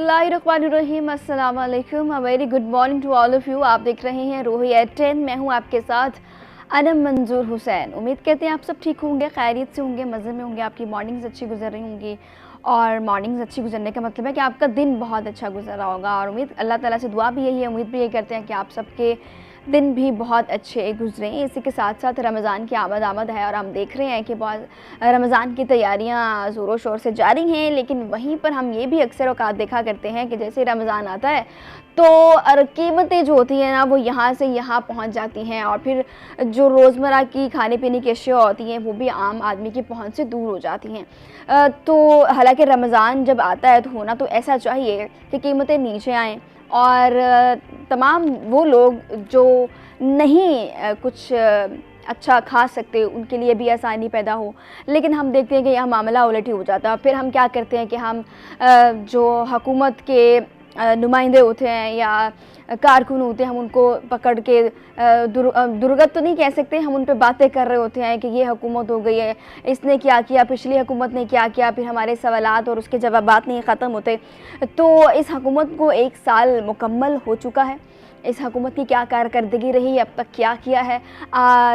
बिस्मिल्लाहिर्रहमानिर्रहीम, अस्सलाम वालेकुम, a very good morning to all of you. आप देख रहे हैं रोही एट 10। मैं हूं आपके साथ अनम मंजूर हुसैन। उम्मीद करते हैं आप सब ठीक होंगे, खैरियत से होंगे, मज़े में होंगे, आपकी मॉर्निंग्स अच्छी गुजर रही होंगी। और मॉर्निंग्स अच्छी गुजरने का मतलब है कि आपका दिन बहुत अच्छा गुजर रहा होगा। और उम्मीद अल्लाह ताला से दुआ भी यही है, उम्मीद भी यही करते हैं कि आप सबके दिन भी बहुत अच्छे गुजरें। इसी के साथ साथ रमज़ान की आमद है और हम देख रहे हैं कि बहुत रमज़ान की तैयारियां ज़ोरों शोर से जारी हैं। लेकिन वहीं पर हम ये भी अक्सर औक़ात देखा करते हैं कि जैसे रमज़ान आता है तो कीमतें जो होती हैं ना वो यहाँ से यहाँ पहुँच जाती हैं, और फिर जो रोज़मर्रा की खाने पीने की अशिया होती हैं वो भी आम आदमी की पहुँच से दूर हो जाती हैं। तो हालांकि रमज़ान जब आता है तो होना तो ऐसा चाहिए कि कीमतें नीचे आएँ और तमाम वो लोग जो नहीं कुछ अच्छा खा सकते उनके लिए भी आसानी पैदा हो। लेकिन हम देखते हैं कि यह मामला उलट ही हो जाता है। फिर हम क्या करते हैं कि हम जो हुकूमत के नुमाइंदे होते हैं या कारकुन होते हैं, हम उनको पकड़ के दुर्गत तो नहीं कह सकते, हम उन पे बातें कर रहे होते हैं कि ये हुकूमत हो गई है, इसने क्या किया, पिछली हुकूमत ने क्या किया। फिर हमारे सवालात और उसके जवाबात नहीं ख़त्म होते। तो इस हुकूमत को 1 साल मुकम्मल हो चुका है। इस हुकूमत की क्या कारकर्दगी रही, अब तक क्या किया है।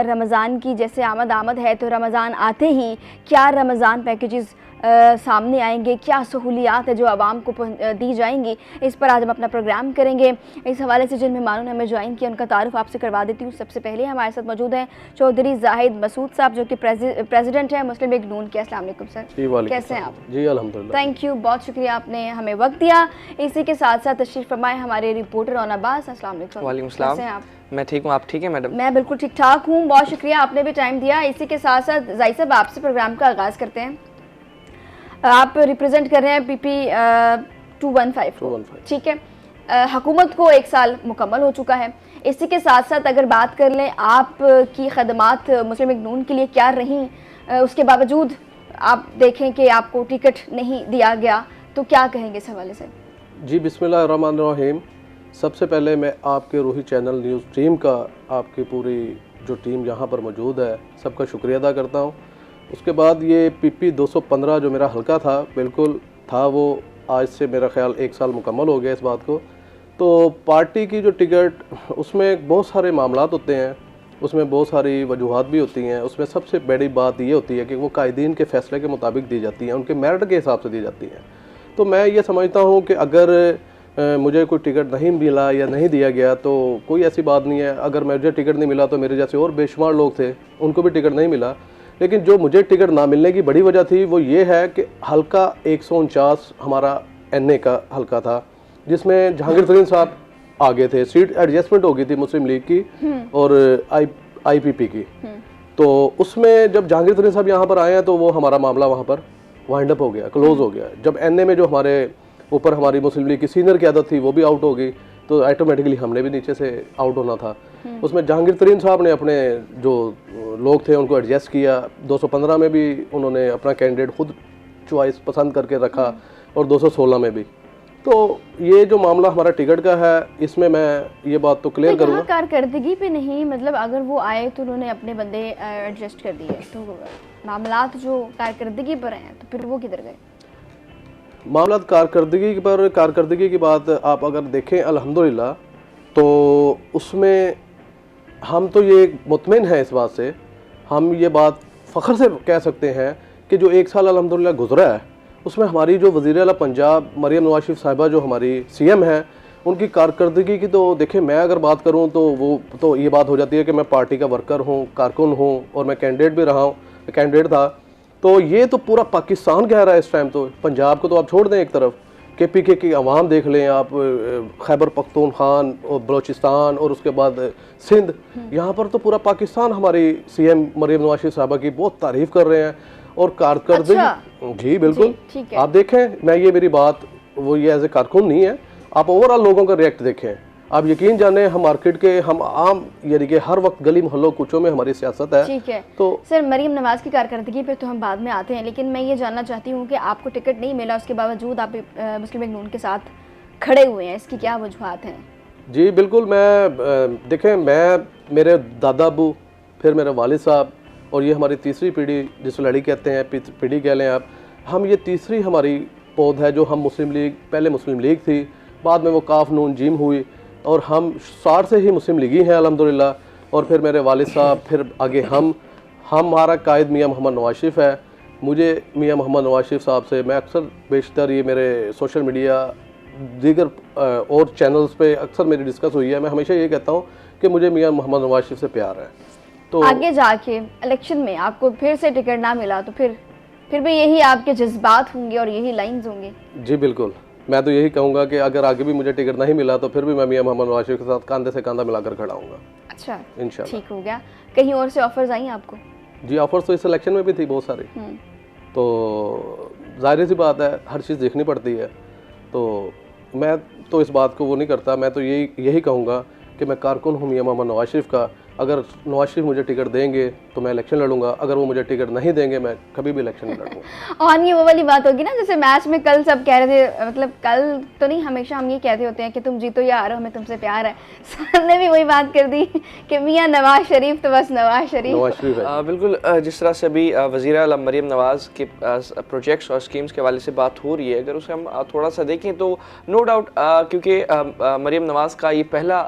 रमज़ान की जैसे आमद है तो रमज़ान आते ही क्या रमज़ान पैकेजेस सामने आएंगे, क्या सहूलियात है जो आवाम को दी जाएंगी, इस पर आज हम अपना प्रोग्राम करेंगे। इस हवाले से जिन मेहमानों ने हमें ज्वाइन किया उनका तारुफ आपसे करवा देती हूँ। सबसे पहले हमारे साथ मौजूद हैं चौधरी जाहिद मसूद साहब, जो कि प्रेसिडेंट हैं मुस्लिम लीग नून के। अस्सलाम वालेकुम सर, कैसे हैं आप? जी अल्हम्दुलिल्लाह। थैंक यू, बहुत शुक्रिया, आपने हमें वक्त दिया। इसी के साथ साथ तशरीफ़ फरमाए हमारे रिपोर्टर रौना अब्बास। अस्सलाम वालेकुम। वालेकुम सलाम। कैसे हैं आप? मैं ठीक हूँ, आप ठीक है मैडम? मैं बिल्कुल ठीक ठाक हूँ, बहुत शुक्रिया, आपने भी टाइम दिया। इसी के साथ साथ जाहिद साहब आपसे प्रोग्राम का आगाज़ करते हैं। आप रिप्रेजेंट कर रहे हैं PP 215, ठीक है। हुकूमत को 1 साल मुकम्मल हो चुका है। इसी के साथ साथ अगर बात कर लें आपकी खदमात मुस्लिम लीग नून के लिए क्या रहीं, उसके बावजूद आप देखें कि आपको टिकट नहीं दिया गया, तो क्या कहेंगे इस हवाले से? जी बिस्मिल्लाहिर्रहमानिर्रहीम। सबसे पहले मैं आपके रूही चैनल न्यूज़ टीम का, आपकी पूरी जो टीम यहाँ पर मौजूद है, सबका शुक्रिया अदा करता हूँ। उसके बाद ये PP 215 जो मेरा हल्का था, बिल्कुल था वो, आज से मेरा ख्याल 1 साल मुकम्मल हो गया इस बात को। तो पार्टी की जो टिकट, उसमें बहुत सारे मामलात होते हैं, उसमें बहुत सारी वजूहात भी होती हैं। उसमें सबसे बड़ी बात ये होती है कि वो कायदीन के फ़ैसले के मुताबिक दी जाती हैं, उनके मेरिट के हिसाब से दी जाती हैं। तो मैं ये समझता हूँ कि अगर मुझे कोई टिकट नहीं मिला या नहीं दिया गया तो कोई ऐसी बात नहीं है। अगर मुझे टिकट नहीं मिला तो मेरे जैसे और बेशुमार लोग थे, उनको भी टिकट नहीं मिला। लेकिन जो मुझे टिकट ना मिलने की बड़ी वजह थी वो ये है कि हल्का 149 हमारा NA का हल्का था, जिसमें जहांगीर तरीन साहब आगे थे। सीट एडजस्टमेंट हो गई थी मुस्लिम लीग की और IPP की। तो उसमें जब जहांगीर तरीन साहब यहाँ पर आए हैं तो वो हमारा मामला वहाँ पर वाइंड अप हो गया, क्लोज हो गया। जब NA में जो हमारे ऊपर हमारी मुस्लिम लीग की सीनियर क़यादत थी वो भी आउट हो गई, तो ऑटोमेटिकली हमने भी नीचे से आउट होना था। उसमें जहांगीर तरीन साहब ने अपने जो लोग थे उनको एडजस्ट किया। 215 में भी उन्होंने अपना कैंडिडेट खुद चॉइस पसंद करके रखा और 216 में भी। तो ये जो मामला हमारा टिकट का है, इसमें मैं ये बात तो क्लियर करूँगा, कारकर्दगी पे नहीं, मतलब अगर वो आए तो उन्होंने अपने बंदे एडजस्ट कर दिए, तो मामलात जो कारकर्दगी पर हैं तो फिर वो किधर गए? मामला कारकर्दगी की बात आप अगर देखें अल्हम्दुलिल्लाह, तो उसमें हम तो ये मुतमिन हैं इस बात से, हम ये बात फ़ख्र से कह सकते हैं कि जो 1 साल अल्हम्दुलिल्लाह गुज़रा है, उसमें हमारी जो वज़ीर आला पंजाब मरियम नवाज़ शरीफ साहिबा जो हमारी CM हैं, उनकी कारकर्दगी की तो देखें, मैं अगर बात करूं तो वो तो ये बात हो जाती है कि मैं पार्टी का वर्कर हूं, कारकुन हूं और मैं कैंडिडेट भी रहा हूं, कैंडिडेट था। तो ये तो पूरा पाकिस्तान कह रहा है इस टाइम। तो पंजाब को तो आप छोड़ दें एक तरफ, KPK की आवाम देख लें आप, खैबर पख्तूनख्वान और बलोचिस्तान और उसके बाद सिंध, यहाँ पर तो पूरा पाकिस्तान हमारी CM मरियम नवाज़ शरीफ साहिबा की बहुत तारीफ़ कर रहे हैं और कारकर्दगी। अच्छा। जी बिल्कुल, आप देखें, मैं ये मेरी बात वो ये एज ए कारकुन नहीं है, आप ओवरऑल लोगों का रिएक्ट देखें, आप यकीन जाने हम मार्केट के, हम आम यानी कि हर वक्त गली मोहल्लों कूचों में हमारी सियासत है। ठीक है, तो सर मरीम नवाज की कारकर्दगी पे तो हम बाद में आते हैं, लेकिन मैं ये जानना चाहती हूँ कि आपको टिकट नहीं मिला, उसके बावजूद आप मुस्लिम लीग नून के साथ खड़े हुए हैं, इसकी क्या वजूहात हैं? जी बिल्कुल, मैं देखें, मैं मेरे दादा अबू, फिर मेरे वालिद साहब और ये हमारी तीसरी पीढ़ी जिसको लड़ी कहते हैं, पीढ़ी कह लें आप, हम ये तीसरी हमारी पौध है जो हम मुस्लिम लीग, पहले मुस्लिम लीग थी, बाद में वो काफ नून जीम हुई और हम 60 से ही मुस्लिम लीगी हैं अल्हम्दुलिल्लाह। और फिर मेरे वालिद साहब, फिर आगे हमारा कायद मियाँ मोहम्मद नवाज शरीफ है। मुझे मियाँ मोहम्मद नवाज शरीफ साहब से मैं अक्सर बेशतर ये मेरे सोशल मीडिया दीगर और चैनल्स पे अक्सर मेरी डिस्कस हुई है, मैं हमेशा ये कहता हूँ कि मुझे मियाँ मोहम्मद नवाज शरीफ से प्यार है। तो आगे जाके इलेक्शन में आपको फिर से टिकट ना मिला तो फिर भी यही आपके जज्बात होंगे और यही लाइंस होंगी? जी बिल्कुल, मैं तो यही कहूँगा कि अगर आगे भी मुझे टिकट नहीं मिला तो फिर भी मैं मियाँ मोहम्मद नवाज शरीफ के साथ कंधे से कंधा मिलाकर खड़ा हूँगा। अच्छा, इंशाल्लाह। ठीक हो गया। कहीं और से ऑफर्स आई आपको? जी ऑफर्स तो इस इलेक्शन में भी थी बहुत सारी, तो जाहिर सी बात है हर चीज़ देखनी पड़ती है। तो मैं तो इस बात को वो नहीं करता, मैं तो यही कहूँगा कि मैं कारकुन हूँ मियाँ मोहम्मद नवाज शरीफ का। अगर नवाज शरीफ मुझे टिकट देंगे तो मैं इलेक्शन लड़ूंगा, अगर वो मुझे टिकट नहीं देंगे मैं कभी भी इलेक्शन नहीं लड़ूंगा। और ये वो वाली बात होगी ना, जैसे मैच में कल सब कह रहे थे, मतलब कल तो नहीं, हमेशा हम ये कहते होते हैं कि तुम जीतो या हारो हमें तुमसे प्यार है। सर ने भी वही बात कर दी कि मियाँ नवाज शरीफ तो बस नवाज शरीफ है। बिल्कुल, जिस तरह से अभी वज़ीर आला मरीम नवाज़ के प्रोजेक्ट्स और स्कीम्स के हवाले से बात हो रही है, अगर उसे हम थोड़ा सा देखें तो नो डाउट, क्योंकि मरीम नवाज़ का ये पहला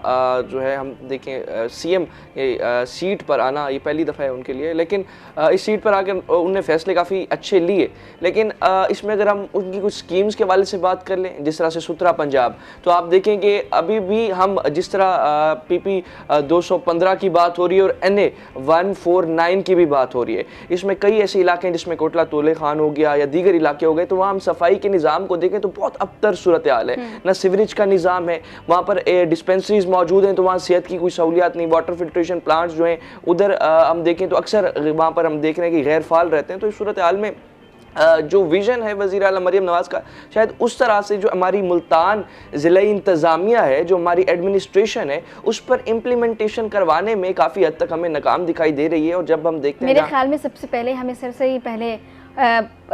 जो है हम देखें CM सीट पर आना, ये पहली दफ़ा है उनके लिए, लेकिन इस सीट पर आकर उनने फैसले काफ़ी अच्छे लिए। लेकिन इसमें अगर हम उनकी कुछ स्कीम्स के हवाले से बात कर लें, जिस तरह से सुथरा पंजाब, तो आप देखें कि अभी भी हम जिस तरह PP 215 की बात हो रही है और NA 149 की भी बात हो रही है, इसमें कई ऐसे इलाके हैं जिसमें कोटला तोले खान हो गया या दीगर इलाके हो गए, तो वहाँ हम सफाई के निज़ाम को देखें तो बहुत अबतर सूरत हाल है। ना सीवरेज का निज़ाम है, वहाँ पर डिस्पेंसरीज मौजूद हैं तो वहाँ सेहत की कोई सहूलियात नहीं, वाटर फिल्ट्रेशन प्लांट्स जो हैं उधर हम देखें तो अक्सर वहाँ पर हम देख रहे हैं कि गैर फाल रहते हैं। तो इस सूरत हाल में जो विज़न है वज़ीर आला मरीम नवाज़ का, शायद उस तरह से जो हमारी मुल्तान ज़िला इंतज़ामिया है, जो हमारी एडमिनिस्ट्रेशन है, उस पर इम्प्लीमेंटेशन करवाने में काफ़ी हद तक हमें नाकाम दिखाई दे रही है। और जब हम देखते हैं, मेरे ख्याल में सबसे पहले हमें सर से ही पहले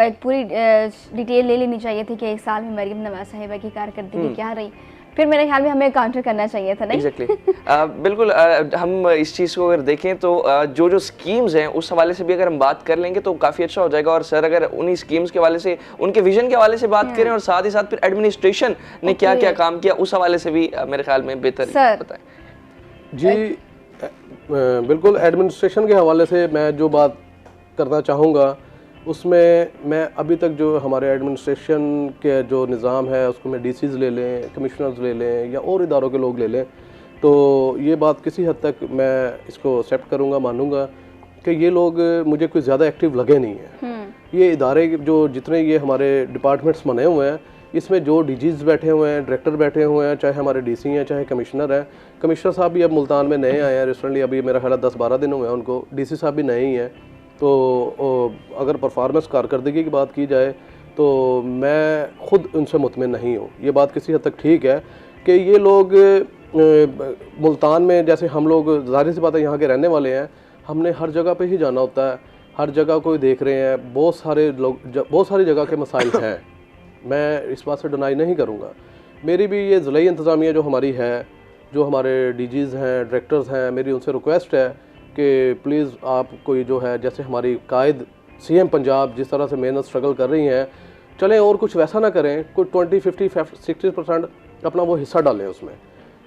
एक पूरी डिटेल ले लेनी चाहिए थी कि 1 साल में मरीम नवाज़ साहिबा की कारकर्दगी क्या रही, फिर मेरे ख्याल में हमें काउंटर करना चाहिए था, नहीं? एग्जैक्टली बिल्कुल, हम इस चीज़ को अगर देखें तो जो स्कीम्स हैं उस हवाले से भी अगर हम बात कर लेंगे तो काफ़ी अच्छा हो जाएगा। और सर अगर उन्हीं स्कीम्स के हवाले से, उनके विजन के हवाले से बात करें और साथ ही साथ फिर एडमिनिस्ट्रेशन ने क्या क्या काम किया उस हवाले से भी मेरे ख्याल में बेहतर बताएं। जी बिल्कुल, एडमिनिस्ट्रेशन के हवाले से मैं जो बात करना चाहूँगा उसमें मैं अभी तक जो हमारे एडमिनिस्ट्रेशन के जो निज़ाम है उसको मैं DCs ले लें, कमिश्नर्स ले लें या और इदारों के लोग ले लें, तो ये बात किसी हद तक मैं इसको एक्सेप्ट करूँगा, मानूँगा कि ये लोग मुझे कोई ज़्यादा एक्टिव लगे नहीं हैं। ये इदारे जो जितने ये हमारे डिपार्टमेंट्स बने हुए हैं, इसमें जो DGs बैठे हुए हैं, डायरेक्टर बैठे हुए हैं, चाहे हमारे DC हैं चाहे कमिश्नर हैं। कमिश्नर साहब भी अब मुल्तान में नए आए हैं रिसेंटली, अभी मेरा ख्याल 10-12 दिन हुए हैं उनको। DC साहब भी नए ही हैं। तो अगर परफॉर्मेंस कारकर्दगी की बात की जाए तो मैं ख़ुद उनसे मुतमिन नहीं हूँ। ये बात किसी हद तक ठीक है कि ये लोग मुल्तान में, जैसे हम लोग ज़ाहिर सी बात है यहाँ के रहने वाले हैं, हमने हर जगह पे ही जाना होता है, हर जगह को देख रहे हैं, बहुत सारे लोग, बहुत सारी जगह के मसाइल हैं, मैं इस बात से डिनाई नहीं करूँगा। मेरी भी ये ज़िला इंतज़ामिया जो हमारी है, जो हमारे DGs हैं, डायरेक्टर्स हैं, मेरी उनसे रिक्वेस्ट है कि प्लीज़ आप कोई जो है, जैसे हमारी कायद CM पंजाब जिस तरह से मेहनत स्ट्रगल कर रही हैं, चलें और कुछ वैसा ना करें, कोई 20, 50, 60% अपना वो हिस्सा डालें उसमें,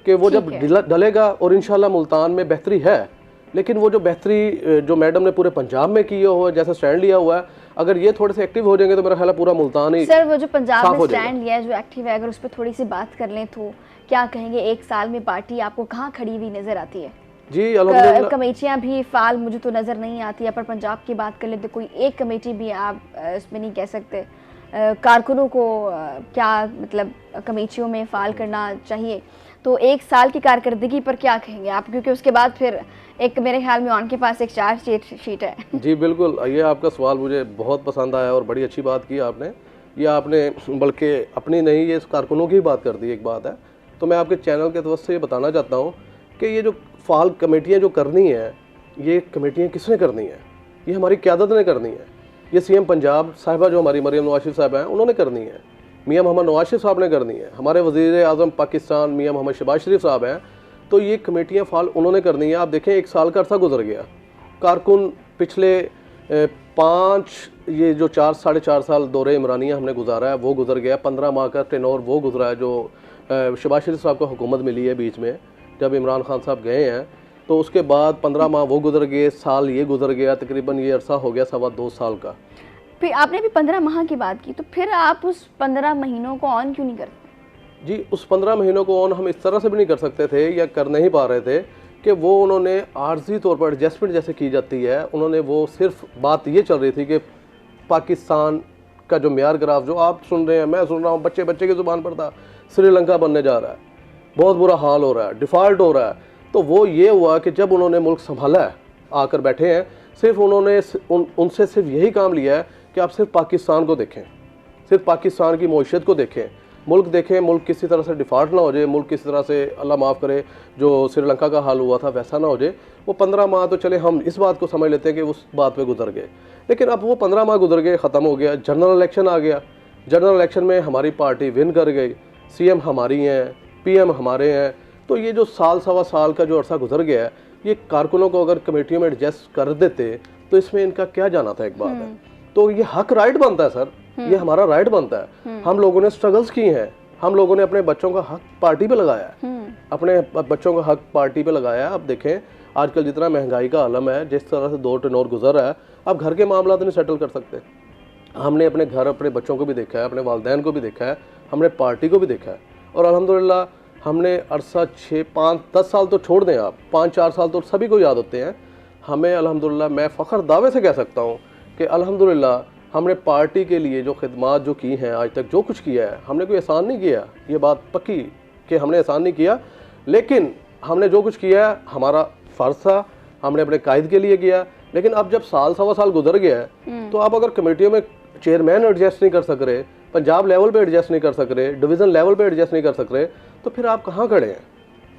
कि वो जब डलेगा और इंशाल्लाह मुल्तान में बेहतरी है। लेकिन वो जो बेहतरी जो मैडम ने पूरे पंजाब में की हुआ है, जैसे स्टैंड लिया हुआ है, अगर ये थोड़े से एक्टिव हो जाएंगे तो मेरा ख्याल है पूरा मुल्तान ही। सर वो जो पंजाब में स्टैंड लिया है, जो एक्टिव है, अगर उस पर थोड़ी सी बात कर लें तो क्या कहेंगे, 1 साल में पार्टी आपको कहाँ खड़ी हुई नजर आती है? जी अल्हम्दुलिल्लाह, कमेटियाँ भी फाल मुझे तो नज़र नहीं आती है, पर पंजाब की बात कर ले तो कोई एक कमेटी भी आप इसमें नहीं कह सकते। कारकुनों को क्या मतलब कमेटियों में फाल करना चाहिए, तो 1 साल की कारकर्दगी पर क्या कहेंगे आप? क्योंकि उसके बाद फिर एक मेरे ख्याल में उनके पास एक चार्ज शीट है। जी बिल्कुल, ये आपका सवाल मुझे बहुत पसंद आया और बड़ी अच्छी बात की आपने। ये आपने बल्कि अपनी नहीं, ये कारकुनों की बात कर दी। एक बात है तो मैं आपके चैनल के तरफ से ये बताना चाहता हूँ कि ये जो फाल कमेटियाँ जो करनी है, ये कमेटियाँ किसने करनी है? ये हमारी क़यादत ने करनी है। ये CM पंजाब साहिबा जो हमारी मरीम नवाज शरीफ साहब हैं, उन्होंने करनी है। मियाँ मोहम्मद नवाज शरीफ साहब ने करनी है। हमारे वज़ीर आज़म पाकिस्तान मियाँ मोहम्मद शहबाज शरीफ साहब हैं, तो ये कमेटियाँ फाल उन्होंने करनी है। आप देखें 1 साल का अरसा गुजर गया, कारकुन पिछले 5 ये जो 4 साढ़े 4 साल दौरे इमरानिया हमने गुजारा है वो गुजर गया, 15 माह का टेनोर वो गुजरा है जो शहबाज शरीफ साहब को हुकूमत मिली है बीच में जब इमरान खान साहब गए हैं, तो उसके बाद 15 माह वो गुजर गए, साल ये गुजर गया, तकरीबन ये अरसा हो गया 2.25 साल का। फिर आपने भी 15 माह की बात की, तो फिर आप उस 15 महीनों को ऑन क्यों नहीं करते? जी, उस 15 महीनों को ऑन हम इस तरह से भी नहीं कर सकते थे या कर नहीं पा रहे थे कि वो उन्होंने आर्जी तौर पर एडजस्टमेंट जैसे की जाती है, उन्होंने वो सिर्फ बात ये चल रही थी कि पाकिस्तान का जो म्यार ग्राफ जो आप सुन रहे हैं, मैं सुन रहा हूँ, बच्चे बच्चे की ज़ुबान पर था, श्रीलंका बनने जा रहा है, बहुत बुरा हाल हो रहा है, डिफ़ॉल्ट हो रहा है। तो वो ये हुआ कि जब उन्होंने मुल्क संभाला है, आकर बैठे हैं, सिर्फ उन्होंने उनसे सिर्फ यही काम लिया है कि आप सिर्फ पाकिस्तान को देखें, सिर्फ पाकिस्तान की मईशत को देखें, मुल्क देखें, मुल्क किसी तरह से डिफ़ॉल्ट ना हो जाए, मुल्क किसी तरह से अल्लाह माफ़ करे जो श्रीलंका का हाल हुआ था वैसा ना हो जाए। वो 15 माह तो चले हम इस बात को समझ लेते हैं कि उस बात पे गुजर गए, लेकिन अब वो 15 माह गुजर गए, ख़त्म हो गया, जनरल इलेक्शन आ गया, जनरल इलेक्शन में हमारी पार्टी विन कर गई, CM हमारी हैं, PM हमारे हैं। तो ये जो साल सवा साल का जो अरसा गुजर गया है, ये कारकुनों को अगर कमेटियों में एडजस्ट कर देते तो इसमें इनका क्या जाना था, एक बात है। तो ये हक राइट बनता है सर, ये हमारा राइट बनता है। हम लोगों ने स्ट्रगल्स की हैं, हम लोगों ने अपने बच्चों का हक पार्टी पे लगाया है, अपने बच्चों का हक पार्टी पे लगाया है। अब देखें आजकल जितना महंगाई का आलम है, जिस तरह से 2 टेनोर गुजर रहा है, अब घर के मामला तो नहीं सेटल कर सकते। हमने अपने घर, अपने बच्चों को भी देखा है, अपने वालदैन को भी देखा है, हमने पार्टी को भी देखा है, और अल्हम्दुलिल्लाह हमने अरसा 6-5-10 साल तो छोड़ दें आप, 5-4 साल तो सभी को याद होते हैं। हमें अल्हम्दुलिल्लाह, मैं फ़ख्र दावे से कह सकता हूँ कि अल्हम्दुलिल्लाह हमने पार्टी के लिए जो खिदमात जो की हैं, आज तक जो कुछ किया है, हमने कोई एहसान नहीं किया, ये बात पक्की कि हमने एहसान नहीं किया, लेकिन हमने जो कुछ किया है हमारा फ़र्ज़ था, हमने अपने कायद के लिए किया। लेकिन अब जब साल सवा साल गुजर गया है, तो आप अगर कमेटियों में चेयरमैन एडजस्ट नहीं कर सक रहे, पंजाब लेवल पे एडजस्ट नहीं कर सक रहे, डिवीज़न लेवल पे एडजस्ट नहीं कर सक रहे, तो फिर आप कहाँ खड़े हैं?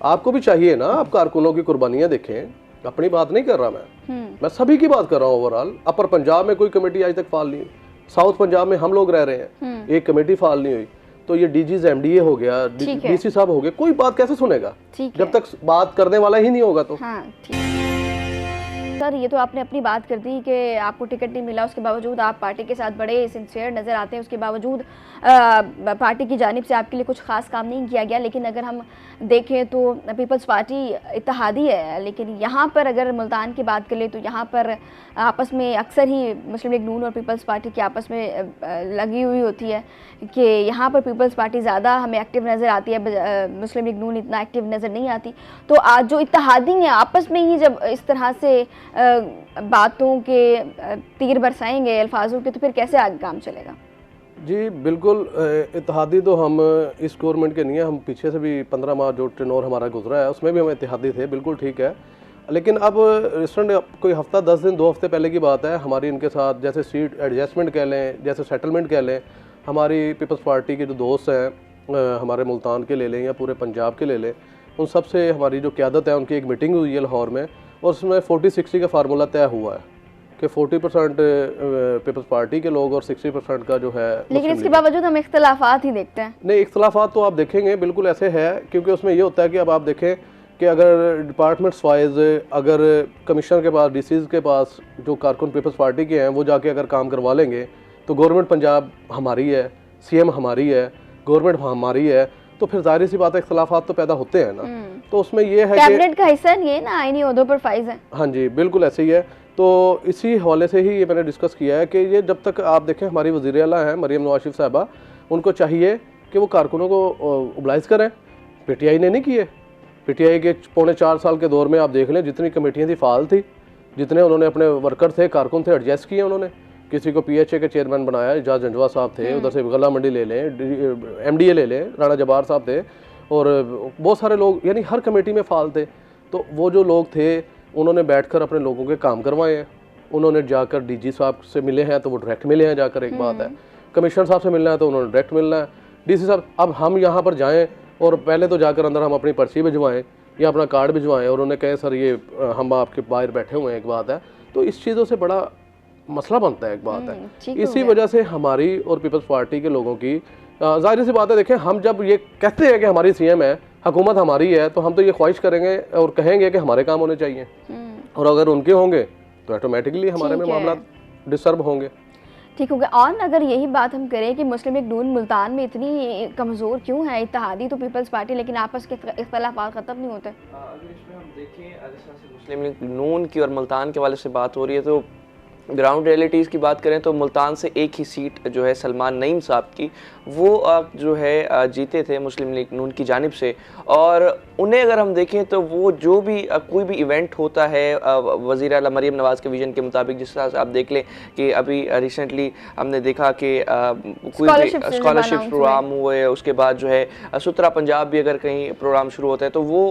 आपको भी चाहिए ना, आप कारकुनों की कुर्बानियाँ देखें। अपनी बात नहीं कर रहा मैं सभी की बात कर रहा हूँ ओवरऑल। अपर पंजाब में कोई कमेटी आज तक फाल नहीं हुई, साउथ पंजाब में हम लोग रह रहे हैं, एक कमेटी फाल नहीं हुई, तो ये DGs MDA हो गया, DC साहब हो गए, कोई बात कैसे सुनेगा जब तक बात करने वाला ही नहीं होगा। तो सर, ये तो आपने अपनी बात कर दी कि आपको टिकट नहीं मिला, उसके बावजूद आप पार्टी के साथ बड़े सिंसियर नज़र आते हैं, उसके बावजूद पार्टी की जानिब से आपके लिए कुछ ख़ास काम नहीं किया गया। लेकिन अगर हम देखें तो पीपल्स पार्टी इत्तेहादी है, लेकिन यहाँ पर अगर मुल्तान की बात करें तो यहाँ पर आपस में अक्सर ही मुस्लिम लीग नून और पीपल्स पार्टी की आपस में लगी हुई होती है कि यहाँ पर पीपल्स पार्टी ज़्यादा हमें एक्टिव नज़र आती है, मुस्लिम लीग नून इतना एक्टिव नज़र नहीं आती। तो आज जो इत्तेहादी हैं आपस में ही जब इस तरह से बातों के तीर बरसाएंगे अल्फाजों के, तो फिर कैसे आगे काम चलेगा? जी बिल्कुल, इत्तेहादी तो हम इस गवर्नमेंट के नहीं है, हम पीछे से भी 15 माह जो टेनोर हमारा गुजरा है उसमें भी हम इत्तेहादी थे, बिल्कुल ठीक है। लेकिन अब रिसेंट कोई हफ्ता 10 दिन 2 हफ्ते पहले की बात है, हमारी इनके साथ जैसे सीट एडजस्टमेंट कह लें, जैसे सेटलमेंट कह लें, हमारी पीपल्स पार्टी के जो दोस्त हैं हमारे मुल्तान के ले लें या पूरे पंजाब के ले लें, उन सब से हमारी जो क़यादत है उनकी एक मीटिंग हुई है लाहौर में, और उसमें 40-60 का फार्मूला तय हुआ है कि 40% पीपल्स पार्टी के लोग और 60% का जो है। लेकिन इसके बावजूद हम इख्तलाफात ही देखते हैं। नहीं, इख्तलाफात तो आप देखेंगे बिल्कुल ऐसे है, क्योंकि उसमें ये होता है कि अब आप देखें कि अगर डिपार्टमेंट्स वाइज अगर कमिश्नर के पास, DCs के पास जो कारकुन पीपल्स पार्टी के हैं वो जाके अगर काम करवा लेंगे, तो गवर्नमेंट पंजाब हमारी है, CM हमारी है, गवर्नमेंट हमारी है, तो फिर जाहिर सी बात है इख्तलाफात तो पैदा होते हैं ना। तो उसमें ये है कैबिनेट का हिस्सा नहीं है ना, आईनी ओहदों पर फाइज है। हाँ जी, बिल्कुल ऐसे ही है। तो इसी हवाले से ही ये मैंने डिस्कस किया है कि ये जब तक आप देखें हमारी वज़ीर आला हैं मरीम नवाज शरीफ साहबा, उनको चाहिए कि वो कारकुनों को मोबिलाइज़ करें। PTI ने नहीं किए। PTI के 3.25 साल के दौर में आप देख लें जितनी कमेटियाँ थी फाल थी, जितने उन्होंने अपने वर्कर थे, कारकुन थे, एडजस्ट किए उन्होंने। किसी को PHA के चेयरमैन बनाया, एजाज जंजवा साहब थे, उधर से गला मंडी ले लें, MDA ले लें, राणा जबार साहब थे, और बहुत सारे लोग, यानी हर कमेटी में फाल थे। तो वो जो लोग थे उन्होंने बैठकर अपने लोगों के काम करवाए हैं। उन्होंने जाकर DG साहब से मिले हैं तो वो डायरेक्ट मिले हैं जाकर, एक बात है। कमिश्नर साहब से मिलना है तो उन्होंने डायरेक्ट मिलना है। DC साहब, अब हम यहाँ पर जाएँ और पहले तो जाकर अंदर हम अपनी पर्ची भिजवाएँ या अपना कार्ड भिजवाएँ और उन्हें कहें सर ये हम आपके बाहर बैठे हुए हैं, एक बात है। तो इस चीज़ों से बड़ा मसला बनता है, एक बात है। इसी वजह से हमारी और पीपल्स पार्टी के लोगों की जाहिर सी बात है, देखें हम जब ये कहते हैं कि हमारी CM है, हुकूमत हमारी है, तो हम तो ये ख्वाहिश करेंगे और कहेंगे कि हमारे काम होने चाहिए, और अगर उनके होंगे तो ऑटोमेटिकली हमारे में मामला डिस्टर्ब होंगे। ठीक हो गया। और अगर यही बात हम करें कि मुस्लिम लीग नून मुल्तान में इतनी कमज़ोर क्यों है, इत्तेहादी तो पीपल्स पार्टी, लेकिन आपस के इख्तलाफात ख़त्म नहीं होते? अगर इसमें हम देखें जिस तरह से मुस्लिम लीग नून की और मुल्तान के वाले से बात हो रही है, तो ग्राउंड रियलिटीज़ की बात करें तो मुल्तान से एक ही सीट जो है सलमान नईम साहब की, वो जो है जीते थे मुस्लिम लीग नून की जानिब से। और उन्हें अगर हम देखें तो वो जो भी कोई भी इवेंट होता है वज़ीर आला मरीम नवाज़ के विजन के मुताबिक, जिस तरह से आप देख लें कि अभी रिसेंटली हमने देखा कि कोई भी स्कॉलरशिप प्रोग्राम हुए, उसके बाद जो है सुतरा पंजाब भी अगर कहीं प्रोग्राम शुरू होता है तो वो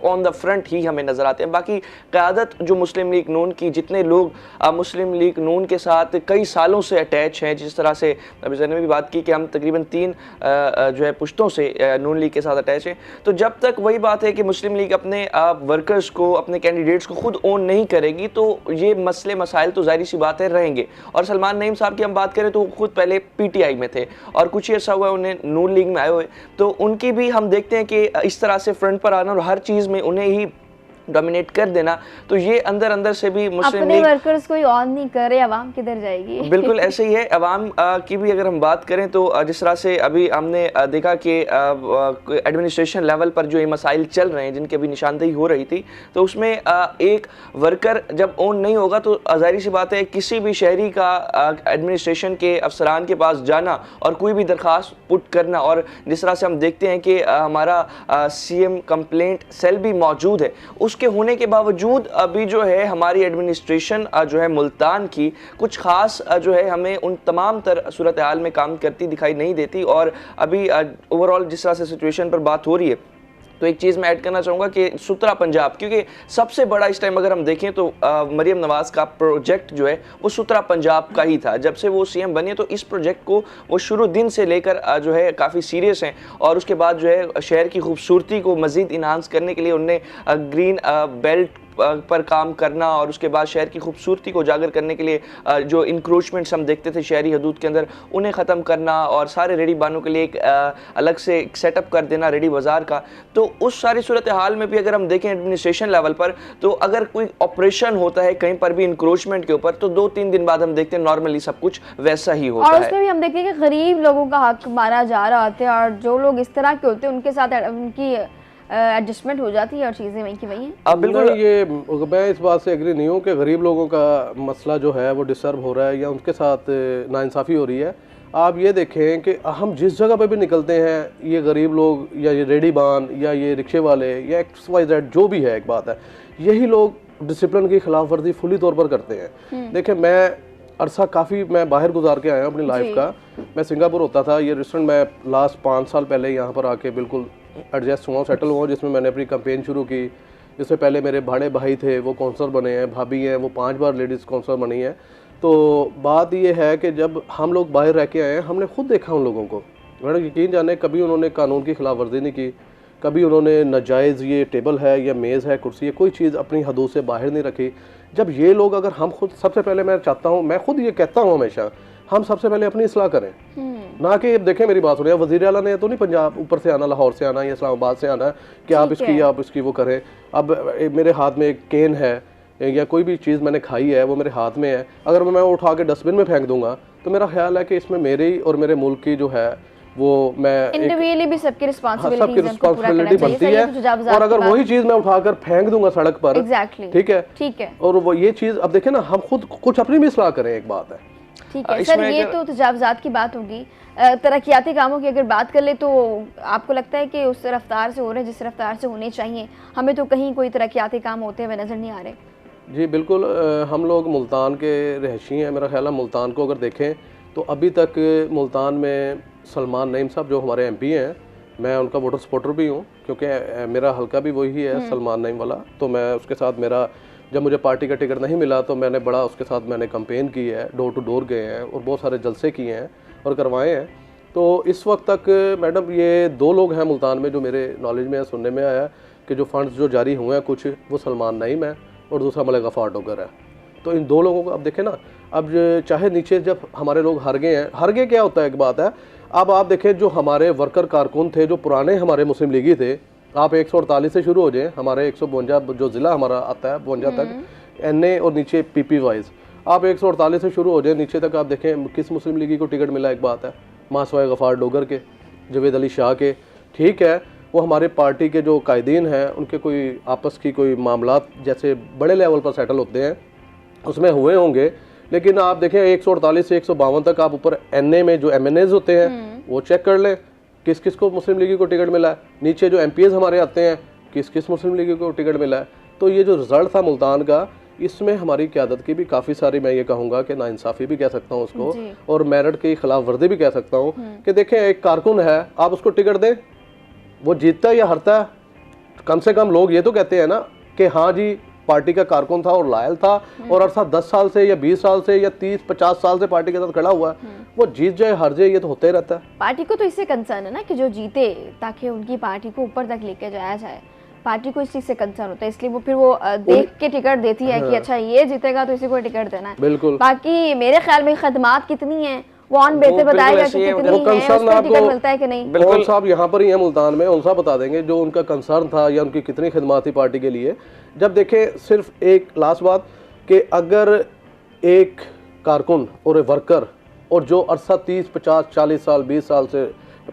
ऑन द फ्रंट ही हमें नज़र आते हैं। बाकी क़यादत जो मुस्लिम लीग नून की, जितने लोग मुस्लिम लीग नून के साथ कई सालों से अटैच हैं, जिस तरह से अभी जैन ने भी बात की कि हम तकरीबन 3 जो है पुश्तों से नून लीग के साथ अटैच हैं, तो जब तक वही बात है कि मुस्लिम लीग अपने वर्कर्स को, अपने कैंडिडेट्स को खुद ओन नहीं करेगी तो ये मसले मसाइल तो जाहिर सी बात है रहेंगे। और सलमान नईम साहब की हम बात करें तो वो खुद पहले पीटीआई में थे और कुछ ही अर्सा हुआ उन्हें नून लीग में आए हुए, तो उनकी भी हम देखते हैं कि इस तरह से फ्रंट पर आना और हर चीज़ में उन्हें ही डोमिनेट कर देना, तो ये अंदर अंदर से भी मुस्लिम लीग वर्कर्स कोई ऑन नहीं कर रहे, अवाम किधर जाएगी? बिल्कुल ऐसे ही है। अवाम की भी अगर हम बात करें तो जिस तरह से अभी हमने देखा कि एडमिनिस्ट्रेशन लेवल पर जो ये मसाइल चल रहे हैं, जिनकी अभी निशानदेही हो रही थी, तो उसमें एक वर्कर जब ओन नहीं होगा तो जाहिर सी बात है किसी भी शहरी का एडमिनिस्ट्रेशन के अफसरान के पास जाना और कोई भी दरख्वास्त पुट करना, और जिस तरह से हम देखते हैं कि हमारा CM कंप्लेंट सेल भी मौजूद है, उसके होने के बावजूद अभी जो है हमारी एडमिनिस्ट्रेशन जो है मुल्तान की कुछ खास जो है हमें उन तमाम सूरत हाल में काम करती दिखाई नहीं देती। और अभी ओवरऑल जिस तरह से सिचुएशन पर बात हो रही है, तो एक चीज़ मैं ऐड करना चाहूँगा कि सुतरा पंजाब, क्योंकि सबसे बड़ा इस टाइम अगर हम देखें तो मरीम नवाज़ का प्रोजेक्ट जो है वो सुतरा पंजाब का ही था। जब से वो CM बनी है तो इस प्रोजेक्ट को वो शुरू दिन से लेकर जो है काफ़ी सीरियस हैं, और उसके बाद जो है शहर की खूबसूरती को मज़ीद इन्हांस करने के लिए उनने ग्रीन बेल्ट पर काम करना और उसके बाद शहर की खूबसूरती को उजागर करने के लिए जो इंक्रोचमेंट्स हम देखते थे शहरी हदूद के अंदर, उन्हें ख़त्म करना और सारे रेडी बानों के लिए एक अलग से सेटअप कर देना रेडी बाज़ार का। तो उस सारी सूरत हाल में भी अगर हम देखें एडमिनिस्ट्रेशन लेवल पर, तो अगर कोई ऑपरेशन होता है कहीं पर भी इंक्रोचमेंट के ऊपर, तो 2-3 दिन बाद हम देखते हैं नॉर्मली सब कुछ वैसा ही होता है। और उसमें भी हम देखते हैं कि गरीब लोगों का हक मारा जा रहा होता है, और जो लोग इस तरह के होते हैं उनके साथ उनकी एडजस्टमेंट हो जाती है और चीज़ें वहीं की वहीं हैं। बिल्कुल, ये मैं इस बात से एग्री नहीं हूँ कि गरीब लोगों का मसला जो है वो डिस्टर्ब हो रहा है या उनके साथ नाइंसाफ़ी हो रही है। आप ये देखें कि हम जिस जगह पे भी निकलते हैं, ये गरीब लोग या ये रेडीबान या ये रिक्शे वाले या XYZ जो भी है, एक बात है, यही लोग डिसिप्लिन की खिलाफ वर्जी फुली तौर पर करते हैं। देखें, मैं अरसा काफ़ी मैं बाहर गुजार के आया हूँ अपनी लाइफ का। मैं सिंगापुर होता था, ये रेस्टोरेंट मैं लास्ट 5 साल पहले यहाँ पर आके बिल्कुल एडजस्ट हुआ, सेटल हुआ, जिसमें मैंने अपनी कैंपेन शुरू की। इससे पहले मेरे बड़े भाई थे, वो काउंसलर बने हैं, भाभी हैं, वो 5 बार लेडीज़ काउंसलर बनी हैं। तो बात ये है कि जब हम लोग बाहर रह के आए हैं, हमने खुद देखा उन लोगों को, मैडम यकीन जाने कभी उन्होंने कानून की खिलाफ वर्जी नहीं की, कभी उन्होंने नाजायज़ ये टेबल है या मेज़ है, कुर्सी है, कोई चीज़ अपनी हदों से बाहर नहीं रखी। जब ये लोग, अगर हम खुद, सबसे पहले मैं चाहता हूँ, मैं खुद ये कहता हूँ हमेशा, हम सबसे पहले अपनी इस्लाह करें, ना कि देखें मेरी बात सुनिए, वज़ीर आला ने तो नहीं पंजाब ऊपर से आना, लाहौर से आना या इस्लामाबाद से आना कि आप इसकी वो करें। अब मेरे हाथ में एक केन है या कोई भी चीज़ मैंने खाई है, वो मेरे हाथ में है, अगर मैं उठा के डस्टबिन में फेंक दूंगा तो मेरा ख्याल है कि इसमें मेरी और मेरे मुल्क की जो है वो मैं इंडिविजुअली भी सबकी रिस्पांसिबिलिटी बनती है। और अगर वही चीज़ मैं उठाकर फेंक दूंगा सड़क पर, ठीक है, और वो ये चीज़, अब देखें ना, हम खुद कुछ अपनी भी इस्लाह करें, एक बात है। ठीक है सर, ये तो तजावुज़ात की बात होगी। तरक्याती कामों की अगर बात कर ले तो आपको लगता है कि उस रफ्तार से हो रहे हैं जिस रफ्तार से होने चाहिए? हमें तो कहीं कोई तरक्याती काम होते हुए नज़र नहीं आ रहे। जी बिल्कुल, हम लोग मुल्तान के रहशी हैं। मेरा ख्याल है मुल्तान को अगर देखें तो अभी तक मुल्तान में सलमान नईम साहब जो हमारे MP हैं, मैं उनका वोटर सपोर्टर भी हूँ, क्योंकि मेरा हल्का भी वही है सलमान नईम वाला। तो मैं उसके साथ, मेरा जब मुझे पार्टी का टिकट नहीं मिला तो मैंने बड़ा उसके साथ मैंने कैंपेन की है, डोर टू डोर गए हैं और बहुत सारे जलसे किए हैं और करवाए हैं। तो इस वक्त तक मैडम ये 2 लोग हैं मुल्तान में जो मेरे नॉलेज में है, सुनने में आया कि जो फंड्स जो जारी हुए हैं कुछ, वो सलमान नईम है और दूसरा मलिक गफ़ार डोगर है। तो इन 2 लोगों को अब देखें ना, अब चाहे नीचे जब हमारे लोग हार गए हैं, हार गए क्या होता है, एक बात है। अब आप देखें जो हमारे वर्कर कारकुन थे, जो पुराने हमारे मुस्लिम लीगी थे, आप 148 से शुरू हो जाएं, हमारे 152 जो ज़िला हमारा आता है 52 तक, NA और नीचे PP वाइज, आप 148 से शुरू हो जाए नीचे तक, आप देखें किस मुस्लिम लीग को टिकट मिला, एक बात है मासवाए गफ़ार डोगर के, जवेद अली शाह के, ठीक है वो हमारे पार्टी के जो कायदीन हैं उनके कोई आपस की कोई मामलात जैसे बड़े लेवल पर सेटल होते हैं उसमें हुए होंगे, लेकिन आप देखें 148 से 152 तक आप ऊपर एनए में जो एमएनएज होते हैं वो चेक कर लें किस किस को मुस्लिम लीग को टिकट मिला है, नीचे जो एमपीएस हमारे आते हैं किस किस मुस्लिम लीग को टिकट मिला है। तो ये जो रिज़ल्ट था मुल्तान का, इसमें हमारी क़यादत की भी काफ़ी सारी, मैं ये कहूँगा कि नाइंसाफ़ी भी कह सकता हूँ उसको, और मेरिट की खिलाफ वर्जी भी कह सकता हूँ कि देखें एक कारकुन है, आप उसको टिकट दें, वो जीतता है या हारता है, कम से कम लोग ये तो कहते हैं ना कि हाँ जी पार्टी का कारकुन था और लायल था और अरसा 10 साल से या 20 साल से या 30-50 साल से पार्टी के साथ खड़ा हुआ है, वो जीत जाए हार जाए ये तो होता ही रहता है। पार्टी को तो इससे कंसर्न है ना कि जो जीते ताकि उनकी पार्टी को ऊपर तक लेके जाया जाए, पार्टी को इस चीज से कंसर्न होता है, इसलिए वो फिर वो देख के टिकट देती है कि अच्छा ये जीतेगा तो इसी को टिकट देना है। बिल्कुल। बाकी मेरे ख्याल में खदमात कितनी है वो ऑन बेहतर बताएगा कि कितनी है, उस पर टिकट मिलता है कि नहीं। बिल्कुल साहब यहाँ पर ही है मुल्तान में, उनसा बता देंगे जो उनका कंसर्न था या उनकी कितनी खिदमत थी पार्टी के लिए। जब देखें सिर्फ एक लास्ट बात कि अगर एक कारकुन और एक वर्कर और जो अरसा 30-50-40 साल 20 साल से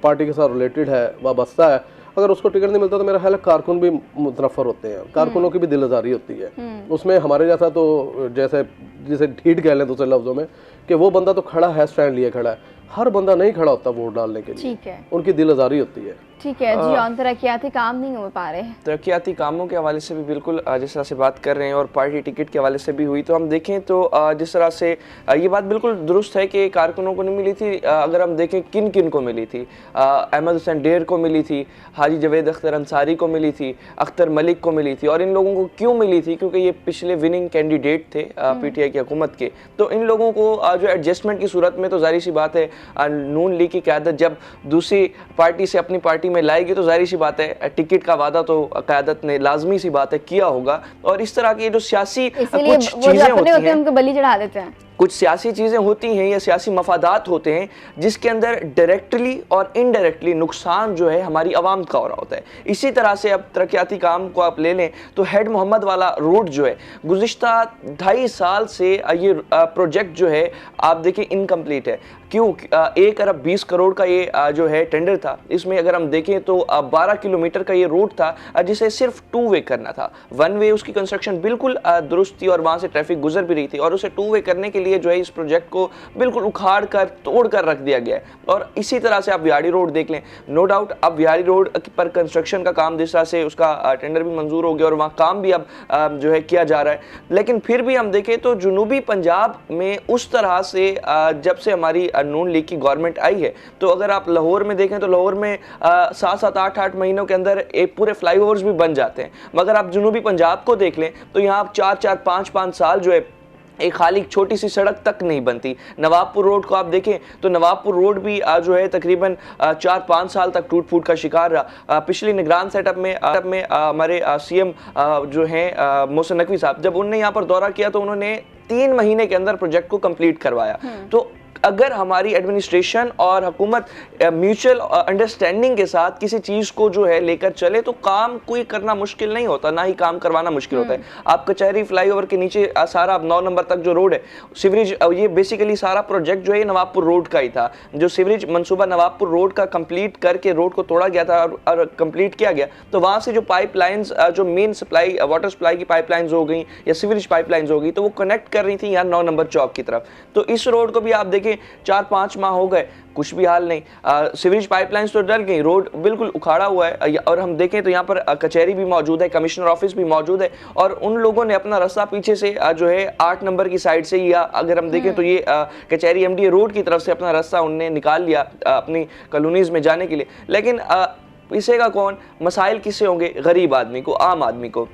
पार्टी के साथ रिलेटेड है वाबस्ता है, अगर उसको टिकट नहीं मिलता तो मेरा ख्याल है कारकुन भी मुतनफ़र होते हैं, कारकुनों की भी दिल आज़ारी होती है उसमें। हमारे जैसा तो जैसे जिसे ढीठ कह लें दूसरे लफ्ज़ों में कि वो बंदा तो खड़ा है, स्टैंड लिए खड़ा है, हर बंदा नहीं खड़ा होता वोट डालने के लिए, ठीक है, उनकी दिल आज़ारी होती है। ठीक है जी। और तरक्याती काम नहीं हो पा रहे, तरक्याती कामों के हवाले से भी बिल्कुल जिस तरह से बात कर रहे हैं और पार्टी टिकट के हवाले से भी हुई, तो हम देखें तो जिस तरह से ये बात बिल्कुल दुरुस्त है कि कारकुनों को नहीं मिली थी। अगर हम देखें किन किन को मिली थी, अहमद हुसैन डेर को मिली थी, हाजी जवेद अख्तर अंसारी को मिली थी, अख्तर मलिक को मिली थी। और इन लोगों को क्यों मिली थी? क्योंकि ये पिछले विनिंग कैंडिडेट थे पीटीआई की हुकूमत के, तो इन लोगों को जो एडजस्टमेंट की सूरत में तो जाहिर सी बात है नून लीग की क़यादत जब दूसरी पार्टी से अपनी पार्टी में लाएगी तो जाहिर सी बात है टिकट का वादा तो क़यादत ने लाजमी सी बात है किया होगा। और इस तरह की जो सियासी कुछ चीज़ें होती हैं, उनको बलि चढ़ा देते हैं, कुछ सियासी चीज़ें होती हैं या सियासी मफादात होते हैं जिसके अंदर डायरेक्टली और इनडायरेक्टली नुकसान जो है हमारी आवाम का हो रहा होता है। इसी तरह से अब तरक्याती काम को आप ले लें तो हेड मोहम्मद वाला रोड जो है गुज़िश्ता 2.5 साल से ये प्रोजेक्ट जो है आप देखें इनकम्प्लीट है। क्यों? 1 अरब 20 करोड़ का ये जो है टेंडर था, इसमें अगर हम देखें तो 12 किलोमीटर का ये रोड था जिसे सिर्फ 2 वे करना था। 1 वे उसकी कंस्ट्रक्शन बिल्कुल दुरुस्त थी और वहाँ से ट्रैफिक गुजर भी रही थी, और उसे 2 वे करने के लिए जो है इस प्रोजेक्ट को बिल्कुल उखाड़ कर तोड़ कर रख दिया गया है। और इसी तरह से आप विहाड़ी रोड देख लें, नो डाउट अब विहाड़ी रोड पर कंस्ट्रक्शन का काम जिस तरह से उसका टेंडर भी मंजूर हो गया और वहाँ काम भी अब जो है किया जा रहा है, लेकिन फिर भी हम देखें तो जुनूबी पंजाब में उस तरह से जब से हमारी नून लीग की गवर्नमेंट आई है, तो अगर आप लाहौर में देखें तो लाहौर में 7-7 8-8 महीनों के अंदर एक पूरे फ्लाईओवर्स भी बन जाते हैं, मगर आप जुनूबी पंजाब को देख लें तो यहाँ आप 4-4 5-5 साल जो है एक खाली छोटी सी सड़क तक नहीं बनती। नवाबपुर रोड को आप देखें तो नवाबपुर रोड भी जो है तकरीबन 4-5 साल तक टूट फूट का शिकार रहा। पिछली निगरान सेटअप में हमारे सीएम जो हैं मोहसिन नकवी साहब, जब उन्होंने यहाँ पर दौरा किया तो उन्होंने 3 महीने के अंदर प्रोजेक्ट को कंप्लीट करवाया। तो अगर हमारी एडमिनिस्ट्रेशन और हुकूमत म्यूचुअल अंडरस्टैंडिंग के साथ किसी चीज़ को जो है लेकर चले तो काम कोई करना मुश्किल नहीं होता, ना ही काम करवाना मुश्किल होता है। आप कचहरी फ्लाईओवर के नीचे सारा 9 नंबर तक जो रोड है सीवरेज, ये बेसिकली सारा प्रोजेक्ट जो है नवाबपुर रोड का ही था। जो सीवरेज मंसूबा नवाबपुर रोड का कंप्लीट करके रोड को तोड़ा गया था और कंप्लीट किया गया, तो वहाँ से जो पाइपलाइंस जो मेन सप्लाई वाटर सप्लाई की पाइपलाइंस हो गई या सीवरेज पाइपलाइंस हो गई, तो वो कनेक्ट कर रही थी यहाँ 9 नंबर चौक की तरफ। तो इस रोड को भी आप देखें 4-5 माह हो गए, कुछ भी हाल नहीं। सीवरेज पाइपलाइंस तो डल गई, रोड बिल्कुल उखाड़ा हुआ है। और हम देखें तो यहाँ पर कचहरी भी मौजूद है, कमिश्नर ऑफिस भी मौजूद है, और उन लोगों ने अपना रास्ता पीछे से जो है 8 नंबर की साइड से, या अगर हम देखें तो ये कचहरी एमडीए रोड की तरफ से अपना रास्ता उनने निकाल लिया अपनी कॉलोनीज में जाने के लिए। लेकिन पिसेगा कौन? मसाइल किससे होंगे? गरीब आदमी को, आम आदमी को।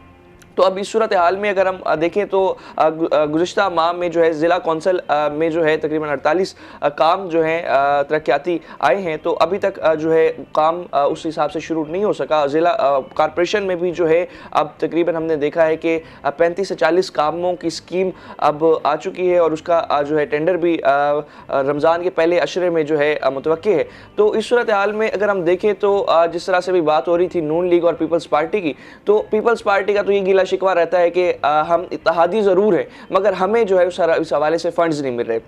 तो अब इस सूरत हाल में अगर हम देखें तो गुज़िश्ता माह में जो है ज़िला कौंसल में जो है तकरीबन 48 काम जो है तरक्याती आए हैं, तो अभी तक जो है काम उस हिसाब से शुरू नहीं हो सका। ज़िला कॉरपोरेशन में भी जो है अब तकरीबन हमने देखा है कि 35 से 40 कामों की स्कीम अब आ चुकी है और उसका जो है टेंडर भी रमज़ान के पहले अशरे में जो है मुतवक्की है। तो इस सूरत हाल में अगर हम देखें तो जिस तरह से भी बात हो रही थी नून लीग और पीपल्स पार्टी की, तो पीपल्स पार्टी का तो ये गिला शिकवा रहता है कि हम इत्तेहादी ज़रूर हैं मगर हमें जो है उस हवाले से फ़ंड्स नहीं मिल रहे।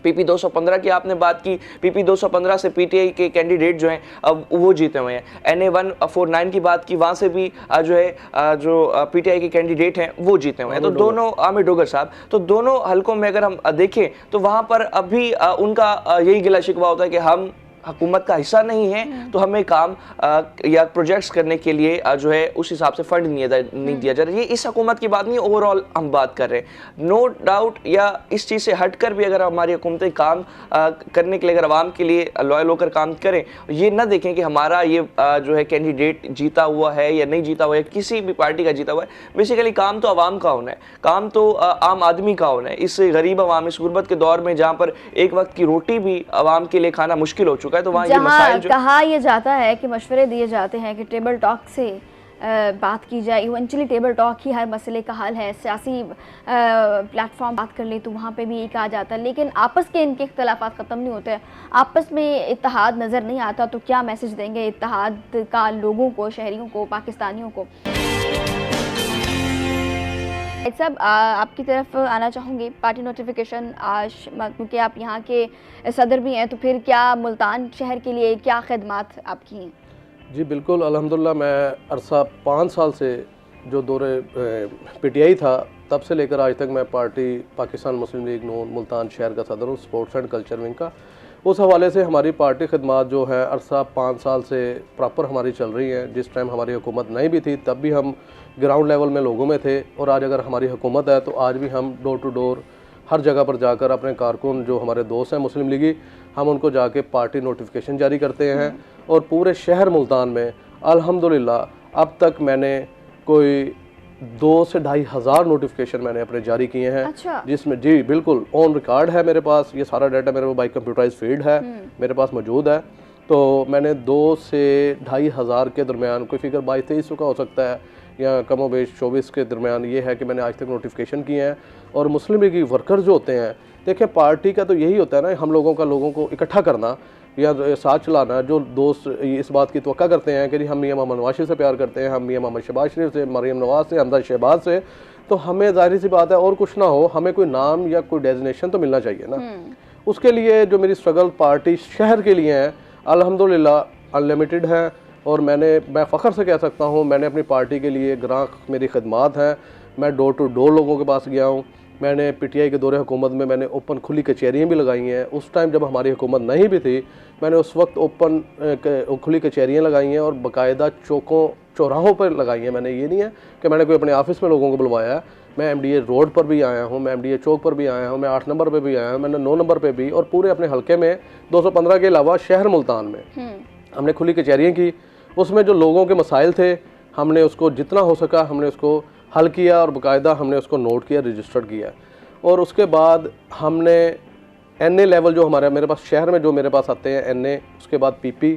पीपी 215 की आपने बात की, पीपी 215 से पीटीआई के कैंडिडेट जो हैं अब वो जीते हुए हैं। NA 149 की बात की, वहाँ से भी जो है जो पीटीआई के कैंडिडेट हैं वो जीते हुए हैं। तो दोनों आमिर डोगर साहब, तो दोनों हलकों में अगर हम देखें तो वहाँ पर अभी उनका यही गिला शिकवा होता है कि हम हुकूमत का हिस्सा नहीं है तो हमें काम या प्रोजेक्ट्स करने के लिए जो है उस हिसाब से फंड नहीं दिया जा रहा। ये इस हुकूमत की बात नहीं, ओवरऑल हम बात कर रहे हैं। नो डाउट या इस चीज़ से हटकर भी अगर हमारी हुकूमतें काम करने के लिए, अगर आवाम के लिए लॉयल होकर काम करें, ये ना देखें कि हमारा ये जो है कैंडिडेट जीता हुआ है या नहीं जीता हुआ है, किसी भी पार्टी का जीता हुआ है। बेसिकली काम तो आवाम का होना है, काम तो आम आदमी का होना है। इस गरीब आवाम, इस गुर्बत के दौर में जहाँ पर एक वक्त की रोटी भी आवाम के लिए खाना मुश्किल हो चुका है, तो वहाँ ये मसाइल जो कहा यह जाता है कि मशवरे दिए जाते हैं कि टेबल टॉक से बात की जाए। इवेंचुअली टेबल टॉक ही हर मसले का हल है। सियासी प्लेटफॉर्म बात कर ले तो वहाँ पे भी यही कहा जाता है, लेकिन आपस के इनके इख्तलाफात ख़त्म नहीं होते, आपस में इत्तेहाद नज़र नहीं आता। तो क्या मैसेज देंगे इत्तेहाद का लोगों को, शहरियों को, पाकिस्तानियों को? साहब आपकी तरफ आना चाहूँगी। पार्टी नोटिफिकेशन आज, क्योंकि आप यहाँ के सदर भी हैं, तो फिर क्या मुल्तान शहर के लिए क्या खदमात आपकी हैं? जी बिल्कुल, अल्हम्दुलिल्लाह मैं अरसा 5 साल से जो दौरे पीटीआई था तब से लेकर आज तक मैं पार्टी पाकिस्तान मुस्लिम लीग नून मुल्तान शहर का सदर हूँ, स्पोर्ट्स एंड कल्चर विंग का। उस हवाले से हमारी पार्टी खदमात जो है अरसा 5 साल से प्रॉपर हमारी चल रही हैं। जिस टाइम हमारी हुकूमत नहीं भी थी तब भी हम ग्राउंड लेवल में लोगों में थे, और आज अगर हमारी हुकूमत है तो आज भी हम डोर टू डोर हर जगह पर जाकर अपने कारकुन जो हमारे दोस्त हैं मुस्लिम लीगी, हम उनको जाके पार्टी नोटिफिकेशन जारी करते हैं। और पूरे शहर मुल्तान में अल्हम्दुलिल्लाह अब तक मैंने कोई 2 से 2,500 हज़ार नोटिफिकेशन मैंने अपने जारी किए हैं। अच्छा। जिसमें जी बिल्कुल ऑन रिकॉर्ड है मेरे पास, ये सारा डाटा मेरे बाई कंप्यूटराइज फील्ड है, मेरे पास मौजूद है। तो मैंने 2 से 2,500 हज़ार के दरमियान, कोई फिगर 22-23 का हो सकता है या कमो बेश 24 के दरमियान, ये है कि मैंने आज तक नोटिफिकेशन किए हैं। और मुस्लिम लीग वर्कर जो होते हैं, देखिए पार्टी का तो यही होता है ना, हम लोगों को इकट्ठा करना या साथ चलाना। जो दोस्त इस बात की तवक्का करते हैं कि हम मियां मोहम्मद नवाज शरीफ से प्यार करते हैं, हम मियां मोहम्मद शहबाज शरीफ से, मरीम नवाज से, हमजा शहबाज से, तो हमें जाहिर सी बात है और कुछ ना हो, हमें कोई नाम या कोई डेजिग्नेशन तो मिलना चाहिए ना। उसके लिए जो मेरी स्ट्रगल पार्टी शहर के लिए है अल्हम्दुलिल्लाह अनलिमिटेड है। और मैं फ़ख्र से कह सकता हूँ मैंने अपनी पार्टी के लिए ग्राहक मेरी खदमात हैं। मैं डोर टू डोर लोगों के पास गया हूँ। मैंने पीटीआई के दौरे हुकूमत में मैंने ओपन खुली कचहरियाँ भी लगाई हैं। उस टाइम जब हमारी हुकूमत नहीं भी थी, मैंने उस वक्त ओपन खुली कचहरियाँ लगाई हैं और बाकायदा चौराहों पर लगाई हैं। मैंने ये नहीं है कि मैंने कोई अपने ऑफिस में लोगों को बुलवाया है। मैं MDA रोड पर भी आया हूँ, मैं MDA चौक पर भी आया हूँ, मैं 8 नंबर पर भी आया हूँ, मैंने 9 नंबर पर भी, और पूरे अपने हल्के में 215 के अलावा शहर मुल्तान में हमने खुली कचहरियाँ की। उसमें जो लोगों के मसाइल थे हमने उसको जितना हो सका हमने उसको हल किया और बाकायदा हमने उसको नोट किया, रजिस्टर्ड किया। और उसके बाद हमने NA लेवल जो मेरे पास शहर में जो मेरे पास आते हैं NA, उसके बाद PP,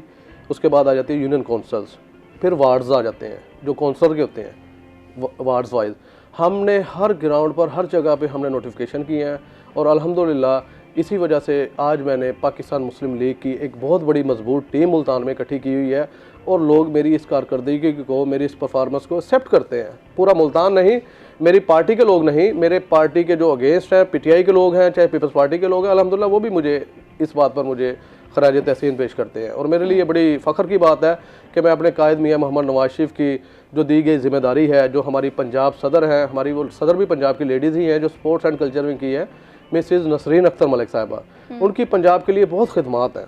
उसके बाद आ जाती है यूनियन काउंसिल्स, फिर वार्ड्स आ जाते हैं जो काउंसलर के होते हैं वार्ड्स वाइज। हमने हर ग्राउंड पर हर जगह पे हमने नोटिफिकेशन किए हैं। और अल्हम्दुलिल्लाह इसी वजह से आज मैंने पाकिस्तान मुस्लिम लीग की एक बहुत बड़ी मजबूत टीम मुल्तान में इकट्ठी की हुई है, और लोग मेरी इस कारकर्दगी को, मेरी इस परफॉर्मेंस को एक्सेप्ट करते हैं। पूरा मुल्तान नहीं, मेरी पार्टी के लोग नहीं, मेरे पार्टी के जो अगेंस्ट हैं, PTI के लोग हैं, चाहे पीपल्स पार्टी के लोग हैं, अल्हम्दुलिल्लाह वो भी मुझे इस बात पर मुझे खराज तहसीन पेश करते हैं। और मेरे लिए बड़ी फ़ख्र की बात है कि मैं अपने कायद मियां मोहम्मद नवाज शरीफ की जो दी गई जिम्मेदारी है, जो हमारी पंजाब सदर हैं, हमारी वो सदर भी पंजाब की लेडीज़ ही हैं जो स्पोर्ट्स एंड कल्चर में की है, मिसेज़ नसरीन अख्तर मलिक साहिबा, उनकी पंजाब के लिए बहुत खिदमात हैं।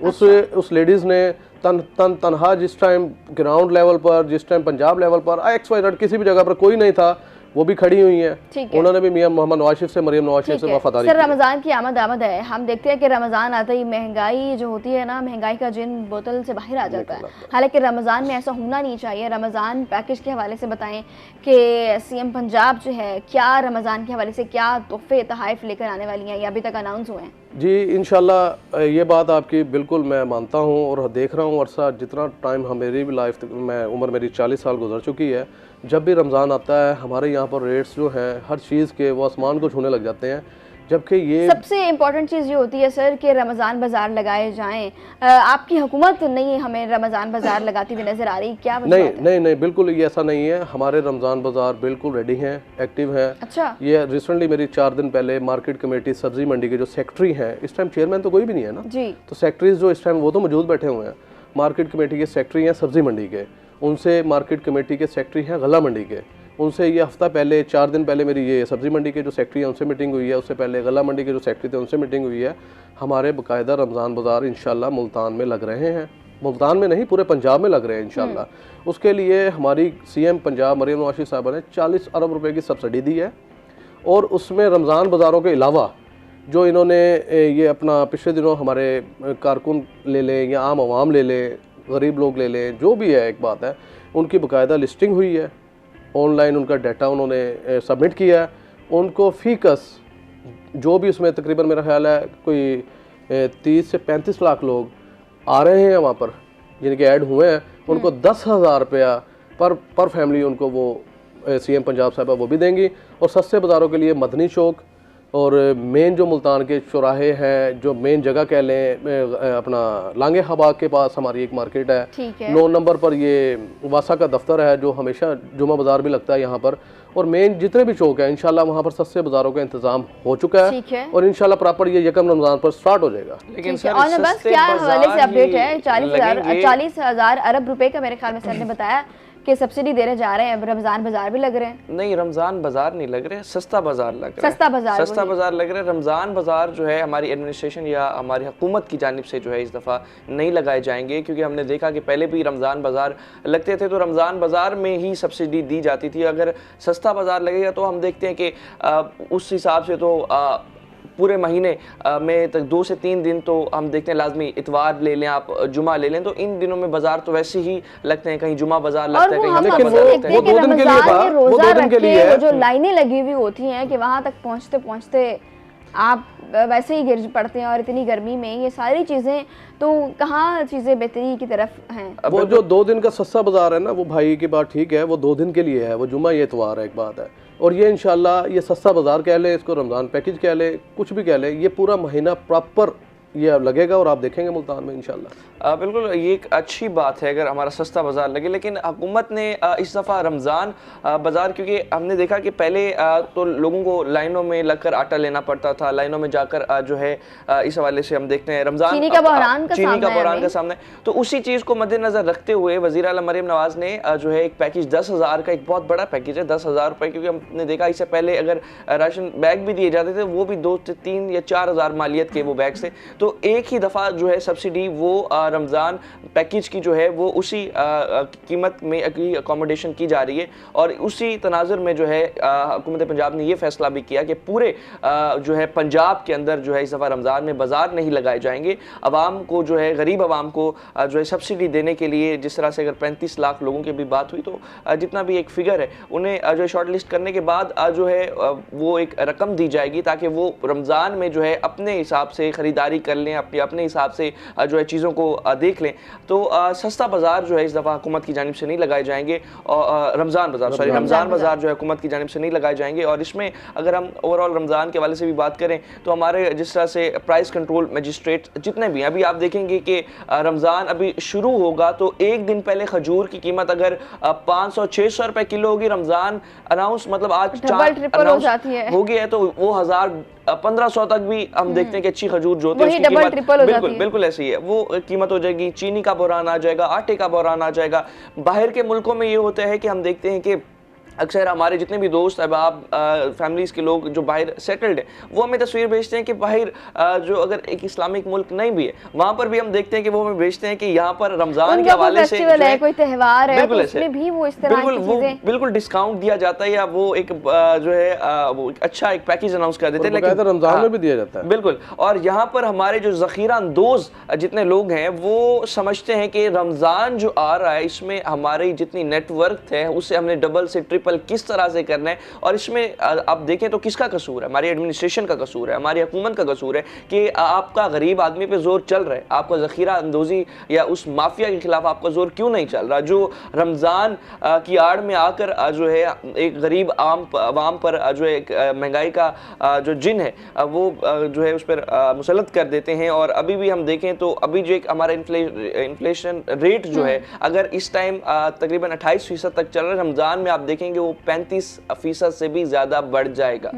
उस लेडीज़ ने तनहा जिस टाइम ग्राउंड लेवल पर, जिस टाइम पंजाब लेवल पर XYZ किसी भी जगह पर कोई नहीं था, वो भी खड़ी हुई हैं। उन्होंने भी मियां मोहम्मद नवाज शरीफ से, मरीम नवाज शरीफ से वफादारी की। सर, रमज़ान की आमद है, हम देखते हैं कि रमज़ान आता ही महंगाई जो होती है ना, महंगाई का जिन बोतल से बाहर आ जाता है। हालांकि रमज़ान में ऐसा होना नहीं चाहिए। रमज़ान पैकेज के हवाले से बताएं कि CM पंजाब जो है क्या रमज़ान के हवाले से क्या तोहफे तोहफ़ लेकर आने वाली हैं, या अभी तक अनाउंस हुए हैं? जी इंशाल्लाह ये बात आपकी बिल्कुल मैं मानता हूँ और देख रहा हूँ अरसा जितना टाइम मेरी भी लाइफ में उम्र मेरी 40 साल गुजर चुकी है। जब भी रमज़ान आता है हमारे यहाँ पर रेट्स जो हैं हर चीज़ के वो आसमान को छूने लग जाते हैं। जबकि ये सबसे इम्पोर्टेंट चीज़ ये होती है सर कि रमज़ान बाज़ार लगाए जाएं। आपकी हुकूमत नहीं हमें रमज़ान बाज़ार लगाती हुई नज़र आ रही, क्या वजह नहीं है? नहीं नहीं, बिल्कुल ये ऐसा नहीं है। हमारे रमज़ान बाज़ार बिल्कुल रेडी हैं, एक्टिव हैं। अच्छा, ये रिसेंटली मेरी 4 दिन पहले मार्केट कमेटी सब्जी मंडी के जो सेक्रेटरी हैं, इस टाइम चेयरमैन तो कोई भी नहीं है ना, जी, तो सेक्रेटरीज जो इस टाइम वो तो मौजूद बैठे हुए हैं। मार्केट कमेटी के सेक्रेटरी हैं सब्जी मंडी के, उनसे मार्केट कमेटी के सेक्रेटरी हैं गला मंडी के, उनसे ये हफ्ता पहले 4 दिन पहले मेरी ये सब्जी मंडी के जो सेक्रेटरी हैं उनसे मीटिंग हुई है। उससे पहले गला मंडी के जो सेक्रेटरी थे उनसे मीटिंग हुई है। हमारे बाकायदा रमज़ान बाज़ार इंशाल्लाह मुल्तान में लग रहे हैं, मुल्तान में नहीं पूरे पंजाब में लग रहे हैं इंशाल्लाह। उसके लिए हमारी सीएम पंजाब मरियम नवाज साहबा ने 40 अरब रुपए की सब्सिडी दी है, और उसमें रमज़ान बाज़ारों के अलावा जो इन्होंने ये अपना पिछले दिनों हमारे कारकुन ले लें या आम आवाम ले लें, गरीब लोग ले लें, जो भी है एक बात है, उनकी बाकायदा लिस्टिंग हुई है, ऑनलाइन उनका डाटा उन्होंने सबमिट किया है। उनको फ़ीकस जो भी उसमें तकरीबन मेरा ख्याल है कोई 30 से 35 लाख लोग आ रहे हैं वहाँ पर जिनके ऐड हुए हैं, उनको 10,000 रुपया पर फैमिली उनको वो सीएम पंजाब साहबा वो भी देंगी। और सस्ते बाज़ारों के लिए मदनी चौक और मेन जो मुल्तान के चौराहे हैं, जो मेन जगह कह लें, अपना लांगे हबाग के पास हमारी एक मार्केट है, ठीक है। 9 नंबर पर ये वासा का दफ्तर है जो हमेशा जुमा बाज़ार भी लगता है यहाँ पर, और मेन जितने भी चौक हैं इंशाल्लाह वहाँ पर सस्ते बाज़ारों का इंतजाम हो चुका है, ठीक है। और इंशाल्लाह प्रॉपर ये यकम रमज़ान पर स्टार्ट हो जाएगा। लेकिन ठीक है। सर और बस सस्ते क्या हवाले से बाजार अपडेट ही है, 40,000 40,000 अरब रुपए का मेरे ख्याल में सर ने बताया कि सब्सिडी देने जा रहे हैं, रमज़ान बाज़ार भी लग रहे हैं। नहीं, रमज़ान बाजार नहीं लग रहे, सस्ता बाजार लग रहा है। सस्ता बाजार, सस्ता बाजार लग रहा है। रमज़ान बाजार जो है हमारी एडमिनिस्ट्रेशन या हमारी हुकूमत की जानिब से जो है इस दफ़ा नहीं लगाए जाएंगे, क्योंकि हमने देखा कि पहले भी रमज़ान बाजार लगते थे तो रमज़ान बाजार में ही सब्सिडी दी जाती थी। अगर सस्ता बाजार लगेगा तो हम देखते हैं कि उस हिसाब से तो पूरे महीने में तक 2 से 3 दिन तो हम देखते हैं लाजमी, इतवार ले लें आप, जुमा ले लें, तो इन दिनों में बाजार तो वैसे ही लगते हैं, कहीं जुमा बाजार लगता है, कहीं हम हफ्ता अक्सर बाजार देखते लगता है। हैं कि वो 2 दिन के लिए रमज़ान था, में वो रोज़ा 2 दिन के रख लिए के है। वो जो लाइनें लगी हुई होती हैं कि वहाँ तक पहुँचते पहुँचते आप वैसे ही गिर पड़ते हैं, और इतनी गर्मी में ये सारी चीज़ें, तो कहाँ चीज़ें बेहतरी की तरफ हैं। वो जो 2 दिन का सस्ता बाजार है ना, वो भाई की बात ठीक है, वो 2 दिन के लिए है, वो जुमा ये इतवार है, एक बात है। और ये इंशाल्लाह ये सस्ता बाजार कह लें, इसको रमज़ान पैकेज कह लें, कुछ भी कह लें, ये पूरा महीना प्रॉपर ये लगेगा और आप देखेंगे मुल्तान में इंशाल्लाह। बिल्कुल, ये एक अच्छी बात है अगर हमारा सस्ता बाज़ार लगे, लेकिन हुकूमत ने इस दफ़ा रमज़ान बाज़ार, क्योंकि हमने देखा कि पहले तो लोगों को लाइनों में लगकर आटा लेना पड़ता था, लाइनों में जाकर जो है इस हवाले से हम देखते हैं रमज़ान चीनी का बहरान का सामना है। तो उसी चीज़ को मद्देनज़र रखते हुए वज़ीर आला मरियम नवाज़ ने जो है एक पैकेज 10,000 का, एक बहुत बड़ा पैकेज है 10,000 रुपये, क्योंकि हमने देखा इससे पहले अगर राशन बैग भी दिए जाते थे वो भी 2 से 3 या 4,000 मालियत के वो बैग थे। तो एक ही दफ़ा जो है सब्सिडी वो रमज़ान पैकेज की जो है वो उसी कीमत में अकोमोडेशन की जा रही है, और उसी तनाजुर में जो है हुकूमत पंजाब ने ये फैसला भी किया कि पूरे जो है पंजाब के अंदर जो है इस दफ़ा रमज़ान में बाज़ार नहीं लगाए जाएंगे। आवाम को जो है, गरीब आवाम को जो है सब्सिडी देने के लिए, जिस तरह से अगर 35 लाख लोगों की भी बात हुई, तो जितना भी एक फिगर है उन्हें जो है शॉर्ट लिस्ट करने के बाद जो है वो एक रकम दी जाएगी, ताकि वो रमज़ान में जो है अपने हिसाब से ख़रीदारी कर लें, अपने हिसाब से जो है चीज़ों को देख लें। तो सस्ता बाज़ार जो है इस दफ़ा हुकूमत की जानिब से नहीं लगाए जाएंगे, और रमज़ान बाज़ार जो है हुकूमत की जानिब से नहीं लगाए जाएंगे। और इसमें अगर हम ओवरऑल रमज़ान के वाले से भी बात करें तो हमारे जिस तरह से प्राइस कंट्रोल मजिस्ट्रेट जितने भी, अभी आप देखेंगे कि रमज़ान अभी शुरू होगा तो एक दिन पहले खजूर की कीमत अगर 500-600 रुपए किलो होगी, रमज़ान अनाउंस मतलब आज हो गया है, तो वो 1,000-1,500 तक भी हम देखते हैं कि अच्छी खजूर जो होती है उसकी कीमत बिल्कुल ऐसी है, वो कीमत हो जाएगी। चीनी का बहरान आ जाएगा, आटे का बहरान आ जाएगा। बाहर के मुल्कों में ये होता है कि हम देखते हैं कि अक्सर हमारे जितने भी दोस्त अहबाब फैमिलीज़ के लोग जो बाहर सेटल्ड हैं, वो हमें तस्वीर भेजते हैं कि बाहर जो अगर एक इस्लामिक मुल्क नहीं भी है वहाँ पर भी हम देखते हैं कि वो हमें भेजते हैं कि यहाँ पर रमज़ान के हवाले से है, कोई त्यौहार है तो उसमें भी वो इस तरह की चीजें बिल्कुल डिस्काउंट दिया जाता है, या वो एक जो है वो एक अच्छा एक पैकेज अनाउंस कर देते हैं, लेकिन रमज़ान में भी दिया जाता है बिल्कुल। और यहाँ पर हमारे जो ज़ख़ीरा अंदोज़ जितने लोग हैं वो समझते हैं कि रमज़ान जो आ रहा है इसमें हमारी जितनी नेटवर्क है उससे हमने डबल से ट्रिपल टैकल किस तरह से करना है। और इसमें आप देखें तो किसका कसूर है? हमारी एडमिनिस्ट्रेशन का कसूर है, हमारी हुकूमत का कसूर है कि आपका गरीब आदमी पे जोर चल रहा है, आपका ज़ख़ीरा अंदोज़ी या उस माफिया के खिलाफ आपका जोर क्यों नहीं चल रहा, जो रमज़ान की आड़ में आकर जो है एक गरीब आवाम पर जो है महंगाई का जो जिन है वो जो है उस पर मुसलत कर देते हैं। और अभी भी हम देखें तो अभी जो एक हमारा इन्फ्लेशन रेट जो है अगर इस टाइम तकरीबन 28% तक चल रहा है, रमज़ान में आप देखेंगे वो 35% से भी ज़्यादा बढ़ जाएगा।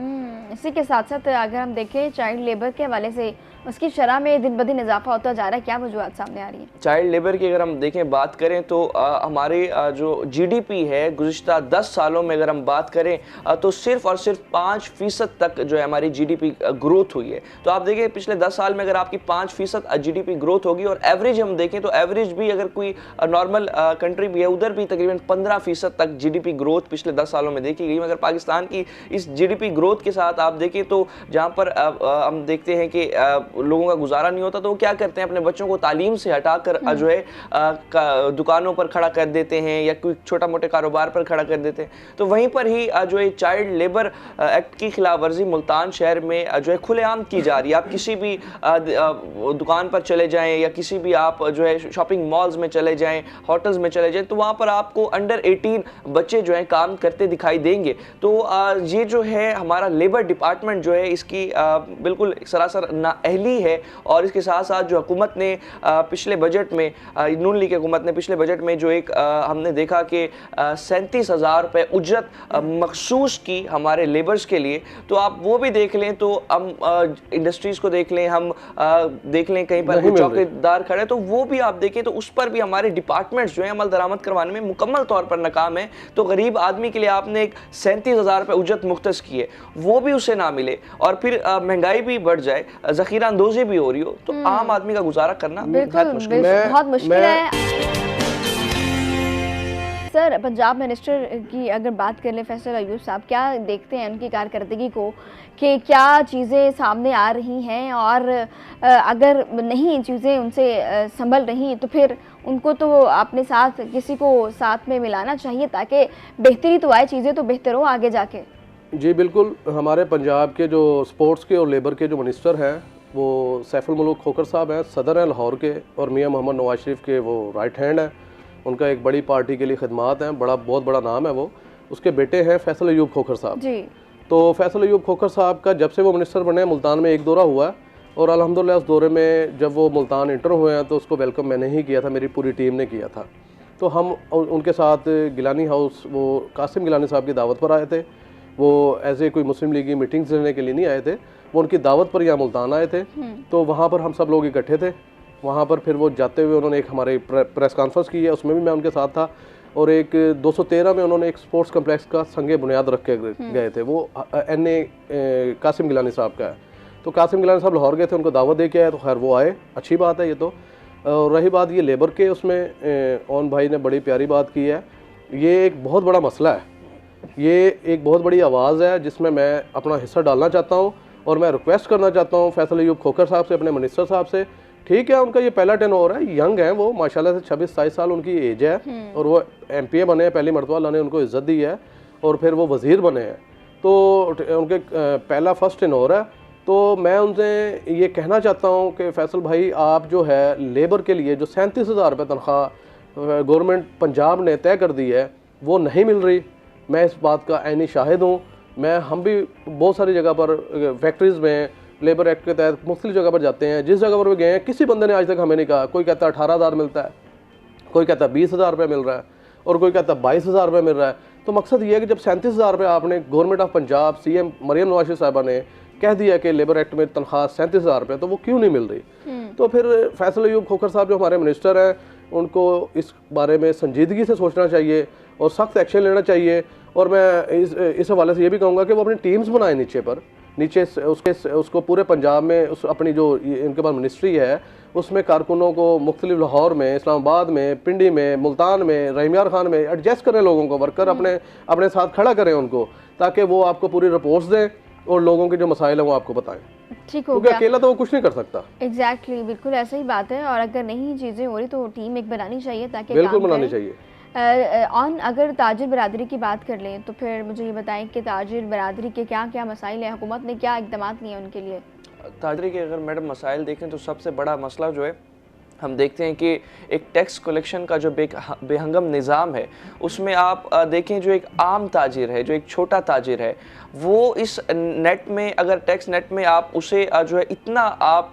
इसी के साथ साथ अगर हम देखें चाइल्ड लेबर के हवाले से उसकी शरह में दिन ब दिन इजाफा होता जा रहा है, क्या वजूहत सामने आ रही है? चाइल्ड लेबर की अगर हम देखें बात करें तो हमारे जो जीडीपी है गुज़िश्ता 10 सालों में अगर हम बात करें तो सिर्फ और सिर्फ 5% तक जो है हमारी जीडीपी ग्रोथ हुई है। तो आप देखिए पिछले 10 साल में अगर आपकी 5% जीडीपी ग्रोथ होगी और एवरेज हम देखें तो एवरेज भी अगर कोई नॉर्मल कंट्री भी है उधर भी तकरीबन 15% तक जीडीपी ग्रोथ पिछले 10 सालों में देखी गई। मगर पाकिस्तान की इस जीडीपी ग्रोथ के साथ आप देखें तो जहाँ पर हम देखते हैं कि लोगों का गुजारा नहीं होता तो वो क्या करते हैं, अपने बच्चों को तालीम से हटाकर जो है दुकानों पर खड़ा कर देते हैं या कोई छोटा मोटे कारोबार पर खड़ा कर देते हैं। तो वहीं पर ही जो है चाइल्ड लेबर एक्ट की खिलाफ वर्जी मुल्तान शहर में जो है खुलेआम की जा रही है। आप किसी भी दुकान पर चले जाएं या किसी भी आप जो है शॉपिंग मॉल्स में चले जाएं, होटल्स में चले जाएं, तो वहाँ पर आपको अंडर 18 बच्चे जो हैं काम करते दिखाई देंगे। तो ये जो है हमारा लेबर डिपार्टमेंट जो है इसकी बिल्कुल सरासर नाअहली है। और इसके साथ साथ जो हुकूमत ने पिछले बजट में नून लीग हुकूमत ने पिछले बजट में जो एक हमने देखा कि 37,000 रुपये उजरत मखसूस की हमारे लेबर्स के लिए। तो आप वो भी देख लें तो हम इंडस्ट्रीज़ को देख लें, हम देख लें कहीं पर कोई चौकीदार खड़े तो वो भी आप देखें तो उस पर भी हमारे डिपार्टमेंट्स जो है अमल दरामद करवाने में मुकम्मल तौर पर नाकाम है। तो गरीब आदमी के लिए आपने एक 37,000 रुपये उजरत मुख्तस की है, वो भी उसे ना मिले और फिर महंगाई भी बढ़ जाए, ज़ख़ीरा अंदोज़ी भी हो रही हो, तो आम आदमी का गुजारा करना बहुत मुश्किल है। सर, पंजाब मिनिस्टर की अगर बात कर लें फैसल अयूब साहब, क्या देखते हैं उनकी कारकर्दगी को कि क्या चीज़ें सामने आ रही हैं और अगर नहीं चीज़ें उनसे संभल रही तो फिर उनको तो अपने साथ किसी को साथ में मिलाना चाहिए ताकि बेहतरी तो आए, चीज़ें तो बेहतर हो आगे जाके। जी बिल्कुल, हमारे पंजाब के जो स्पोर्ट्स के और लेबर के जो मिनिस्टर हैं वो सैफुल मुल्क खोखर साहब हैं, सदर हैं लाहौर के, और मियां मोहम्मद नवाज शरीफ के वो राइट हैंड हैं। उनका एक बड़ी पार्टी के लिए खिदमात हैं, बहुत बड़ा नाम है वो। उसके बेटे हैं फैसल अयूब खोखर साहब जी। तो फैसल अयूब खोखर साहब का जब से वो मिनिस्टर बने मुल्तान में एक दौरा हुआ है और अल्हम्दुलिल्लाह उस दौरे में जब वो मुल्तान इंटर हुए हैं तो उसको वेलकम मैंने ही किया था, मेरी पूरी टीम ने किया था। तो हम उनके साथ गिलानी हाउस, वो कासिम गिलानी साहब की दावत पर आए थे। वो एज ए कोई मुस्लिम लीग की मीटिंग्स लेने के लिए नहीं आए थे, वो उनकी दावत पर यहाँ मुल्तान आए थे। तो वहाँ पर हम सब लोग इकट्ठे थे। वहाँ पर फिर वो जाते हुए उन्होंने एक हमारे प्रेस कॉन्फ्रेंस की है, उसमें भी मैं उनके साथ था। और एक 213 में उन्होंने एक स्पोर्ट्स कम्प्लेक्स का संगे बुनियाद रख के गए थे, वो NA कासिम गिलानी साहब का है। तो कासिम गिलानी साहब लाहौर गए थे, उनको दावत दे के आए, तो खैर वो आए, अच्छी बात है ये तो। और रही बात ये लेबर के, उसमें ओन भाई ने बड़ी प्यारी बात की है। ये एक बहुत बड़ा मसला है, ये एक बहुत बड़ी आवाज़ है जिसमें मैं अपना हिस्सा डालना चाहता हूँ और मैं रिक्वेस्ट करना चाहता हूँ फैसल अयूब खोखर साहब से, अपने मिनिस्टर साहब से। ठीक है, उनका ये पहला टेन्योर है, यंग है वो माशाल्लाह से, 26-27 साल उनकी एज है और वो MPA बने हैं, पहली मरतबा अल्लाह ने उनको इज़्ज़त दी है और फिर वो वज़ीर बने हैं। तो उनके पहला फर्स्ट टेन्योर है। तो मैं उनसे ये कहना चाहता हूँ कि फैसल भाई, आप जो है लेबर के लिए जो 37,000 रुपये तनख्वाह गवर्नमेंट पंजाब ने तय कर दी है वो नहीं मिल रही। मैं इस बात का ऐनी शाहिद हूँ। हम भी बहुत सारी जगह पर फैक्ट्रीज़ में लेबर एक्ट के तहत मुख्तलिफ जगह पर जाते हैं, जिस जगह पर भी गए हैं किसी बंदे ने आज तक हमें नहीं कहा। कोई कहता है 18,000 मिलता है, कोई कहता है 20,000 रुपये मिल रहा है और कोई कहता है 22,000 रुपये मिल रहा है। तो मकसद ये है कि जब 37,000 रुपये आपने government of Punjab CM Maryam Nawaz Sharif साहिबा ने कह दिया कि लेबर एक्ट में तनख्वाह 37,000 रुपये, तो वो क्यों नहीं मिल रही? तो फिर फैसल अयूब खोखर साहब जो हमारे मिनिस्टर हैं उनको इस बारे में संजीदगी से सोचना चाहिए और सख्त एक्शन लेना चाहिए। और मैं इस हवाले से ये भी कहूँगा कि वो अपनी टीम्स बनाए नीचे उसको पूरे पंजाब में अपनी जो इनके पास मिनिस्ट्री है उसमें कारकुनों को मुख्तलिफ लाहौर में, इस्लामाबाद में, पिंडी में, मुल्तान में, रहीमयार खान में एडजस्ट करें लोगों को, वर्कर अपने साथ खड़ा करें उनको, ताकि वो आपको पूरी रिपोर्ट्स दें और लोगों के जो मसाइल हैं वो आपको बताएं। ठीक हो गया, अकेला तो वो कुछ नहीं कर सकता। एग्जैक्टली बिल्कुल ऐसा ही बात है। और अगर नहीं चीज़ें हो रही तो टीम एक बनानी चाहिए ताकि बिल्कुल बनानी चाहिए। अगर ताजिर बरादरी की बात कर लें तो फिर मुझे ये बताएं कि ताजिर बरादरी के क्या क्या मसाइल हैं, हुकूमत ने क्या इक़दाम लिए उनके लिए? ताजरी के अगर मैडम मसाइल देखें तो सबसे बड़ा मसला जो है हम देखते हैं कि एक टैक्स कलेक्शन का जो बेहंगम निज़ाम है उसमें आप देखें जो एक आम ताजिर है, जो एक छोटा ताजिर है, वो इस नेट में अगर टैक्स नेट में आप उसे जो है इतना आप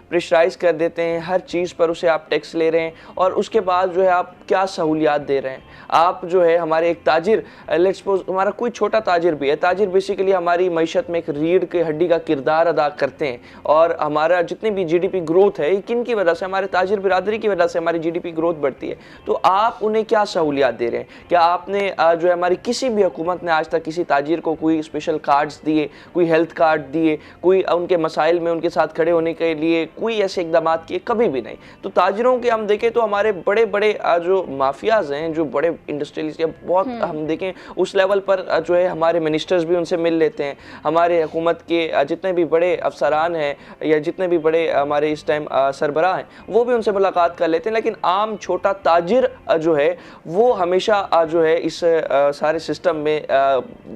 प्रेशराइज कर देते हैं, हर चीज़ पर उसे आप टैक्स ले रहे हैं और उसके बाद जो है आप क्या सहूलियात दे रहे हैं। आप जो है हमारे एक ताजिर, लेट्स सपोज हमारा कोई छोटा ताजिर भी है, ताजिर बेसिकली हमारी मईशत में एक रीढ़ की हड्डी का किरदार अदा करते हैं और हमारा जितनी भी जीडीपी ग्रोथ है किन की वजह से, हमारे ताजिर बिरादरी की वजह से हमारी जीडीपी ग्रोथ बढ़ती है। तो आप उन्हें क्या सहूलियात दे रहे हैं? क्या आपने जो है हमारी किसी भी हुकूमत ने आज तक किसी ताजिर को कोई स्पेशल कार्ड्स दिए, कोई हेल्थ कार्ड दिए, कोई उनके मसाइल में उनके साथ खड़े होने के लिए कोई ऐसे इकदाम किए? कभी भी नहीं। तो ताजिरों के हम देखें तो हमारे बड़े बड़े जो माफियाज हैं, जो बड़े इंडस्ट्रियलिस्ट बहुत हम देखें उस लेवल पर जो है हमारे मिनिस्टर्स भी उनसे मिल लेते हैं, हमारे हुकूमत के जितने भी बड़े अफसरान हैं या जितने भी बड़े हमारे इस टाइम सरबराह हैं वो भी उनसे मुलाकात कर लेते हैं। लेकिन आम छोटा ताजिर जो है वो हमेशा जो है इस सारे सिस्टम में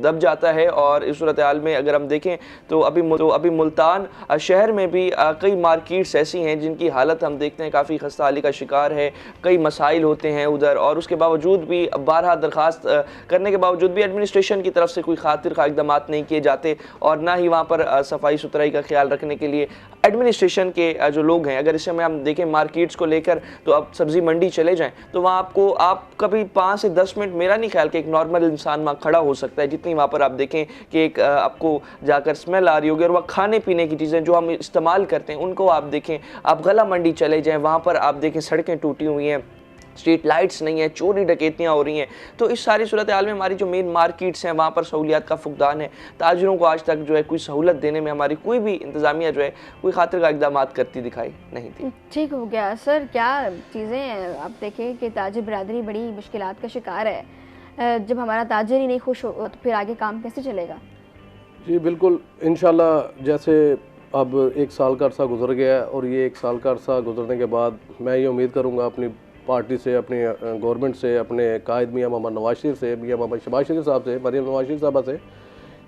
दब जाता है। और इस सूरत हाल में अगर हम देखें तो अभी मुल्तान शहर में भी कई मार्केट्स ऐसी हैं जिनकी हालत हम देखते हैं काफ़ी खस्ता हाली का शिकार है, कई मसाइल होते हैं उधर और उसके बावजूद भी 12 दरखास्त करने के बावजूद भी एडमिनिस्ट्रेशन की तरफ से कोई खातिर खा इक़दाम नहीं किए जाते और ना ही वहाँ पर सफाई सुथराई का ख्याल रखने के लिए एडमिनिस्ट्रेशन के जो लोग हैं। अगर इस समय हम देखें मार्केट्स को लेकर तो आप सब्ज़ी मंडी चले जाएं तो वहाँ आप कभी 5 से 10 मिनट, मेरा नहीं ख्याल कि एक नॉर्मल इंसान वहाँ खड़ा हो सकता है, जितनी वहाँ पर आप देखें कि एक आपको जाकर स्मेल आ रही होगी। और वह खाने पीने की चीज़ें जो हम इस्तेमाल करते हैं उनको आप देखें, आप गला मंडी चले जाएँ वहाँ पर आप देखें सड़कें टूटी हुई हैं, स्ट्रीट लाइट्स नहीं है, चोरी डकैतियाँ हो रही हैं। तो इस सारी सूरत हाल में हमारी जो मेन मार्केट्स हैं वहाँ पर सहूलियात का फुकदान है। ताजिरों को आज तक जो है कोई सहूलत देने में हमारी कोई भी इंतज़ामिया जो है कोई खातिर का इक़दाम करती दिखाई नहीं थी। ठीक हो गया सर, क्या चीज़ें आप देखें कि ताजिर बरादरी बड़ी मुश्किलात का शिकार है। जब हमारा ताजिर ही नहीं खुश हो तो फिर आगे काम कैसे चलेगा? जी बिल्कुल, इंशाल्लाह जैसे अब 1 साल का अरसा गुजर गया है और ये 1 साल का अरसा गुजरने के बाद मैं ये उम्मीद करूँगा अपनी पार्टी से, अपनी गवर्नमेंट से, अपने कायद मियां मोहम्मद नवाज शरीफ से, मियां मोहम्मद शहबाज शरीफ साहब से, मरीम नवाज शरीफ साहबा से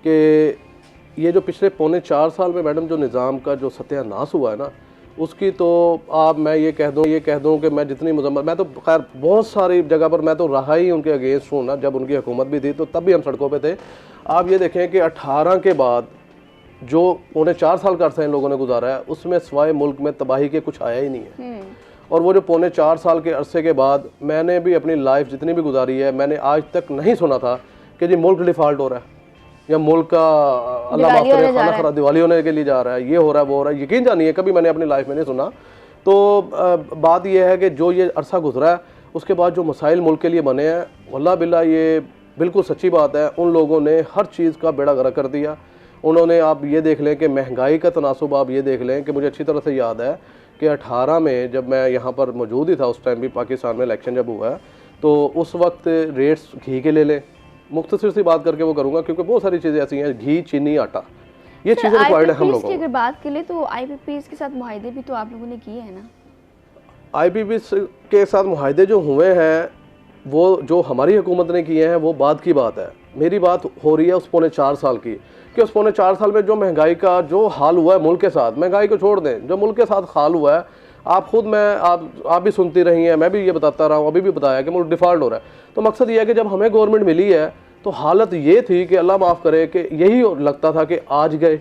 कि ये जो पिछले पौने 4 साल में मैडम जो निज़ाम का जो सत्यानाश हुआ है ना उसकी तो मैं ये कह दूँ कि मैं जितनी मजम्मत, मैं तो खैर बहुत सारी जगह पर मैं तो रहा ही उनके अगेंस्ट हूँ ना। जब उनकी हुकूमत भी थी तो तब भी हम सड़कों पे थे। आप ये देखें कि 18 के बाद जो पौने 4 साल का अरसा इन लोगों ने गुजारा है उसमें सिवाय मुल्क में तबाही के कुछ आया ही नहीं है। और वो जो पौने 4 साल के अरसे के बाद मैंने भी अपनी लाइफ जितनी भी गुजारी है, मैंने आज तक नहीं सुना था कि जी मुल्क डिफ़ॉल्ट हो रहा है या मुल्क का अल्लाह माफ़ करे खाना खराब दिवाली होने के लिए जा रहा है, ये हो रहा है वो हो रहा है। यकीन जानिए कभी मैंने अपनी लाइफ में नहीं सुना। तो बात यह है कि जो ये अरसा गुजरा है उसके बाद जो मसाइल मुल्क के लिए बने हैं, वल्लाह बिल्ला ये बिल्कुल सच्ची बात है, उन लोगों ने हर चीज़ का बेड़ा गर्क कर दिया। उन्होंने, आप ये देख लें कि महंगाई का तनासुब आप ये देख लें कि मुझे अच्छी तरह से याद है कि 18 में जब मैं यहाँ पर मौजूद ही था, उस टाइम भी पाकिस्तान में इलेक्शन जब हुआ है, तो उस वक्त रेट्स घी के ले लें, मुख्तसर सी बात करके वो करूँगा क्योंकि बहुत सारी चीज़ें ऐसी हैं, घी, चीनी, आटा, ये चीज़ें रिक्वायर्ड है हम लोगों को। अगर बात करें तो IPPs के साथ मुआहदे भी तो आप लोगों ने किए हैं ना? IPPs के साथ मुआहदे जो हुए हैं वो जो हमारी हुकूमत ने किए हैं वो बात की बात है। मेरी बात हो रही है उस पौने 4 साल की कि उस पौने 4 साल में जो महंगाई का जो हाल हुआ है मुल्क के साथ, महंगाई को छोड़ दें, जो मुल्क के साथ हाल हुआ है, आप खुद आप भी सुनती रही हैं, मैं भी ये बताता रहा हूँ, अभी भी बताया कि मुल्क डिफ़ॉल्ट हो रहा है। तो मकसद ये है कि जब हमें गवर्नमेंट मिली है तो हालत ये थी कि अल्लाह माफ़ करे कि यही लगता था कि आज गए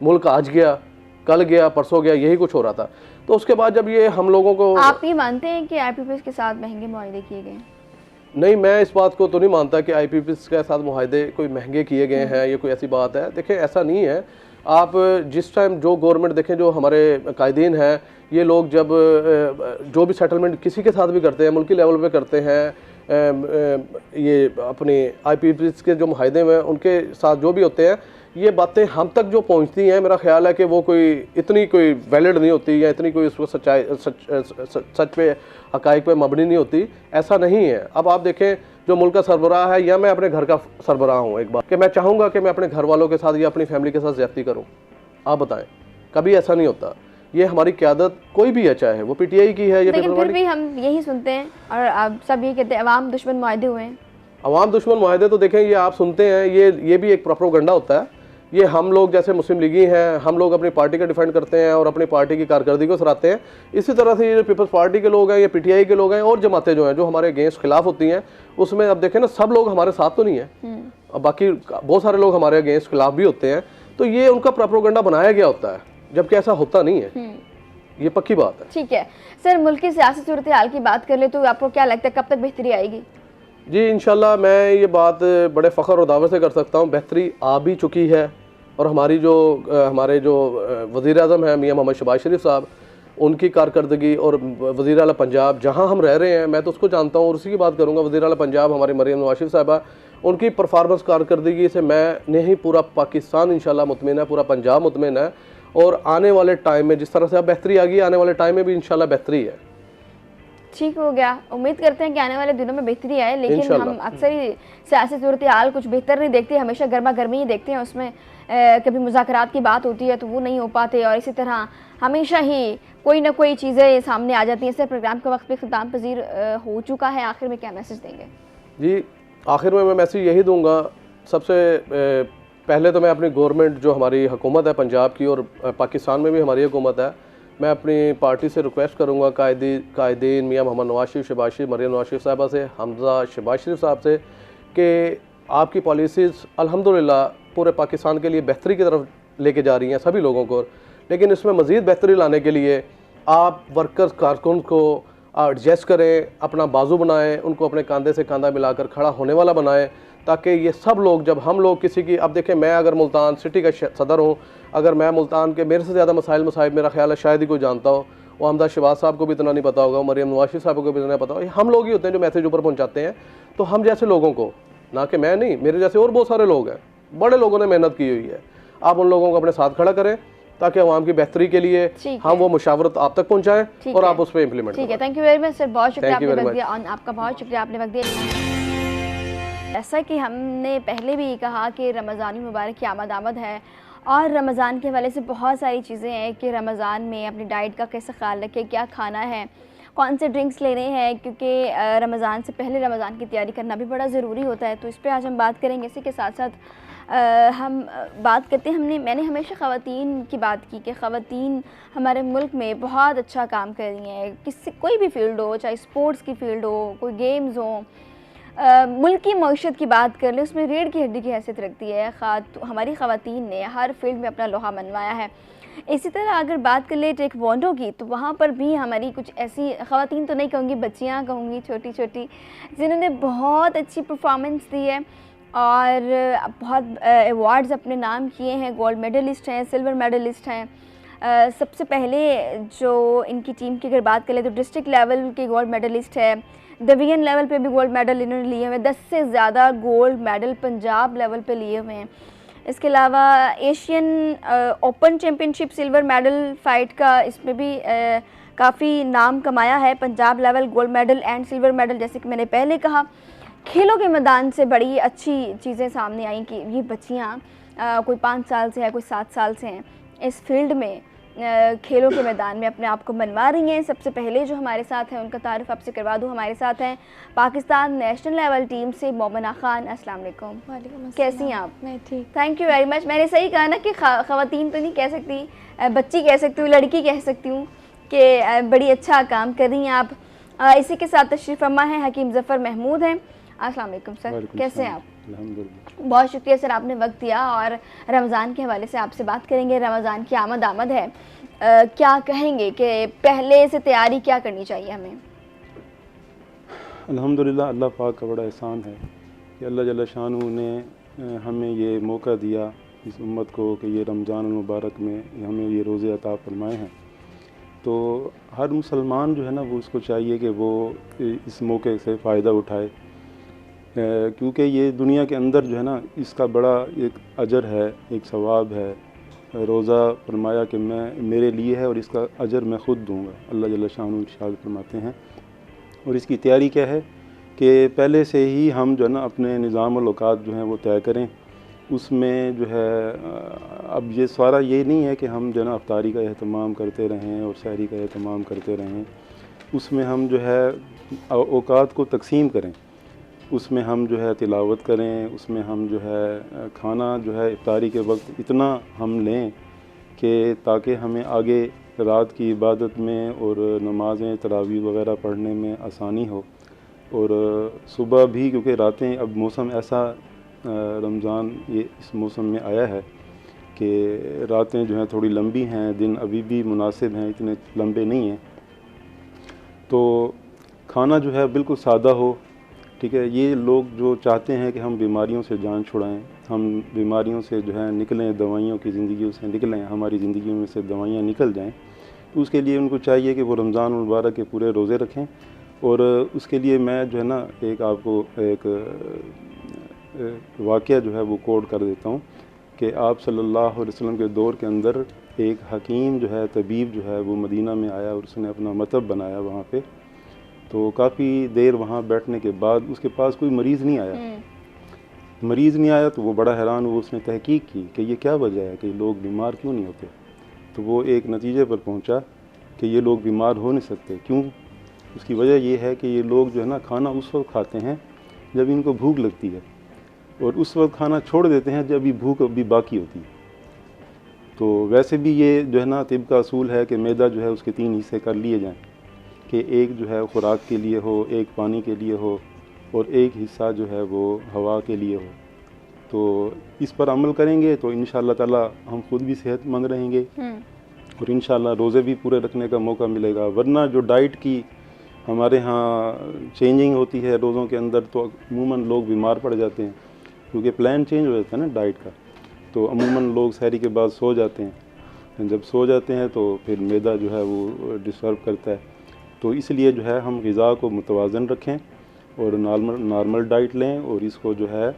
मुल्क, आज गया, कल गया, परसों गया, यही कुछ हो रहा था। तो उसके बाद जब ये हम लोगों को, आप ये मानते हैं कि IPPs के साथ महंगे मुआहदे किए गए? नहीं, मैं इस बात को तो नहीं मानता कि IPPs के साथ मुआहदे कोई महंगे किए गए हैं, ये कोई ऐसी बात है। देखें ऐसा नहीं है। आप जिस टाइम जो गवर्नमेंट देखें, जो हमारे कायदीन हैं, ये लोग जब जो भी सेटलमेंट किसी के साथ भी करते हैं, मुल्की लेवल पे करते हैं, ये अपने IPPs के जो मुआहदे में उनके साथ जो भी होते हैं, ये बातें हम तक जो पहुंचती हैं, मेरा ख्याल है कि वो कोई इतनी कोई वैलिड नहीं होती या इतनी कोई उसको सच पे हक़ाइक़ पे मबनी नहीं होती। ऐसा नहीं है। अब आप देखें जो मुल्क का सरबराह है या मैं अपने घर का सरबराह हूँ, एक बार कि मैं चाहूँगा कि मैं अपने घर वालों के साथ या अपनी फैमिली के साथ ज़्यादती करूँ, आप बताएं? कभी ऐसा नहीं होता। ये हमारी क़यादत कोई भी है, चाहे वो PTI की है या लेकिन पीपल्स फिर पार्टी। भी हम यही सुनते हैं और आप सब ये कहते हैं अवाम दुश्मन मुआहदे हुए हैं। अवाम दुश्मन मुआहदे तो देखें, ये आप सुनते हैं, ये भी एक प्रोपेगेंडा होता है। ये हम लोग जैसे मुस्लिम लीगी हैं, हम लोग अपनी पार्टी का डिफेंड करते हैं और अपनी पार्टी की कारकर्दगी को सराहते हैं। इसी तरह से ये पीपल्स पार्टी के लोग हैं, ये PTI के लोग हैं और जमातें जो हैं जो हमारे अगेंस्ट खिलाफ होती हैं, उसमें अब देखें ना, सब लोग हमारे साथ तो नहीं है, अब बाकी बहुत सारे लोग हमारे अगेंस्ट खिलाफ भी होते हैं। तो ये उनका प्रोपेगेंडा बनाया गया होता है, जबकि ऐसा होता नहीं है, ये पक्की बात है। ठीक है सर, मुल्क की सियासी सूरत हाल की बात कर ले तो आपको क्या लगता है कब तक बेहतरी आएगी? जी इंशाल्लाह मैं ये बात बड़े फ़ख्र और दावे से कर सकता हूँ, बेहतरी आ भी चुकी है। और हमारे जो वज़ीर आज़म हैं मियां मोहम्मद शहबाज शरीफ साहब, उनकी कारकर्दगी और वज़ीर आला पंजाब जहाँ हम रह रहे हैं, मैं तो उसको जानता हूँ और उसी की बात करूँगा। वज़ीर आला पंजाब हमारी मरियम नवाज़ शरीफ साहिबा, उनकी परफॉर्मेंस कारकर्दगी से मैं नहीं पूरा पाकिस्तान इंशाल्लाह मुतमिन है, पूरा पंजाब मुतमिन है। और आने वाले टाइम में जिस तरह से अब बेहतरी आ गई, आने वाले टाइम में भी इंशाल्लाह बेहतरी है। ठीक हो गया, उम्मीद करते हैं कि आने वाले दिनों में बेहतरी आए, लेकिन इंशाल्लाह। हम अक्सर ही सियासी सूरत हाल कुछ बेहतर नहीं देखते, हमेशा गर्मा गर्मी ही देखते हैं। उसमें कभी मुज़ाकरात की बात होती है तो वो नहीं हो पाते और इसी तरह हमेशा ही कोई ना कोई चीज़ें सामने आ जाती हैं। इससे प्रोग्राम का वक्त भी ख़िताम पजीर हो चुका है, आखिर में क्या मैसेज देंगे? जी आखिर में मैं मैसेज यही दूंगा, सबसे पहले तो मैं अपनी गवर्नमेंट जो हमारी हुकूमत है पंजाब की और पाकिस्तान में भी हमारी हुकूमत है, मैं अपनी पार्टी से रिक्वेस्ट करूंगा, कायदीन मियां मोहम्मद नवाज शरीफ, शहबाज शरीफ, मरियम नवाज शरीफ साहबा से, हमजा शहबाज शरीफ साहब से, कि आपकी पॉलिसीज़ अल्हम्दुलिल्लाह पूरे पाकिस्तान के लिए बेहतरी की तरफ लेके जा रही हैं सभी लोगों को, लेकिन इसमें मज़ीद बेहतरी लाने के लिए आप वर्कर्स कारकुन को एडजस्ट करें, अपना बाजू बनाएं, उनको अपने कंधे से कंधा मिलाकर खड़ा होने वाला बनाएं, ताकि ये सब लोग, जब हम लोग किसी की, अब देखें मैं अगर मुल्तान सिटी का सदर हूँ, अगर मैं मुल्तान के मेरे से ज़्यादा मसाइल मेरा ख्याल है शायद ही कोई जानता हो, वो हमदा शहबाज साहब को भी इतना नहीं पता होगा, मरियम नवाज शरीफ साहब को भी इतना नहीं पता होगा। हम लोग ही होते हैं जो मैसेज ऊपर पहुँचाते हैं। तो हम जैसे लोगों को, ना कि मैं नहीं, मेरे जैसे और बहुत सारे लोग हैं, बड़े लोगों ने मेहनत की हुई है, आप उन लोगों को अपने साथ खड़ा करें ताकि आवाम की बेहतरी के लिए हम वो मुशावरत आप तक पहुँचाएँ और आप उस पर इम्प्लीमेंट करें। ठीक है, thank you very much sir, बहुत शुक्रिया आपने वक्त दिया, आपका बहुत शुक्रिया आपने वक्त दिया। जैसा कि हमने पहले भी कहा कि रमज़ान मुबारक की आमद है और रमज़ान के हवाले से बहुत सारी चीज़ें हैं कि रमज़ान में अपनी डाइट का कैसे ख्याल रखें, क्या खाना है, कौन से ड्रिंक्स लेने हैं, क्योंकि रमज़ान से पहले रमज़ान की तैयारी करना भी बड़ा ज़रूरी होता है। तो इस पर आज हम बात करेंगे। इसी के साथ साथ हम बात करते हैं, मैंने हमेशा ख़वातीन की बात की कि ख़वातीन हमारे मुल्क में बहुत अच्छा काम कर रही हैं, कोई भी फील्ड हो, चाहे स्पोर्ट्स की फील्ड हो, कोई गेम्स हो, मुल्क की मईशत की बात कर ले, उसमें रीढ़ की हड्डी की हैसियत रखती है। हमारी ख़वातीन ने हर फील्ड में अपना लोहा मनवाया है। इसी तरह अगर बात कर ले टेक्वांडो की, तो वहाँ पर भी हमारी कुछ ऐसी ख़वातीन, तो नहीं कहूँगी, बच्चियाँ कहूँगी, छोटी छोटी, जिन्होंने बहुत अच्छी परफॉर्मेंस दी है और बहुत अवार्ड्स अपने नाम किए हैं। गोल्ड मेडलिस्ट हैं, सिल्वर मेडलिस्ट हैं। सबसे पहले जो इनकी टीम की अगर बात करें तो डिस्ट्रिक्ट लेवल के गोल्ड मेडलिस्ट है, डिवीजन लेवल पे भी गोल्ड मेडल इन्होंने लिए हुए हैं। 10 से ज़्यादा गोल्ड मेडल पंजाब लेवल पे लिए हुए हैं। इसके अलावा Asian open championship silver medal fight का इसमें भी काफ़ी नाम कमाया है। Punjab level gold medal and silver medal, जैसे कि मैंने पहले कहा, खेलों के मैदान से बड़ी अच्छी चीज़ें सामने आई कि ये बच्चियाँ कोई 5 साल से है, कोई 7 साल से हैं, इस फील्ड में खेलों के मैदान में अपने आप को मनवा रही हैं। सबसे पहले जो हमारे साथ हैं उनका तारुफ आपसे करवा दूँ। हमारे साथ हैं पाकिस्तान नेशनल लेवल टीम से मोमिना खान। अस्सलाम वालेकुम। कैसी हैं आप? मैं ठीक। Thank you very much. मैंने सही कहा ना कि ख़वातीन तो नहीं कह सकती, बच्ची कह सकती हूँ, लड़की कह सकती हूँ कि बड़ी अच्छा काम कर रही हैं आप। इसी के साथ तशरीफ़ फरमा है हकीम ज़फ़र महमूद हैं। अस्सलाम वालेकुम सर, कैसे हैं आप? अल्हम्दुलिल्लाह। बहुत शुक्रिया सर, आपने वक्त दिया और रमज़ान के हवाले से आपसे बात करेंगे। रमज़ान की आमद है, क्या कहेंगे कि पहले से तैयारी क्या करनी चाहिए हमें? अल्हम्दुलिल्लाह, अल्लाह पाक का बड़ा एहसान है कि अल्लाह जल्ल शानहू ने हमें ये मौका दिया इस उम्मत को कि ये रमज़ान मुबारक में हमें ये रोज़े अता फरमाए हैं। तो हर मुसलमान जो है ना, वो उसको चाहिए कि वो इस मौके से फ़ायदा उठाए, क्योंकि ये दुनिया के अंदर जो है ना, इसका बड़ा एक अजर है, एक सवाब है। रोज़ा फरमाया कि मेरे लिए है और इसका अजर मैं ख़ुद दूँगा, अल्लाह जल्ल शानहू इरशाद फरमाते हैं। और इसकी तैयारी क्या है कि पहले से ही हम जो है ना अपने निज़ाम और औकात जो हैं वो तय करें उसमें जो है अब ये सारा ये नहीं है कि हम जो है ना अफ्तारी का एहतमाम करते रहें और सहरी का एहतमाम करते रहें। उसमें हम जो है औकात को तकसीम करें, उसमें हम जो है तिलावत करें, उसमें हम जो है खाना जो है इफ्तारी के वक्त इतना हम लें कि ताकि हमें आगे रात की इबादत में और नमाज़ें तरावी वग़ैरह पढ़ने में आसानी हो। और सुबह भी, क्योंकि रातें अब मौसम ऐसा रमज़ान ये इस मौसम में आया है कि रातें जो हैं थोड़ी लंबी हैं, दिन अभी भी मुनासिब हैं, इतने लंबे नहीं हैं। तो खाना जो है बिल्कुल सादा हो, ठीक है। ये लोग जो चाहते हैं कि हम बीमारियों से जान छुड़ाएं, हम बीमारियों से जो है निकलें, दवाइयों की ज़िंदगी से निकलें, हमारी ज़िंदगी में से दवाइयाँ निकल जाएं, तो उसके लिए उनको चाहिए कि वो रमज़ान मुबारक के पूरे रोज़े रखें। और उसके लिए मैं जो है ना एक आपको एक वाक़या जो है वो कोट कर देता हूँ कि आप सल्लल्लाहु अलैहि वसल्लम के दौर के अंदर एक हकीम जो है, तबीब जो है, वो मदीना में आया और उसने अपना मतब बनाया वहाँ पे। तो काफ़ी देर वहाँ बैठने के बाद उसके पास कोई मरीज़ नहीं आया। मरीज़ नहीं आया तो वो बड़ा हैरान हुआ, उसने तहकीक की कि ये क्या वजह है कि लोग बीमार क्यों नहीं होते। तो वो एक नतीजे पर पहुँचा कि ये लोग बीमार हो नहीं सकते। क्यों? उसकी वजह ये है कि ये लोग जो है ना खाना उस वक्त खाते हैं जब इनको भूख लगती है, और उस वक्त खाना छोड़ देते हैं जब ये भूख अभी बाकी होती है। तो वैसे भी ये जो है ना तिब का असूल है कि मैदा जो है उसके 3 हिस्से कर लिए जाएं, कि एक जो है ख़ुराक के लिए हो, एक पानी के लिए हो, और एक हिस्सा जो है वो हवा के लिए हो। तो इस पर अमल करेंगे तो इंशाअल्लाह ताला हम खुद भी सेहतमंद रहेंगे और इंशाअल्लाह रोज़े भी पूरे रखने का मौका मिलेगा। वरना जो डाइट की हमारे यहाँ चेंजिंग होती है रोज़ों के अंदर, तो अमूमन लोग बीमार पड़ जाते हैं, क्योंकि प्लान चेंज हो जाता है ना डाइट का। तो अमूमन लोग सहरी के बाद सो जाते हैं, जब सो जाते हैं तो फिर मैदा जो है वो डिस्टर्ब करता है। तो इसलिए जो है हम ग़िज़ा को मुतवाज़न रखें और नॉर्मल डाइट लें, और इसको जो है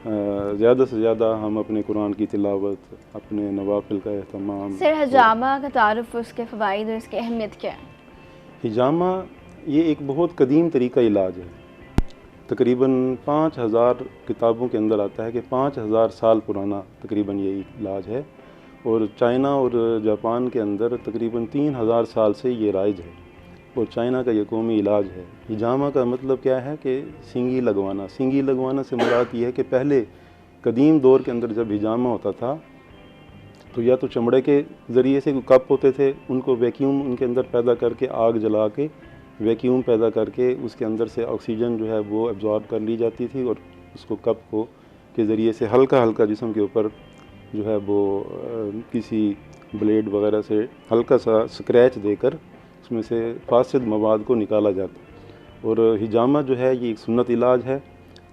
ज़्यादा से ज़्यादा हम अपने कुरान की तिलावत, अपने नवाफिल का एहतमाम। सर हिजामा का तारुफ, उसके फ़वाइद और इसकी अहमियत क्या है? हिजामा ये एक बहुत कदीम तरीका इलाज है। तकरीबन 5000 किताबों के अंदर आता है कि 5000 साल पुराना तकरीबन ये इलाज है, और चाइना और जापान के अंदर तकरीबन 3000 साल से ये राइज है, और चाइना का ये कौमी इलाज है। हिजामा का मतलब क्या है कि सिंगी लगवाना। सिंगी लगवाना से मुराद ये है कि पहले कदीम दौर के अंदर जब हिजामा होता था तो या तो चमड़े के ज़रिए से कप होते थे, उनको वैक्यूम उनके अंदर पैदा करके, आग जला के वैक्यूम पैदा करके उसके अंदर से ऑक्सीजन जो है वो एब्जॉर्ब कर ली जाती थी, और उसको कप को के ज़रिए से हल्का हल्का जिस्म के ऊपर जो है वो किसी ब्लेड वगैरह से हल्का सा स्क्रैच देकर उसमें से फासिद मवाद को निकाला जाता। और हिजामा जो है ये एक सुन्नत इलाज है।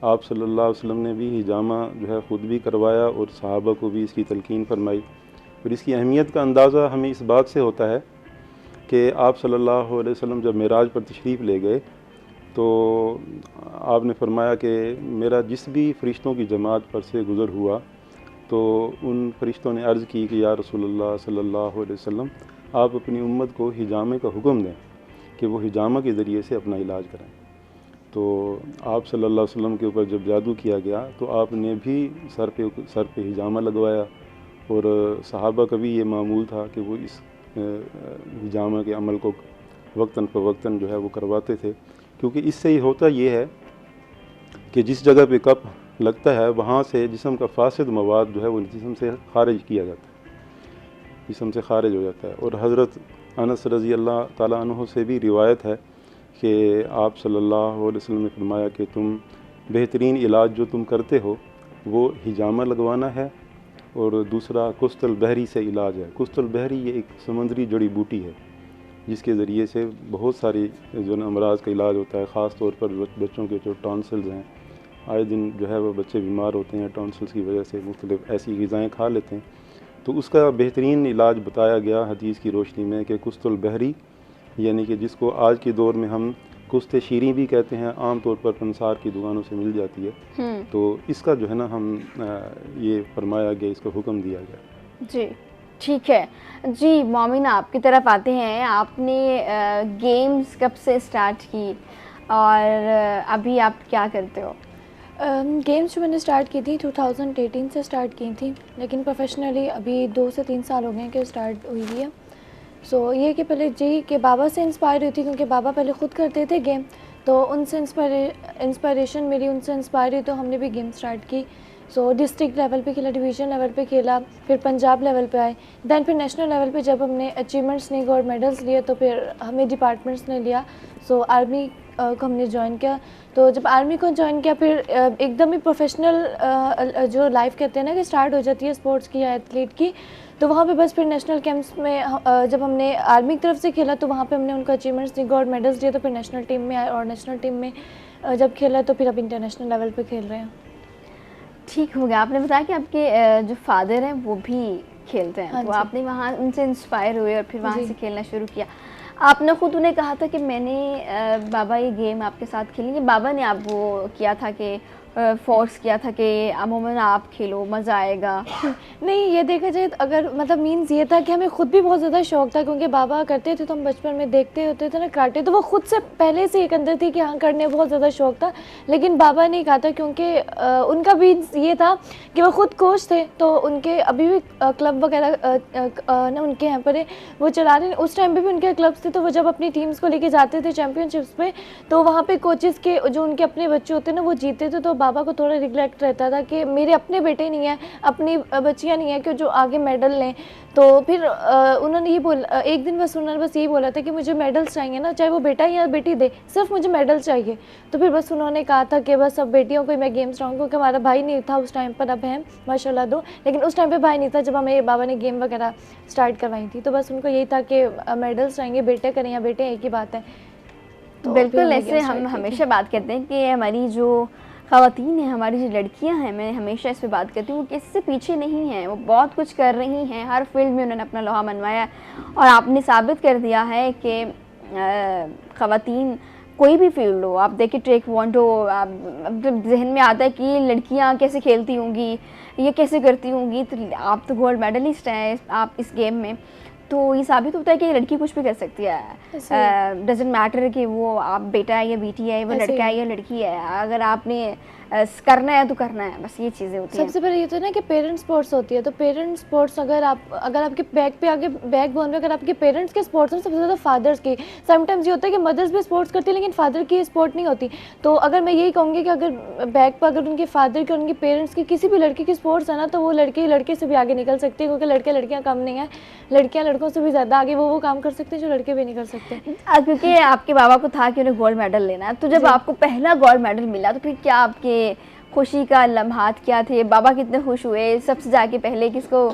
आप सल्लल्लाहु अलैहि वसल्लम ने भी हिजामा जो है ख़ुद भी करवाया और सहाबा को भी इसकी तलकीन फरमाई। और इसकी अहमियत का अंदाज़ा हमें इस बात से होता है कि आप सल्लल्लाहु अलैहि वसल्लम जब मेराज पर तशरीफ़ ले गए तो आपने फरमाया कि मेरा जिस भी फ़रिश्तों की जमात पर से गुज़र हुआ तो उन फ़रिश्तों ने अर्ज़ की कि या रसूलल्लाह सल्लल्लाहु अलैहि वसल्लम, आप अपनी उम्मत को हिजामे का हुक्म दें कि वो हिजामा के ज़रिए से अपना इलाज कराएं। तो आप सल्लल्लाहु अलैहि वसल्लम के ऊपर जब जादू किया गया तो आपने भी सर पे हिजामा लगवाया, और सहाबा का भी ये मामूल था कि वो इस हिजामा के अमल को वक्तन फ़वक्तन जो है वो करवाते थे, क्योंकि इससे ही होता ये है कि जिस जगह पे कप लगता है वहाँ से जिस्म का फासिद मवाद जो है वो जिस्म से खारिज किया जाता है, जिस्म से खारिज हो जाता है। और हज़रत अनस रज़ी अल्लाह ताला अन्हु से भी रिवायत है कि आप सल्लल्लाहु अलैहि वसल्लम ने फरमाया कि तुम बेहतरीन इलाज जो तुम करते हो वो हिजामा लगवाना है, और दूसरा कुस्तल बहरी से इलाज है। कुस्तल बहरी ये एक समुद्री जड़ी बूटी है जिसके ज़रिए से बहुत सारी जो अमराज का इलाज होता है। ख़ास तौर पर बच्चों के जो टॉन्सिल्स हैं, आए दिन जो है वह बच्चे बीमार होते हैं टॉन्सिल्स की वजह से, मुख्तलिफ ऐसी ग़िज़ाएँ खा लेते हैं, तो उसका बेहतरीन इलाज बताया गया हदीस की रोशनी में कि कुस्तुल बहरी, यानी कि जिसको आज के दौर में हम कुस्ते शीरी भी कहते हैं, आम तौर पर पंसार की दुकानों से मिल जाती है। तो इसका जो है ना हम ये फरमाया गया, इसको हुक्म दिया गया। जी ठीक है जी। मोमिन आपकी तरफ आते हैं, आपने गेम्स कब से स्टार्ट की और अभी आप क्या करते हो? गेम्स जो मैंने स्टार्ट की थी 2018 से स्टार्ट की थी, लेकिन प्रोफेशनली अभी 2 से 3 साल हो गए हैं कि स्टार्ट हुई हुई है। सो ये कि पहले जी कि बाबा से इंस्पायर हुई थी, क्योंकि बाबा पहले ख़ुद करते थे गेम, तो उनसे इंस्पायरेशन मिली, उनसे इंस्पायर हुई तो हमने भी गेम स्टार्ट की। सो डिस्ट्रिक्ट लेवल पे खेला, डिवीज़न लेवल पे खेला, फिर पंजाब लेवल पे आए, दैन फिर नेशनल लेवल पे जब हमने अचीवमेंट्स नहीं गोल्ड मेडल्स लिए तो फिर हमें डिपार्टमेंट्स ने लिया। सो आर्मी को हमने ज्वाइन किया। तो जब आर्मी को ज्वाइन किया फिर एकदम ही प्रोफेशनल जो लाइफ कहते हैं ना कि स्टार्ट हो जाती है स्पोर्ट्स की या एथलीट की, तो वहाँ पे बस फिर नेशनल कैंप्स में जब हमने आर्मी की तरफ से खेला तो वहाँ पे हमने उनको अचीवमेंट्स दी, गोल्ड मेडल्स दिए, तो फिर नेशनल टीम में आए और नेशनल टीम में जब खेला तो फिर अब इंटरनेशनल लेवल पे खेल रहे हैं। ठीक हो गया। आपने बताया कि आपके जो फादर हैं वो भी खेलते हैं, हाँ तो जी। आपने वहाँ उनसे इंस्पायर हुए और फिर वहाँ जी। से खेलना शुरू किया। आपने खुद उन्हें कहा था कि मैंने बाबा ये गेम आपके साथ खेलेंगे, बाबा ने आप वो किया था कि फोर्स किया था कि अमूमन आप खेलो मज़ा आएगा? नहीं, ये देखा जाए तो अगर मतलब मीन्स ये था कि हमें खुद भी बहुत ज़्यादा शौक था, क्योंकि बाबा करते थे तो हम बचपन में देखते होते थे ना कराटे, तो वो खुद से पहले से एक अंदर थी कि हाँ करने बहुत ज़्यादा शौक था, लेकिन बाबा ने कहा था क्योंकि उनका भी ये था कि वो खुद कोच थे, तो उनके अभी भी क्लब वगैरह ना उनके यहाँ पर वो चला रहे हैं, उस टाइम पे भी उनके क्लब्स थे, तो वो जब अपनी टीम्स को लेके जाते थे चैम्पियनशिप्स पे तो वहाँ पे कोचेस के जो उनके अपने बच्चे होते हैं ना वो जीते थे, तो बाबा को थोड़ा रिग्रेट रहता था कि मेरे अपने बेटे नहीं हैं, अपनी बच्चियाँ नहीं हैं कि जो आगे मेडल लें। तो फिर उन्होंने ये एक दिन बस उन्होंने बस यही बोला था कि मुझे मेडल्स चाहिए ना, चाहे वो बेटा या बेटी दे, सिर्फ मुझे मेडल चाहिए। तो फिर बस उन्होंने कहा था कि बस अब बेटियों को ही मैं गेम्स रखूँ, क्योंकि हमारा भाई नहीं था उस टाइम पर, अब है माशाल्लाह दो, लेकिन उस टाइम पे भाई नहीं था जब हमें बाबा ने गेम वगैरह स्टार्ट करवाई थी। तो बस उनको यही था कि मेडल्स चाहिए, बेटे करें या बेटे एक ही बात है। तो बिल्कुल, ऐसे हम हमेशा बात करते हैं कि हमारी जो ख़वातीन हैं, हमारी जो लड़कियां हैं, मैं हमेशा इस पे बात करती हूँ, वो किसी से पीछे नहीं हैं, वो बहुत कुछ कर रही हैं, हर फील्ड में उन्होंने अपना लोहा मनवाया है और आपने साबित कर दिया है कि ख़वातीन कोई भी फील्ड हो, आप देखिए टेक्वांडो, जहन में आता है कि लड़कियां कैसे खेलती होंगी, ये कैसे करती होंगी, तो आप तो गोल्ड मेडलिस्ट हैं आप इस गेम में, तो ये साबित होता है कि लड़की कुछ भी कर सकती है। डजेंट मैटर कि वो आप बेटा है या बेटी है, वो लड़का है या लड़की है, अगर आपने करना है तो करना है, बस ये चीज़ें होती हैं। सबसे पहले ये तो ना कि पेरेंट्स स्पोर्ट्स होती है, तो पेरेंट्स स्पोर्ट्स अगर आपके बैक पे आगे बैक बोन पे अगर आपके पेरेंट्स के स्पोर्ट्स हैं, सबसे ज़्यादा फादर्स की, समटाइम्स ये होता है कि मदर्स भी स्पोर्ट्स करती है लेकिन फादर की स्पोर्ट नहीं होती। तो अगर मैं यही कहूँगी कि अगर बैक पर अगर उनके फादर की और उनके पेरेंट्स की किसी भी लड़की की स्पोर्ट्स है ना, तो वो लड़की लड़के से भी आगे निकल सकती है, क्योंकि लड़के लड़कियाँ कम नहीं है, लड़कियाँ लड़कों से भी ज़्यादा आगे वो काम कर सकते हैं जो लड़के भी नहीं कर सकते। क्योंकि आपके बाबा को था कि उन्हें गोल्ड मेडल लेना है, तो जब आपको पहला गोल्ड मेडल मिला तो फिर क्या आपके खुशी का लम्हात क्या थे? बाबा कितने खुश हुए? सबसे जाके पहले किसको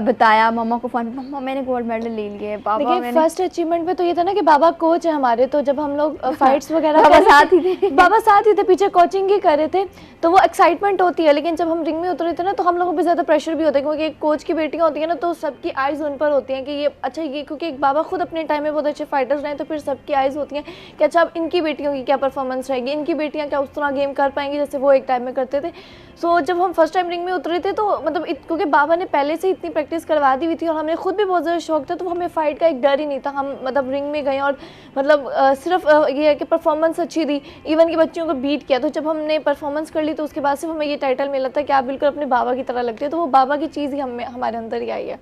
बताया? मम्मा को फ़ोन, मम्मा मैंने गोल्ड मेडल ले लिए, पापा मैंने। फर्स्ट अचीवमेंट पे तो ये था ना कि बाबा कोच है हमारे, तो जब हम लोग फाइट्स वगैरह बाबा साथ ही थे। बाबा साथ ही थे, पीछे कोचिंग ही कर रहे थे, तो वो एक्साइटमेंट होती है। लेकिन जब हम रिंग में उतरे थे ना तो हम लोगों पे ज़्यादा प्रेशर भी होता है, क्योंकि एक कोच की बेटियाँ होती है ना, तो सबकी आइज़ उन पर होती हैं कि ये अच्छा, ये क्योंकि एक बाबा खुद अपने टाइम में बहुत अच्छे फाइटर्स रहे, तो फिर सबकी आइज़ होती हैं कि अच्छा अब इनकी बेटियों की क्या परफॉर्मेंस रहेगी, इनकी बेटियाँ क्या उस तरह गेम कर पाएंगी जैसे वो एक टाइम में करते थे। सो जब हम फर्स्ट टाइम रिंग में उतरे थे तो मतलब क्योंकि बाबा ने पहले से इतनी प्रैक्टिस करवा दी हुई थी और हमें खुद भी बहुत ज़्यादा शौक था, तो हमें फ़ाइट का एक डर ही नहीं था। हम मतलब रिंग में गए और मतलब सिर्फ ये है कि परफॉर्मेंस अच्छी थी, इवन की बच्चियों को बीट किया। तो जब हमने परफॉर्मेंस कर ली तो उसके बाद से हमें ये टाइटल मिला था कि आप बिल्कुल अपने बाबा की तरह लगते हो, तो वो बाबा की चीज़ ही हमारे अंदर ही आई है।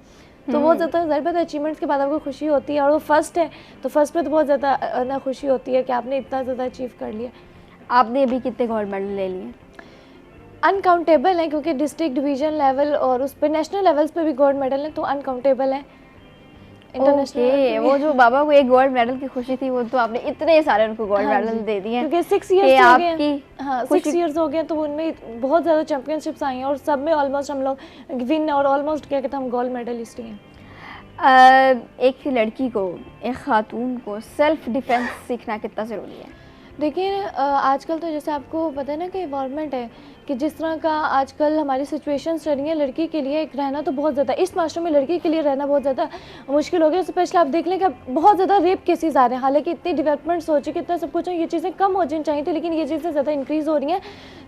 तो बहुत ज़्यादा ज़ाहिर बात है अचीवमेंट्स के बाद आपको खुशी होती है, और वो फर्स्ट है तो फर्स्ट पे तो बहुत ज़्यादा ना खुशी होती है कि आपने इतना ज़्यादा अचीव कर लिया। आपने अभी कितने गोल्ड मेडल ले लिए? अनकाउंटेबल है, क्योंकि डिस्ट्रिक्ट डिवीज़न लेवल और उस पर नेशनल लेवल्स पे भी गोल्ड मेडल है, तो अनकाउंटेबल है। इंटरनेशनल वो जो बाबा को एक गोल्ड मेडल की खुशी थी, वो तो आपने इतने सारे उनको गोल्ड मेडल दे दिए, क्योंकि 6 इयर्स हो गए। हाँ 6 इयर्स हो गए, तो उनमें बहुत ज़्यादा चैम्पियनशिप्स आई हैं और सब में ऑलमोस्ट हम लोग विन और ऑलमोस्ट क्या कहते हैं हम गोल्ड मेडलिस्ट ही हैं। एक लड़की को, एक खातून को सेल्फ डिफेंस सीखना कितना ज़रूरी है? देखिए आजकल तो जैसे आपको पता है ना कि इन्वायरमेंट है कि जिस तरह का आजकल हमारी सिचुएशंस चल रही है, लड़की के लिए रहना तो बहुत ज़्यादा, इस माशरे में लड़की के लिए रहना बहुत ज़्यादा मुश्किल हो गया। स्पेशली आप देख लें कि बहुत ज़्यादा रेप केसेस आ रहे हैं, हालांकि इतनी डेवलपमेंट्स हो चुकी, इतना सब कुछ है, ये चीज़ें कम हो जानी चाहिए थी, लेकिन ये चीज़ें ज़्यादा इंक्रीज़ हो रही हैं।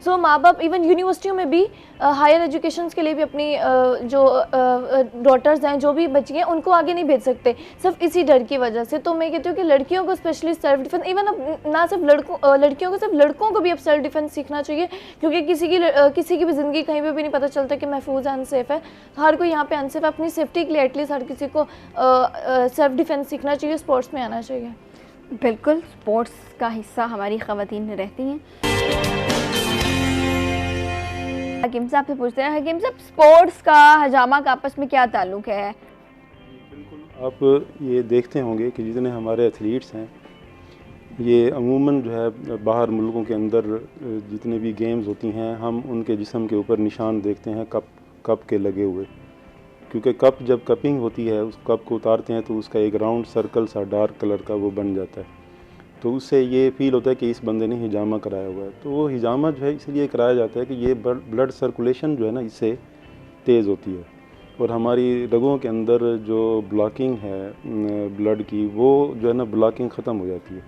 सो माँ बाप इवन यूनिवर्सिटियों में भी हायर एजुकेशन के लिए भी अपनी जो डॉटर्स हैं, जो भी बच्ची हैं, उनको आगे नहीं भेज सकते सिर्फ इसी डर की वजह से। तो मैं कहती हूँ कि लड़कियों को स्पेशली सेल्फ डिफेंस, इवन अब ना सिर्फ लड़कियों को, सिर्फ लड़कों को भी अब सेल्फ डिफेंस सीखना चाहिए, क्योंकि किसी की भी ज़िंदगी कहीं पे भी नहीं पता चलता कि महफूज है, अनसेफ है। हर कोई यहाँ पे अनसेफ है। अपनी सेफ्टी के लिए एटलीस्ट हर किसी को सेल्फ डिफेंस सीखना चाहिए, स्पोर्ट्स में आना चाहिए। बिल्कुल, स्पोर्ट्स का हिस्सा हमारी ख़वातीन रहती हैं। हकीम साहब से पूछते हैं, हकीम साहब स्पोर्ट्स का हजामा का आपस में क्या ताल्लुक़ है? आप ये देखते होंगे कि जितने हमारे एथलीट्स हैं ये अमूमन जो है बाहर मुल्कों के अंदर जितने भी गेम्स होती हैं हम उनके जिस्म के ऊपर निशान देखते हैं कप के लगे हुए, क्योंकि कप जब कपिंग होती है उस कप को उतारते हैं तो उसका एक राउंड सर्कल सा डार्क कलर का वो बन जाता है, तो उससे ये फील होता है कि इस बंदे ने हिजामा कराया हुआ है। तो वो हिजामा जो है इसलिए कराया जाता है कि ये ब्लड सर्कुलेशन जो है ना इससे तेज़ होती है, और हमारी रगों के अंदर जो ब्लॉकिंग है ब्लड की वो जो है ना ब्लॉकिंग ख़त्म हो जाती है।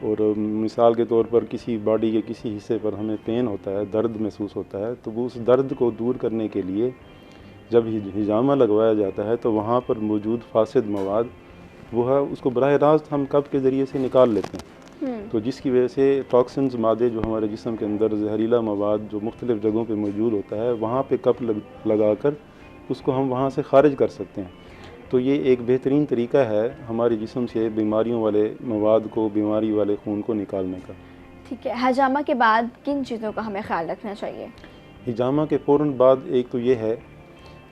और मिसाल के तौर पर किसी बॉडी के किसी हिस्से पर हमें पेन होता है, दर्द महसूस होता है, तो वो उस दर्द को दूर करने के लिए जब हिजामा लगवाया जाता है तो वहाँ पर मौजूद फासिद मवाद वो है उसको बराह रास्त हम कप के ज़रिए से निकाल लेते हैं, तो जिसकी वजह से टॉक्सिन्स मादे जो हमारे जिस्म के अंदर जहरीला मवाद जो मुख्तलिफ़ जगहों पे मौजूद होता है वहाँ पे कप लगा कर उसको हम वहाँ से खारिज कर सकते हैं। तो ये एक बेहतरीन तरीका है हमारे जिस्म से बीमारियों वाले मवाद को, बीमारी वाले खून को निकालने का। ठीक है, हजामा के बाद किन चीज़ों का हमें ख्याल रखना चाहिए? हिजामा के फ़ौरन बाद एक तो ये है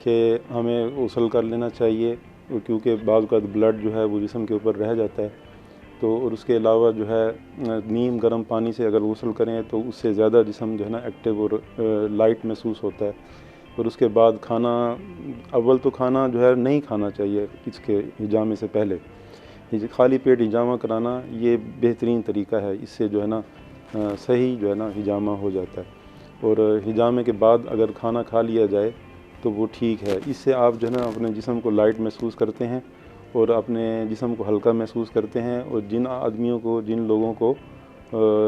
कि हमें गौसल कर लेना चाहिए, क्योंकि बाज़ औक़ात ब्लड जो है वो जिस्म के ऊपर रह जाता है, तो और उसके अलावा जो है नीम गर्म पानी से अगर गौसल करें तो उससे ज़्यादा जिस्म जो है ना एक्टिव और लाइट महसूस होता है। और उसके बाद खाना, अव्वल तो खाना जो है नहीं खाना चाहिए इसके हिजामे से पहले, खाली पेट हिजामा कराना ये बेहतरीन तरीका है, इससे जो है ना सही जो है ना हिजामा हो जाता है। और हिजामे के बाद अगर खाना खा लिया जाए तो वो ठीक है, इससे आप जो है ना अपने जिस्म को लाइट महसूस करते हैं और अपने जिस्म को हल्का महसूस करते हैं। और जिन आदमियों को, जिन लोगों को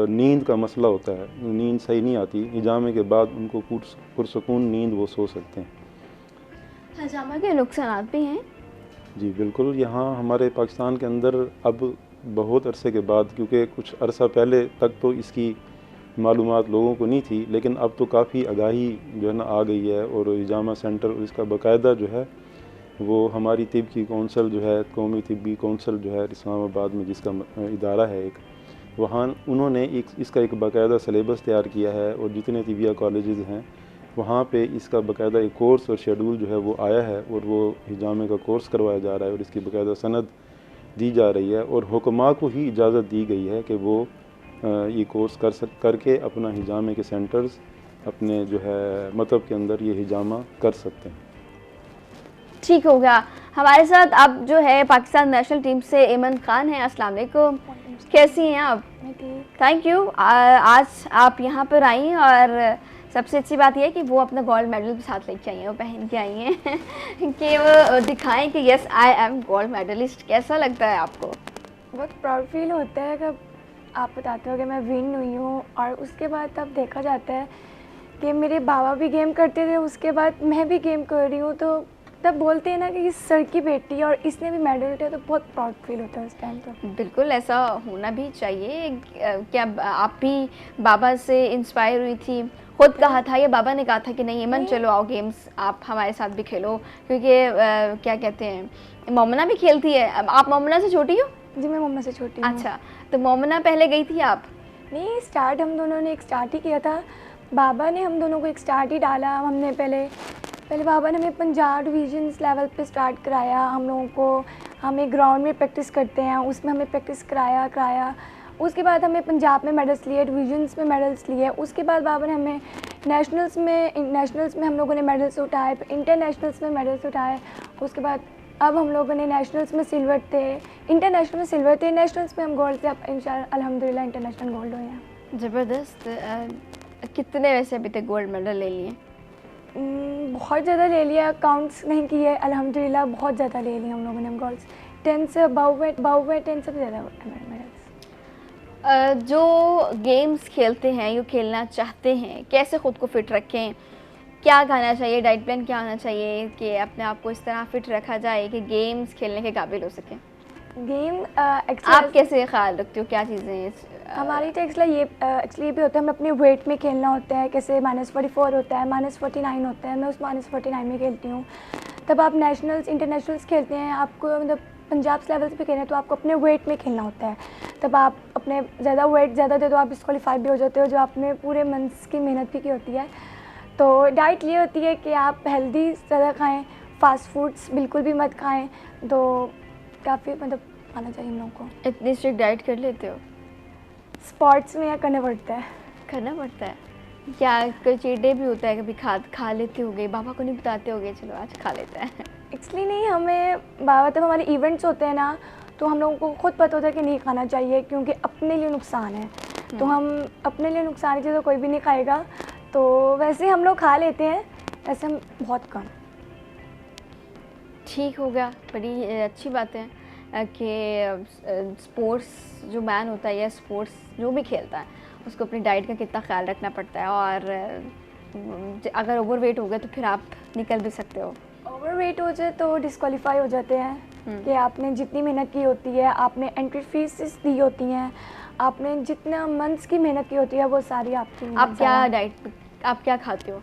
नींद का मसला होता है, नींद सही नहीं आती, हिजामे के बाद उनको पुरसकून नींद वो सो सकते हैं। हजामा के नुकसान भी हैं? जी बिल्कुल, यहाँ हमारे पाकिस्तान के अंदर अब बहुत अरसे के बाद, क्योंकि कुछ अरसा पहले तक तो इसकी मालूमात लोगों को नहीं थी, लेकिन अब तो काफ़ी आगाही जो है ना आ गई है, और हिजामा सेंटर और इसका बाकायदा जो है वो हमारी तिब की कौंसल जो है, कौमी तिब्बी कौंसल जो है इस्लामाबाद में जिसका इदारा है एक, वहाँ उन्होंने इसका एक बाकायदा सलेबस तैयार किया है, और जितने तिबिया कॉलेजेस हैं वहाँ पे इसका बाकायदा एक कोर्स और शेड्यूल जो है वो आया है, और वो हिजामे का कोर्स करवाया जा रहा है, और इसकी बाकायदा सनद दी जा रही है, और हुक्मा को ही इजाज़त दी गई है कि वो ये कोर्स करके अपना हिजामे के सेंटर्स अपने जो है मतलब के अंदर ये हिजामा कर सकते हैं। ठीक हो गया। हमारे साथ अब जो है पाकिस्तान नेशनल टीम से ईमन खान है। अस्सलाम वालेकुम, कैसी हैं आप? Thank you. आज आप यहाँ पर आई हैं, और सबसे अच्छी बात यह है कि वो अपना गोल्ड मेडल भी साथ लेके आई हैं, वो पहन के आई हैं कि वो दिखाएं कि yes I am gold medalist. कैसा लगता है आपको? बहुत प्राउड फील होता है जब आप बताते हो कि मैं विन हुई हूँ, और उसके बाद तब देखा जाता है कि मेरे बाबा भी गेम करते थे, उसके बाद मैं भी गेम कर रही हूँ, तो तब बोलते हैं ना कि इस सर की बेटी है और इसने भी मेडल उठाया, तो बहुत प्राउड फील होता है उस टाइम। तो बिल्कुल ऐसा होना भी चाहिए। क्या आप भी बाबा से इंस्पायर हुई थी? खुद कहा था या बाबा ने कहा था कि नहीं ईमन चलो आओ गेम्स आप हमारे साथ भी खेलो? क्योंकि क्या कहते हैं मोमना भी खेलती है। आप मोमना से छोटी हो? जी मैं मोमना से छोटी हूँ। अच्छा, तो मोमना पहले गई थी आप? नहीं, स्टार्ट हम दोनों ने एक स्टार्ट ही किया था। बाबा ने हम दोनों को एक स्टार्ट ही डाला। हमने पहले बाबा ने हमें पंजाब डिवीजन्स लेवल पे स्टार्ट कराया हम लोगों को। हम एक ग्राउंड में प्रैक्टिस करते हैं, उसमें हमें प्रैक्टिस कराया। उसके बाद हमें पंजाब में मेडल्स लिए, डिवीजन्स में मेडल्स लिए। उसके बाद बाबा ने हमें नेशनल्स में हम लोगों ने मेडल्स उठाए, इंटरनेशनल्स में मेडल्स उठाए। उसके बाद अब हम लोगों ने नेशनल्स में सिल्वर थे, इंटरनेशनल में सिल्वर थे, नेशनल्स में हम गोल्ड थे। अब इंशाल्लाह अल्हम्दुलिल्लाह इंटरनेशनल गोल्ड हुए हैं। ज़बरदस्त। कितने वैसे अभी तक गोल्ड मेडल ले लिए? बहुत ज़्यादा ले लिया, काउंट्स नहीं किए। अल्हम्दुलिल्लाह बहुत ज़्यादा ले लिए हम लोगों ने गोल्ड्स। 10 से अबव है, 10 से ज़्यादा मेडल्स। जो गेम्स खेलते हैं, यो खेलना चाहते हैं, कैसे ख़ुद को फिट रखें? क्या खाना चाहिए? डाइट प्लान क्या होना चाहिए कि अपने आप को इस तरह फिट रखा जाए कि गेम्स खेलने के काबिल हो सके? गेम आप कैसे ख्याल रखते हो, क्या चीज़ें हैं हमारी तो एक्चुअली भी होता है, हमें अपने वेट में खेलना होता है। कैसे -44 होता है, -49 होता है, मैं उस -49 में खेलती हूँ। तब आप नेशनल्स इंटरनेशनल्स खेलते हैं, आपको मतलब पंजाब लेवल पे खेलें तो आपको अपने वेट में खेलना होता है। तब आप अपने ज़्यादा वेट ज़्यादा दे तो आप डिस्क्वालीफाई भी हो जाते हो, जो आपने पूरे मंथ्स की मेहनत भी की होती है। तो डाइट ये होती है कि आप हेल्दी ज़्यादा खाएँ, फास्ट फूड्स बिल्कुल भी मत खाएँ। तो काफ़ी मतलब खाना चाहिए हम लोगों को। इतनी स्ट्रिक्ट डाइट कर लेते हो? स्पोर्ट्स में करना पड़ता है। करना पड़ता है क्या? कोई चीट डे भी होता है, कभी खा लेते होगे, बाबा को नहीं बताते होगे चलो आज खा लेते हैं? एक्चुअली नहीं, हमें बाबा तब हमारे इवेंट्स होते हैं ना, तो हम लोगों को खुद पता होता है कि नहीं खाना चाहिए, क्योंकि अपने लिए नुकसान है। तो हम अपने लिए नुकसान की चीज़ कोई भी नहीं खाएगा। तो वैसे हम लोग खा लेते हैं, वैसे हम बहुत कम। ठीक हो गया, बड़ी अच्छी बात है कि स्पोर्ट्स जो मैन होता है या स्पोर्ट्स जो भी खेलता है उसको अपनी डाइट का कितना ख्याल रखना पड़ता है, और अगर ओवरवेट हो गया तो फिर आप निकल भी सकते हो। ओवरवेट हो जाए तो डिस्क्वालीफाई हो जाते हैं कि आपने जितनी मेहनत की होती है, आपने एंट्री फीस दी होती हैं, आपने जितना मंथ्स की मेहनत की होती है वो सारी आपकी। आप क्या खाते हो?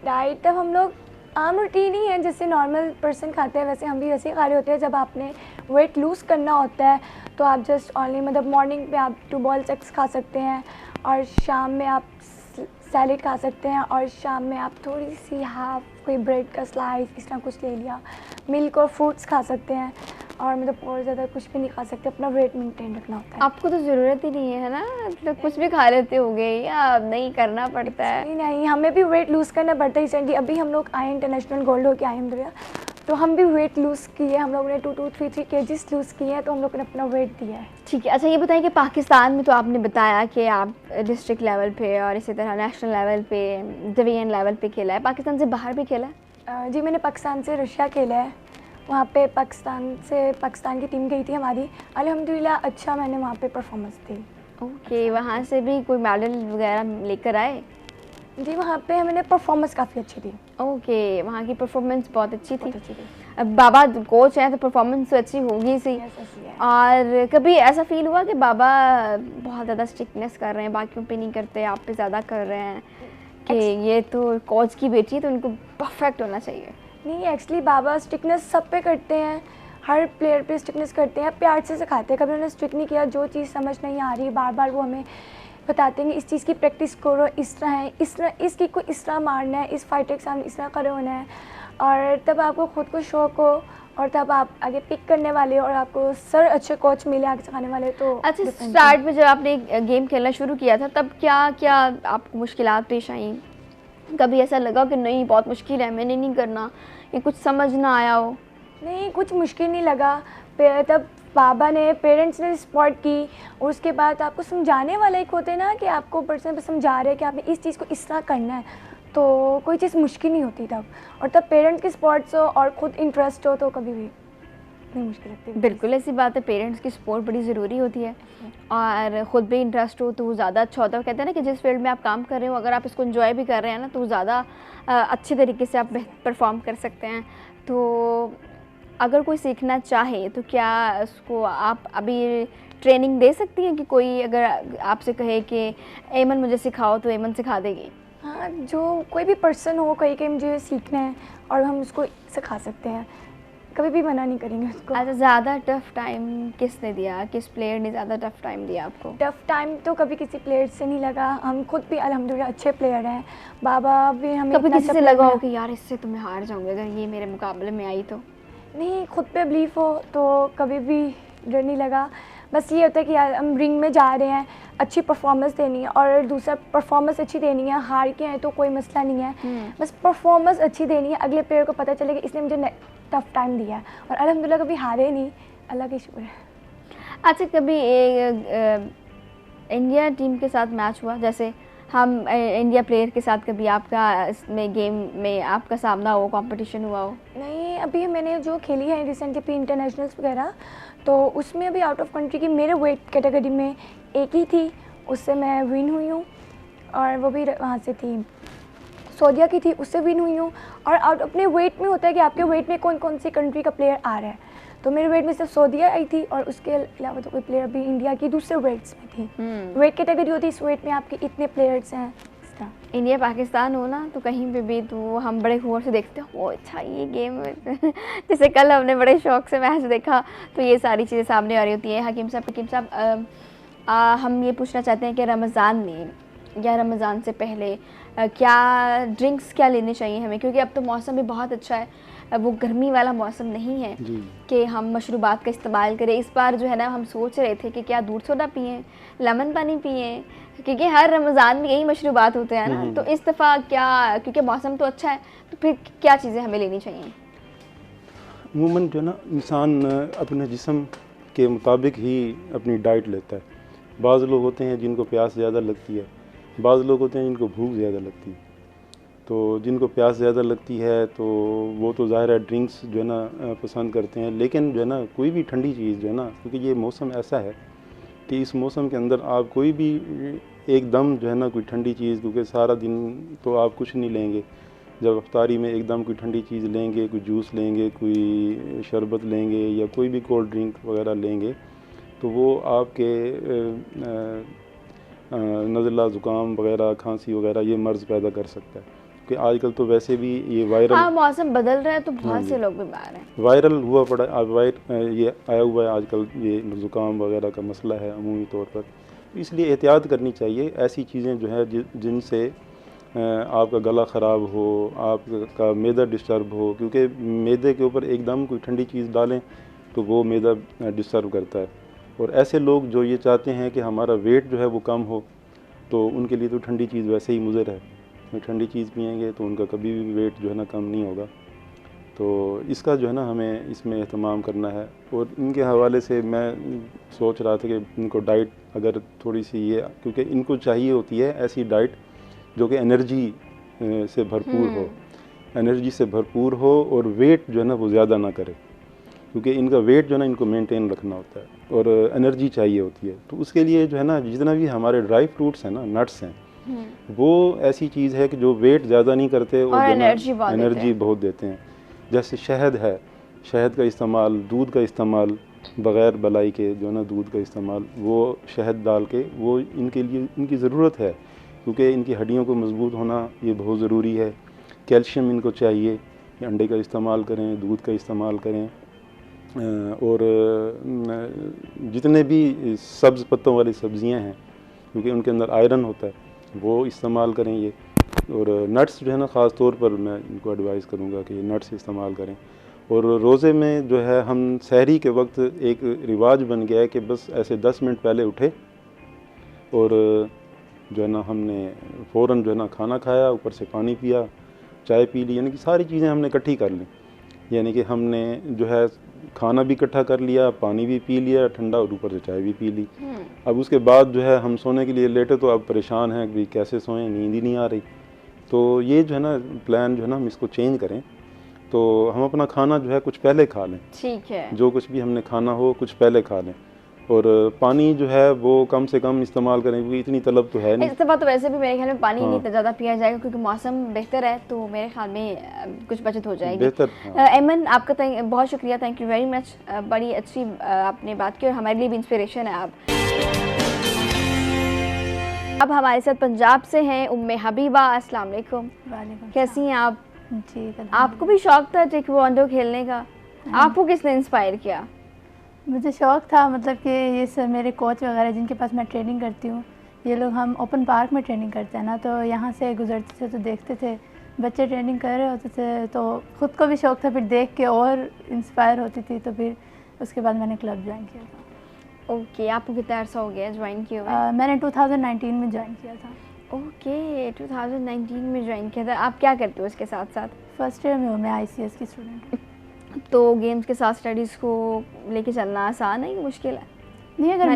डाइट तब हम लोग आम रूटीन ही है जैसे नॉर्मल पर्सन खाते हैं, वैसे हम भी वैसे ही खा रहे होते हैं। जब आपने वेट लूज़ करना होता है तो आप जस्ट ओनली मतलब मॉर्निंग पे आप 2 बॉल्स एग्स खा सकते हैं, और शाम में आप सैलेड खा सकते हैं, और शाम में आप थोड़ी सी हाफ कोई ब्रेड का स्लाइस इस तरह कुछ ले लिया। मिल्क और फ्रूट्स खा सकते हैं, और मतलब और ज़्यादा कुछ भी नहीं खा सकते। अपना वेट मेंटेन रखना होता है। आपको तो ज़रूरत ही नहीं है ना, मतलब कुछ भी खा लेते होगे या नहीं करना पड़ता है? नहीं, हमें भी वेट लूज़ करना पड़ता है। रिसेंटली अभी हम लोग आए इंटरनेशनल गोल्ड होके आए हम, तो हम भी वेट लूज़ किए, हम लोगों ने 2-3 केजीस लूज़ किए हैं, तो हम लोग ने अपना वेट दिया है। ठीक है। अच्छा ये बताइए कि पाकिस्तान में तो आपने बताया कि आप डिस्ट्रिक्ट लेवल पे और इसी तरह नेशनल लेवल पे, डिवीजन लेवल पे खेला है, पाकिस्तान से बाहर भी खेला है? जी, मैंने पाकिस्तान से रशिया खेला है। वहाँ पे पाकिस्तान की टीम गई थी हमारी, अल्हम्दुलिल्लाह अच्छा मैंने वहाँ पे परफॉर्मेंस दी। ओके, वहाँ से भी कोई मेडल वगैरह लेकर आए? जी, वहाँ पे मैंने परफॉर्मेंस काफ़ी अच्छी दी। ओके, वहाँ की परफॉर्मेंस बहुत अच्छी थी। अब बाबा कोच हैं तो परफॉर्मेंस तो अच्छी होगी सी। और कभी ऐसा फील हुआ कि बाबा बहुत ज़्यादा स्ट्रिक्टनेस कर रहे हैं, बाकियों पे नहीं करते, आप पे ज़्यादा कर रहे हैं कि ये तो कोच की बेटी है तो उनको परफेक्ट होना चाहिए? नहीं, एक्चुअली बाबा स्ट्रिक्टनेस सब पे करते हैं, हर प्लेयर पे स्ट्रिक्टनेस करते हैं, प्यार से सिखाते हैं। कभी उन्होंने स्ट्रिक्ट नहीं किया। जो चीज़ समझ नहीं आ रही बार बार वो हमें बताते हैं कि इस चीज़ की प्रैक्टिस करो, इस तरह है, इस तरह इस किक को इस तरह मारना है, इस फाइट के सामने इस तरह खड़े होना है। और तब आपको खुद को शौक हो, और तब आप आगे पिक करने वाले हो, और आपको सर अच्छे कोच मिले आगे सिखाने वाले। तो अच्छा, स्टार्ट में जब आपने गेम खेलना शुरू किया था तब क्या क्या आपको मुश्किलात पेश आई? कभी ऐसा लगा कि नहीं बहुत मुश्किल है, मैंने नहीं करना, या कुछ समझ ना आया हो? नहीं, कुछ मुश्किल नहीं लगा। तब बाबा ने, पेरेंट्स ने सपोर्ट की, और उसके बाद आपको समझाने वाला एक होते हैं ना कि आपको पर्सन पे समझा रहे हैं कि आपने इस चीज़ को इस तरह करना है, तो कोई चीज़ मुश्किल नहीं होती तब। और तब पेरेंट्स की सपोर्ट्स हो और ख़ुद इंटरेस्ट हो तो कभी भी नहीं मुश्किल लगती। बिल्कुल ऐसी बात है, पेरेंट्स की सपोर्ट बड़ी ज़रूरी होती है, और ख़ुद भी इंटरेस्ट हो तो वो ज़्यादा अच्छा होता है। कहते हैं ना कि जिस फील्ड में आप काम कर रहे हो अगर आप इसको एंजॉय भी कर रहे हैं ना तो ज़्यादा अच्छे तरीके से आप परफॉर्म कर सकते हैं। तो अगर कोई सीखना चाहे तो क्या उसको आप अभी ट्रेनिंग दे सकती हैं कि कोई अगर आपसे कहे कि एमन मुझे सिखाओ तो एमन सिखा देगी? हाँ, जो कोई भी पर्सन हो कहीं कि मुझे सीखना है और हम उसको सिखा सकते हैं, कभी भी मना नहीं करेंगे उसको। अच्छा, ज़्यादा टफ़ टाइम किसने दिया, किस प्लेयर ने ज़्यादा टफ़ टाइम दिया आपको? टफ़ टाइम तो कभी किसी प्लेयर से नहीं लगा, हम खुद भी अल्हम्दुलिल्लाह अच्छे प्लेयर हैं। बाबा भी हमें कभी किसी से लगा हो कि यार इससे तो मैं हार जाऊँगी अगर ये मेरे मुकाबले में आई तो? नहीं, खुद पे बिलीफ हो तो कभी भी डर नहीं लगा। बस ये होता है कि यार हम रिंग में जा रहे हैं, अच्छी परफॉर्मेंस देनी है, और दूसरा परफॉर्मेंस अच्छी देनी है। हार के हैं तो कोई मसला नहीं है, बस परफॉर्मेंस अच्छी देनी है, अगले प्लेयर को पता चले कि इसने मुझे टफ़ टाइम दिया है। और अल्हम्दुलिल्लाह कभी हारे नहीं, अल्लाह की शुक्र है। अच्छा, कभी इंडिया टीम के साथ मैच हुआ, जैसे हम इंडिया प्लेयर के साथ कभी आपका इसमें गेम में आपका सामना हो, कंपटीशन हुआ हो? नहीं, अभी मैंने जो खेली है रिसेंटली भी इंटरनेशनल्स वगैरह, तो उसमें अभी आउट ऑफ कंट्री की मेरे वेट कैटेगरी में एक ही थी, उससे मैं विन हुई हूँ, और वो भी वहाँ से थी सऊदीया की थी, उससे विन हुई हूँ। और आउट अपने वेट में होता है कि आपके वेट में कौन कौन सी कंट्री का प्लेयर आ रहा है, तो मेरे वेट में सिर्फ सऊदीया आई थी और उसके अलावा तो कोई प्लेयर अभी इंडिया की दूसरे वेट्स में थी। वेट कैटेगरी होती है, इस वेट में आपके इतने प्लेयर्स हैं। इंडिया पाकिस्तान हो ना तो कहीं पे भी तो हम बड़े गौर से देखते हो, ओ अच्छा ये गेम जैसे कल हमने बड़े शौक से मैच देखा, तो ये सारी चीज़ें सामने आ रही होती हैं। हकीम साहब हम ये पूछना चाहते हैं कि रमज़ान में या रमज़ान से पहले क्या ड्रिंक्स क्या लेनी चाहिए हमें, क्योंकि अब तो मौसम भी बहुत अच्छा है, अब वो गर्मी वाला मौसम नहीं है कि हम मशरूबात का इस्तेमाल करें। इस बार जो है ना हम सोच रहे थे कि क्या दूध सोडा पिएं, लेमन पानी पिएं, क्योंकि हर रमज़ान में यही मशरूबात होते हैं ना। तो इस दफ़ा क्या, क्योंकि मौसम तो अच्छा है, तो फिर क्या चीज़ें हमें लेनी चाहिए? अमूमन जो ना इंसान अपने जिस्म के मुताबिक ही अपनी डाइट लेता है। बाज़ लोग होते हैं जिनको प्यास ज़्यादा लगती है, बाज़ लोग होते हैं जिनको भूख ज़्यादा लगती है। तो जिनको प्यास ज़्यादा लगती है तो वो तो ज़ाहिर है ड्रिंक्स जो है ना पसंद करते हैं, लेकिन जो है ना कोई भी ठंडी चीज़ जो है ना, क्योंकि ये मौसम ऐसा है कि इस मौसम के अंदर आप कोई भी एकदम जो है ना कोई ठंडी चीज़, क्योंकि सारा दिन तो आप कुछ नहीं लेंगे, जब अफ्तारी में एकदम कोई ठंडी चीज़ लेंगे, कोई जूस लेंगे, कोई शरबत लेंगे या कोई भी कोल्ड ड्रिंक वगैरह लेंगे, तो वो आपके नज़ला ज़ुकाम वगैरह, खांसी वगैरह ये मर्ज़ पैदा कर सकता है। कि आजकल तो वैसे भी ये वायरल, हाँ मौसम बदल रहा है तो बहुत से लोग बीमार हैं, वायरल हुआ पड़ा ये आया हुआ है आजकल, ये ज़ुकाम वगैरह का मसला है अमूमी तौर पर। इसलिए एहतियात करनी चाहिए, ऐसी चीज़ें जो है जिनसे आपका गला ख़राब हो, आपका मैदा डिस्टर्ब हो, क्योंकि मैदे के ऊपर एकदम कोई ठंडी चीज़ डालें तो वो मैदा डिस्टर्ब करता है। और ऐसे लोग जो ये चाहते हैं कि हमारा वेट जो है वो कम हो, तो उनके लिए तो ठंडी चीज़ वैसे ही मुज़र है, ठंडी चीज़ पिएंगे तो उनका कभी भी वेट जो है ना कम नहीं होगा। तो इसका जो है ना हमें इसमें एहतमाम करना है। और इनके हवाले से मैं सोच रहा था कि इनको डाइट अगर थोड़ी सी ये, क्योंकि इनको चाहिए होती है ऐसी डाइट जो कि एनर्जी से भरपूर हो, एनर्जी से भरपूर हो और वेट जो है ना वो ज़्यादा ना करे, क्योंकि इनका वेट जो है ना इनको मेंटेन रखना होता है और एनर्जी चाहिए होती है। तो उसके लिए जो है ना जितना भी हमारे ड्राई फ्रूट्स हैं ना, नट्स हैं, वो ऐसी चीज़ है कि जो वेट ज़्यादा नहीं करते और एनर्जी बहुत देते हैं। जैसे शहद है, शहद का इस्तेमाल, दूध का इस्तेमाल, बग़ैर बलाई के जो है ना दूध का इस्तेमाल, वो शहद डाल के वो इनके लिए इनकी ज़रूरत है, क्योंकि इनकी हड्डियों को मजबूत होना ये बहुत ज़रूरी है। कैल्शियम इनको चाहिए, अंडे का इस्तेमाल करें, दूध का इस्तेमाल करें, और जितने भी सब्ज़ पत्तों वाली सब्ज़ियां हैं, क्योंकि उनके अंदर आयरन होता है, वो इस्तेमाल करें ये। और नट्स जो है ना ख़ास तौर पर मैं इनको एडवाइस करूँगा कि ये नट्स इस्तेमाल करें। और रोज़े में जो है हम सहरी के वक्त एक रिवाज बन गया है कि बस ऐसे 10 मिनट पहले उठे और जो है ना हमने फ़ौरन जो है ना खाना खाया, ऊपर से पानी पिया, चाय पी ली, यानी कि सारी चीज़ें हमने इकट्ठी कर ली। यानी कि हमने जो है खाना भी इकट्ठा कर लिया, पानी भी पी लिया ठंडा और ऊपर से चाय भी पी ली। अब उसके बाद जो है हम सोने के लिए लेटे तो अब परेशान हैं कि कैसे सोएं, नींद ही नहीं आ रही। तो ये जो है ना प्लान जो है ना हम इसको चेंज करें, तो हम अपना खाना जो है कुछ पहले खा लें। ठीक है, जो कुछ भी हमने खाना हो कुछ पहले खा लें। और पानी जो है वो कम से कम इस्तेमाल करें, क्योंकि इतनी तलब तो है नहीं। इस दफ़ा तो वैसे भी मेरे ख्याल में पानी नहीं ज़्यादा पिया जाएगा, क्योंकि मौसम बेहतर है, तो मेरे ख्याल में कुछ बचत हो जाएगी। बेहतर। ऐमन आपका बहुत शुक्रिया, थैंक यू वेरी मच, बड़ी अच्छी आपने बात की और हमारे लिए भी इंस्पिरेशन है आप। अब हमारे साथ पंजाब से हैं उम्मे हबीबा। अस्सलाम वालेकुम। कैसी हैं आप? जी, आपको भी शौक था टेक्वांडो खेलने का? आपको किसने इंस्पायर किया? मुझे शौक़ था, मतलब कि ये सब मेरे कोच वगैरह जिनके पास मैं ट्रेनिंग करती हूँ, ये लोग, हम ओपन पार्क में ट्रेनिंग करते हैं ना, तो यहाँ से गुजरते थे तो देखते थे बच्चे ट्रेनिंग कर रहे होते थे, तो ख़ुद को भी शौक़ था, फिर देख के और इंस्पायर होती थी, तो फिर उसके बाद मैंने क्लब ज्वाइन किया था। ओके, आपको कितना अर्सा हो गया ज्वाइन किया हुआ? मैंने 2019 में ज्वाइन किया था। ओके, 2019 में ज्वाइन किया था। आप क्या करते हो इसके साथ साथ? फर्स्ट ईयर में हूँ मैं, ICS की स्टूडेंट हूँ। तो गेम्स के साथ स्टडीज़ को लेके चलना आसान है कि मुश्किल है? नहीं, अगर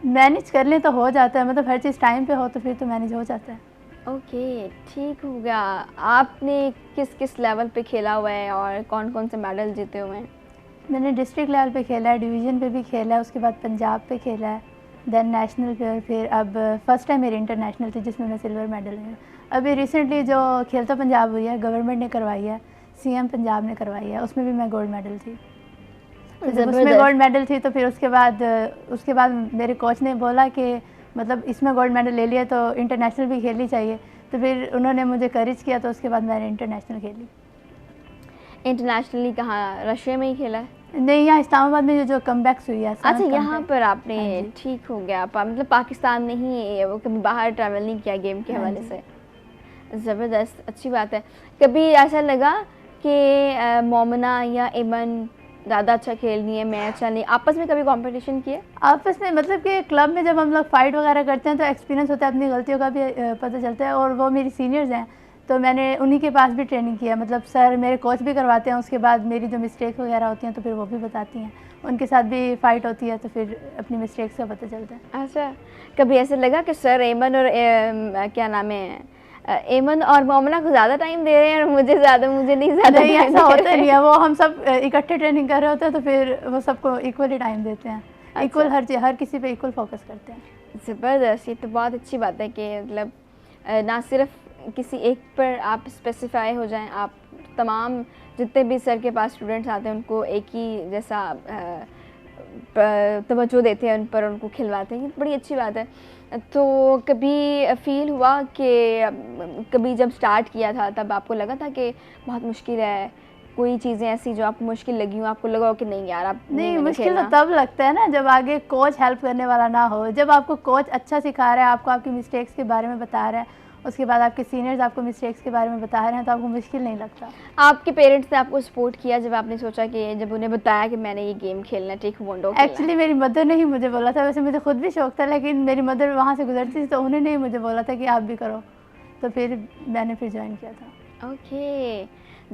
मैनेज कर लें तो हो जाता है, मतलब हर चीज़ टाइम पे हो तो फिर तो मैनेज हो जाता है। ओके, ठीक हो गया। आपने किस किस लेवल पे खेला हुआ है और कौन कौन से मेडल जीते हुए हैं? मैंने डिस्ट्रिक्ट लेवल पे खेला है, डिवीज़न पे भी खेला है, उसके बाद पंजाब पे खेला है, देन नेशनल पे, फिर अब फर्स्ट टाइम मेरी इंटरनेशनल थी जिसमें मैं सिल्वर मेडल है। अभी रिसेंटली जो खेलता पंजाब हुई है, गवर्नमेंट ने करवाई है, CM पंजाब ने करवाई है, उसमें भी मैं गोल्ड मेडल थी। तो जब उसमें ज़बरदस्त। गोल्ड मेडल थी तो फिर उसके बाद मेरे कोच ने बोला कि मतलब इसमें गोल्ड मेडल ले लिया तो इंटरनेशनल भी खेलनी चाहिए। तो फिर उन्होंने मुझे करेज किया तो उसके बाद मैंने इंटरनेशनल खेली। इंटरनेशनली कहाँ, रशिया में ही खेला है? नहीं, यहाँ इस्लामाबाद में जो कमबैक्स हुई है। अच्छा, यहाँ पर आपने, हाँ जी। ठीक हो गया। आप मतलब पाकिस्तान में ही वो कभी बाहर ट्रैवल नहीं किया गेम के हाँ हवाले जी। से? ज़बरदस्त, अच्छी बात है। कभी ऐसा लगा कि मोमना या एमन ज़्यादा अच्छा खेलनी है, मैं अच्छा नहीं, आपस में कभी कंपटीशन किए? आपस में मतलब कि क्लब में जब हम लोग फाइट वगैरह करते हैं तो एक्सपीरियंस होता है, अपनी गलतियों का भी पता चलता है। और वो मेरी सीनियर्स हैं तो मैंने उन्हीं के पास भी ट्रेनिंग किया, मतलब सर मेरे कोच भी करवाते हैं। उसके बाद मेरी जो मिस्टेक वगैरह होती हैं तो फिर वो भी बताती हैं, उनके साथ भी फ़ाइट होती है तो फिर अपनी मिस्टेक्स का पता चलता है। अच्छा, कभी ऐसे लगा कि सर एमन और क्या नाम है, एमन और मोमना को ज़्यादा टाइम दे रहे हैं और मुझे नहीं ज़्यादा नहीं, time ऐसा दे होता रहे नहीं हैं? है, वो हम सब इकट्ठे ट्रेनिंग कर रहे होते हैं तो फिर वो सबको इक्वली टाइम देते हैं। इक्वल हर किसी पे इक्वल फोकस करते हैं। ज़बरदस्त, ये तो बहुत अच्छी बात है कि मतलब ना सिर्फ किसी एक पर आप स्पेसिफाई हो जाएं, आप तमाम जितने भी सर के पास स्टूडेंट्स आते हैं उनको एक ही जैसा तवज्जो देते हैं उन पर, उनको खिलवाते हैं, ये बड़ी अच्छी बात है। तो कभी फ़ील हुआ कि कभी जब स्टार्ट किया था तब आपको लगा था कि बहुत मुश्किल है, कोई चीज़ें ऐसी जो आपको मुश्किल लगी हो, आपको लगा हो कि नहीं यार आप नहीं, मैंने मुश्किल तो खेलना? तब लगता है ना जब आगे कोच हेल्प करने वाला ना हो। जब आपको कोच अच्छा सिखा रहा है, आपको आपकी मिस्टेक्स के बारे में बता रहा है, उसके बाद आपके सीनियर्स आपको मिस्टेक्स के बारे में बता रहे हैं तो आपको मुश्किल नहीं लगता। आपके पेरेंट्स ने आपको सपोर्ट किया जब आपने सोचा कि जब उन्हें बताया कि मैंने ये गेम खेलना है, टेक्वांडो खेलना है? एक्चुअली मेरी मदर ने ही मुझे बोला था, वैसे मुझे खुद भी शौक था लेकिन मेरी मदर वहाँ से गुजरती थी तो उन्होंने ही मुझे बोला था कि आप भी करो, तो फिर मैंने ज्वाइन किया था। ओके,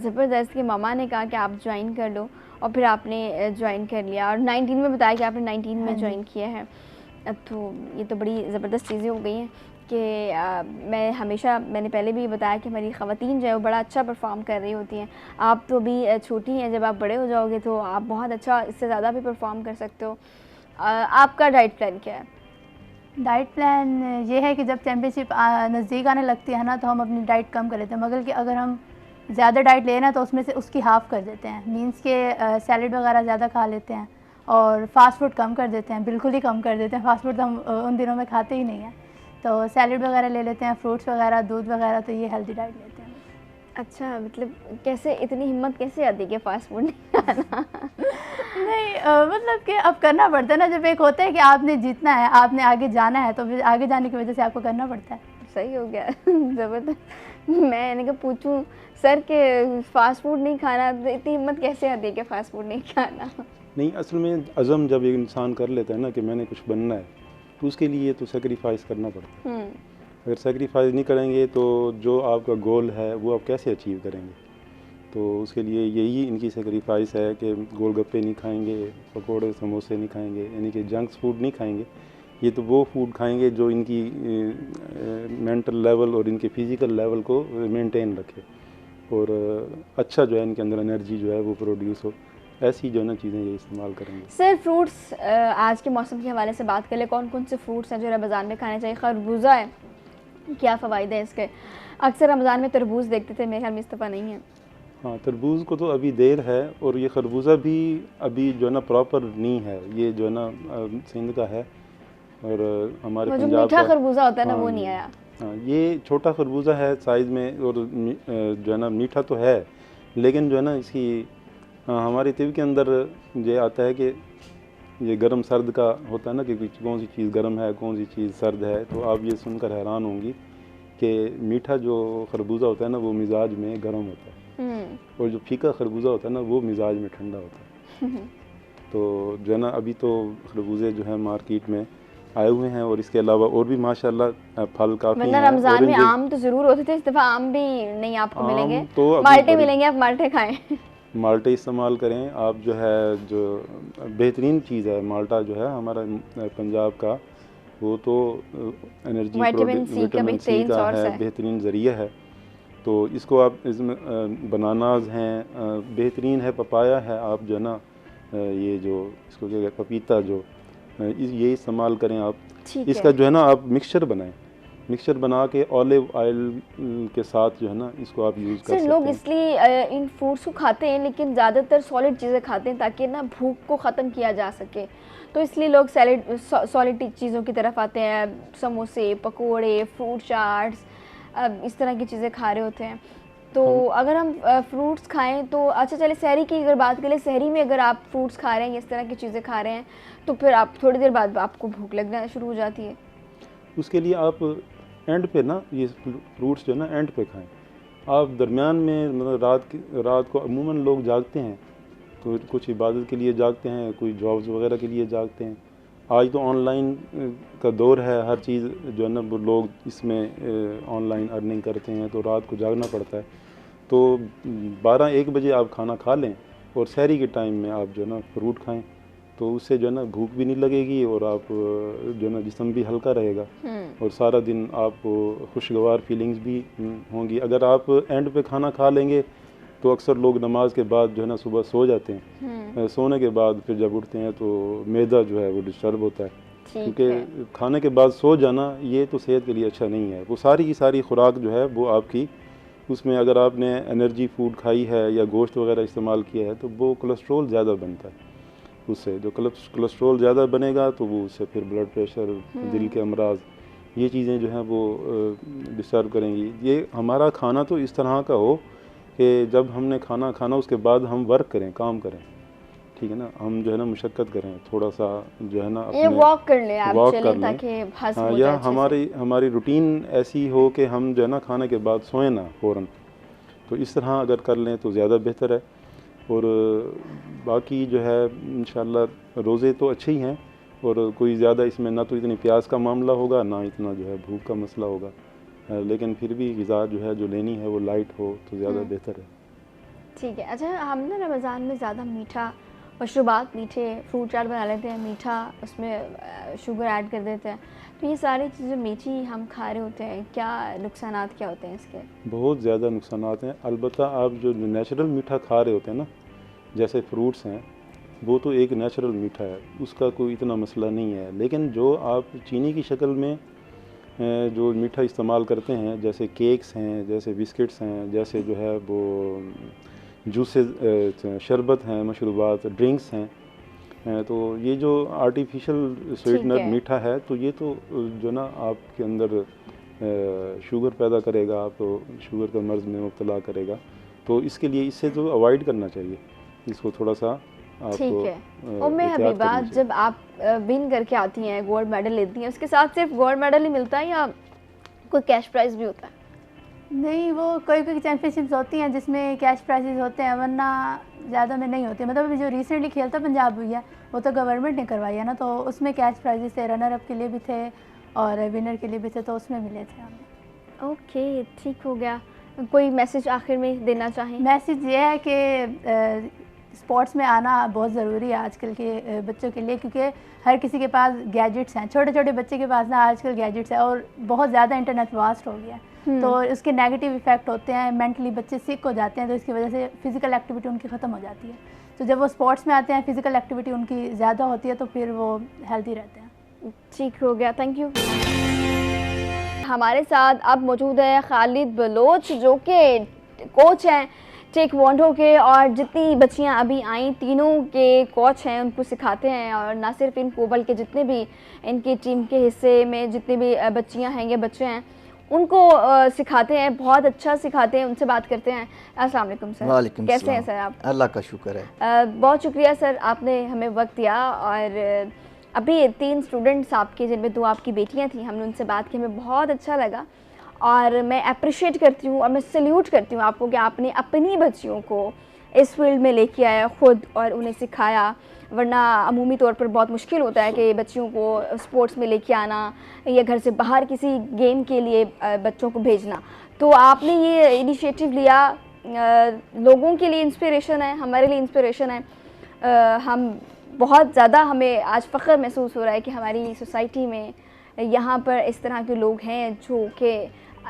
ज़बरदस्त कि मम्मा ने कहा कि आप ज्वाइन कर लो और फिर आपने ज्वाइन कर लिया और 19 में बताया कि आपने 19 में हाँ जी। ज्वाइन किया है। तो ये तो बड़ी ज़बरदस्त चीज़ें हो गई हैं कि मैंने पहले भी बताया कि हमारी ख़वातीन जो है वो बड़ा अच्छा परफॉर्म कर रही होती हैं। आप तो अभी छोटी हैं, जब आप बड़े हो जाओगे तो आप बहुत अच्छा, इससे ज़्यादा भी परफॉर्म कर सकते हो। आपका डाइट प्लान क्या है? डाइट प्लान ये है कि जब चैम्पियनशिप नज़दीक आने लगती है ना तो हम अपनी डाइट कम कर लेते हैं, मगर कि अगर हम ज़्यादा डाइट लेना तो उसमें से उसकी हाफ़ कर देते हैं। मींस के सैलड वगैरह ज़्यादा खा लेते हैं और फास्ट फूड कम कर देते हैं, बिल्कुल ही कम कर देते हैं। फास्ट फूड तो हम उन दिनों में खाते ही नहीं हैं, तो सैलड वगैरह ले लेते हैं, फ्रूट्स वगैरह, दूध वगैरह, तो ये हेल्दी डाइट लेते हैं। अच्छा, मतलब कैसे इतनी हिम्मत कैसे आती है कि फ़ास्ट फूड नहीं खाना? नहीं, मतलब कि अब करना पड़ता है ना, जब एक होता है कि आपने जीतना है, आपने आगे जाना है तो फिर आगे जाने की वजह से आपको करना पड़ता है। सही हो गया। ज़बरदस्त। मैंने कहा पूछूं सर के फास्ट फूड नहीं खाना, तो इतनी हिम्मत कैसे आती है कि फास्ट फूड नहीं खाना? नहीं, असल में अज़म जब एक इंसान कर लेता है ना कि मैंने कुछ बनना है तो उसके लिए तो सेक्रीफाइस करना पड़ता है। अगर सेक्रीफाइस नहीं करेंगे तो जो आपका गोल है वो आप कैसे अचीव करेंगे? तो उसके लिए यही इनकी सेक्रीफाइस है कि गोलगप्पे नहीं खाएंगे, पकोड़े समोसे नहीं खाएंगे, यानी कि जंक फूड नहीं खाएंगे। ये तो वो फूड खाएंगे जो इनकी मेंटल लेवल और इनके फिज़िकल लेवल को मेंटेन रखे और अच्छा जो है इनके अंदर एनर्जी जो है वो प्रोड्यूस हो। ऐसी जो है ना चीज़ें ये इस्तेमाल करेंगे। सर फ्रूट्स, आज के मौसम के हवाले से बात कर ले, कौन कौन से फ्रूट्स हैं जो रमज़ान में खाने चाहिए? खरबूजा है, क्या फ़वाइद है इसके? अक्सर रमज़ान में तरबूज देखते थे, मेरे ख्याल में इस दफ़ा नहीं है। हाँ, तरबूज को तो अभी देर है और ये खरबूजा भी अभी जो है ना प्रॉपर नहीं है, ये जो है ना सिंध का है और हमारे वो जो पंजाब मीठा का। खरबूजा होता है ना, वो हाँ, नहीं आया। हाँ, ये छोटा खरबूजा है साइज़ में और जो है ना मीठा तो है, लेकिन जो है ना इसकी हमारे तिब के अंदर ये आता है कि ये गर्म सर्द का होता है ना कि कौन सी चीज़ गर्म है, कौन सी चीज़ सर्द है। तो आप ये सुनकर हैरान होंगी कि मीठा जो खरबूजा होता है ना वो मिजाज में गर्म होता है और जो फीका खरबूजा होता है ना वो मिजाज में ठंडा होता है। तो जो है ना अभी तो खरबूजे जो है मार्केट में आए हुए हैं और इसके अलावा और भी माशाल्लाह फल काफ़ी वरना हैं। रमज़ान में ऑरेंजेस- आम तो ज़रूर होते थे, इस दफ़ा आम भी नहीं आपको आम मिलेंगे। तो अभी माल्टे बड़ी- मिलेंगे, आप माल्टे खाएं। माल्टे इस्तेमाल करें आप, जो है जो बेहतरीन चीज़ है माल्टा जो है हमारा पंजाब का, वो तो एनर्जी विटामिन सी का विटामिन सी बेहतरीन का सोर्स है, है। बेहतरीन ज़रिया है। तो इसको आप इसमें बनानाज हैं, बेहतरीन है, पपाया है, आप जो है ना ये जो इसको क्या कहते हैं पपीता जो ये इस्तेमाल करें आप। ठीक इसका है। जो है ना आप मिक्सचर बनाएं, मिक्सचर बना के ऑलिव ऑयल के साथ जो है ना इसको आप यूज़ कर सर सकते लोग हैं। इसलिए इन फ्रूट्स को खाते हैं लेकिन ज़्यादातर सॉलिड चीज़ें खाते हैं ताकि ना भूख को ख़त्म किया जा सके, तो इसलिए लोग सॉलिड चीज़ों की तरफ आते हैं, समोसे, पकोड़े, फ्रूट चाट्स, इस तरह की चीज़ें खा रहे होते हैं। तो अगर हम फ्रूट्स खाएं तो अच्छा चले सहरी की अगर बात करें, सहरी में अगर आप फ्रूट्स खा रहे हैं, इस तरह की चीज़ें खा रहे हैं, तो फिर आप थोड़ी देर बाद आपको भूख लगना शुरू हो जाती है। उसके लिए आप एंड पे ना ये फ्रूट्स जो है ना एंड पे खाएं। आप दरमियान में मतलब रात को अमूमन लोग जागते हैं, तो कुछ इबादत के लिए जागते हैं, कोई जॉब्स वगैरह के लिए जागते हैं। आज तो ऑनलाइन का दौर है, हर चीज़ जो है ना वो लोग इसमें ऑनलाइन अर्निंग करते हैं, तो रात को जागना पड़ता है। तो 12-1 बजे आप खाना खा लें और सहरी के टाइम में आप जो है ना फ्रूट खाएं, तो उससे जो है ना भूख भी नहीं लगेगी और आप जो है ना जिस्म भी हल्का रहेगा और सारा दिन आपको खुशगवार फीलिंग्स भी होंगी। अगर आप एंड पे खाना खा लेंगे तो अक्सर लोग नमाज के बाद जो है ना सुबह सो जाते हैं, सोने के बाद फिर जब उठते हैं तो मैदा जो है वो डिस्टर्ब होता है, क्योंकि खाने के बाद सो जाना ये तो सेहत के लिए अच्छा नहीं है। वो सारी की सारी खुराक जो है वो आपकी उसमें अगर आपने एनर्जी फूड खाई है या गोश्त वगैरह इस्तेमाल किया है तो वो कोलेस्ट्रॉल ज़्यादा बनता है। उससे जो कोलेस्ट्रॉल ज़्यादा बनेगा तो वो उससे फिर ब्लड प्रेशर, दिल के अमराज, ये चीज़ें जो हैं वो डिस्टर्ब करेंगी। ये हमारा खाना तो इस तरह का हो कि जब हमने खाना खाना उसके बाद हम वर्क करें, काम करें, ठीक है ना, हम जो है ना मुशक्क़त करें, थोड़ा सा जो है ना ये वॉक कर लें, आप वॉक चलें कर लें। ताकि हज़म हाँ, हो या जाए हमारी रूटीन ऐसी हो कि हम जो है ना खाने के बाद सोएं ना फ़ौरन, तो इस तरह अगर कर लें तो ज़्यादा बेहतर है। और बाकी जो है इंशाअल्लाह रोज़े तो अच्छे ही हैं और कोई ज़्यादा इसमें ना तो इतनी प्यास का मामला होगा ना इतना जो है भूख का मसला होगा, लेकिन फिर भी ग़िज़ा जो है जो लेनी है वो लाइट हो तो ज़्यादा बेहतर है। ठीक है। अच्छा, हम ना रमज़ान में ज़्यादा मीठा मशरूबात, मीठे फ्रूट चाट बना लेते हैं, मीठा उसमें शुगर ऐड कर देते हैं, तो ये सारी चीज़ें मीठी हम खा रहे होते हैं, क्या नुकसानात क्या होते हैं इसके? बहुत ज़्यादा नुकसानात हैं। अलबत्ता आप जो नेचुरल मीठा खा रहे होते हैं ना, जैसे फ्रूट्स हैं, वो तो एक नेचुरल मीठा है, उसका कोई इतना मसला नहीं है। लेकिन जो आप चीनी की शक्ल में जो मीठा इस्तेमाल करते हैं, जैसे केक्स हैं, जैसे बिस्किट्स हैं, जैसे जो है वो जूसेस, शरबत हैं, मशरूबात, ड्रिंक्स हैं, तो ये जो आर्टिफिशियल स्वीटनर मीठा है तो ये तो जो ना आपके अंदर शुगर पैदा करेगा, आपको शुगर का मर्ज़ में मुब्तला करेगा। तो इसके लिए इससे तो अवॉइड करना चाहिए, इसको थोड़ा सा आपको ठीक है। उम्मे एहतियात हबीबा, करनी चाहिए। जब आप विन करके आती हैं, गोल्ड मेडल लेती हैं, उसके साथ सिर्फ गोल्ड मेडल ही मिलता है या कोई कैश प्राइज़ भी होता है? नहीं, वो कोई कोई चैम्पियनशिप्स होती हैं जिसमें कैश प्राइजेस होते हैं, वरना ज़्यादा में नहीं होती। मतलब अभी जो रिसेंटली खेलता पंजाब हुई है वो तो गवर्नमेंट ने करवाई है ना, तो उसमें कैश प्राइजेस थे, रनर अप के लिए भी थे और विनर के लिए भी थे, तो उसमें मिले थे हमें। ओके, ठीक हो गया। कोई मैसेज आखिर में देना चाहें? मैसेज ये है कि स्पोर्ट्स में आना बहुत ज़रूरी है आजकल के बच्चों के लिए, क्योंकि हर किसी के पास गैजेट्स हैं, छोटे छोटे बच्चे के पास ना आजकल गैजेट्स हैं और बहुत ज़्यादा इंटरनेट वास्ट हो गया है, तो उसके नेगेटिव इफ़ेक्ट होते हैं, मेंटली बच्चे सिक हो जाते हैं, तो इसकी वजह से फ़िज़िकल एक्टिविटी उनकी ख़त्म हो जाती है। तो जब वो स्पोर्ट्स में आते हैं, फ़िज़िकल एक्टिविटी उनकी ज़्यादा होती है, तो फिर वो हेल्दी रहते हैं। ठीक हो गया, थैंक यू। हमारे साथ अब मौजूद है खालिद बलोच, जो कि कोच हैं टेक्वांडो के, और जितनी बच्चियां अभी आई तीनों के कोच हैं, उनको सिखाते हैं, और ना सिर्फ इनको बल्कि जितने भी इनकी टीम के हिस्से में जितने भी बच्चियां हैं या बच्चे हैं उनको सिखाते हैं, बहुत अच्छा सिखाते हैं। उनसे बात करते हैं। अस्सलाम वालेकुम सर। वालेकुम कैसे हैं सलाम। सर आप? अल्लाह का शुक्र है। बहुत शुक्रिया सर, आपने हमें वक्त दिया। और अभी 3 स्टूडेंट्स आपके, जिनमें 2 आपकी बेटियां थी, हमने उनसे बात की, हमें बहुत अच्छा लगा और मैं अप्रिशिएट करती हूँ और मैं सल्यूट करती हूँ आपको कि आपने अपनी बच्चियों को इस फील्ड में लेके आया खुद और उन्हें सिखाया, वरना अमूमी तौर पर बहुत मुश्किल होता है कि बच्चियों को स्पोर्ट्स में लेके आना या घर से बाहर किसी गेम के लिए बच्चों को भेजना। तो आपने ये इनिशिएटिव लिया, लोगों के लिए इंस्पिरेशन है, हमारे लिए इंस्पिरेशन है। हम बहुत ज़्यादा, हमें आज फ़ख्र महसूस हो रहा है कि हमारी सोसाइटी में यहाँ पर इस तरह के लोग हैं जो कि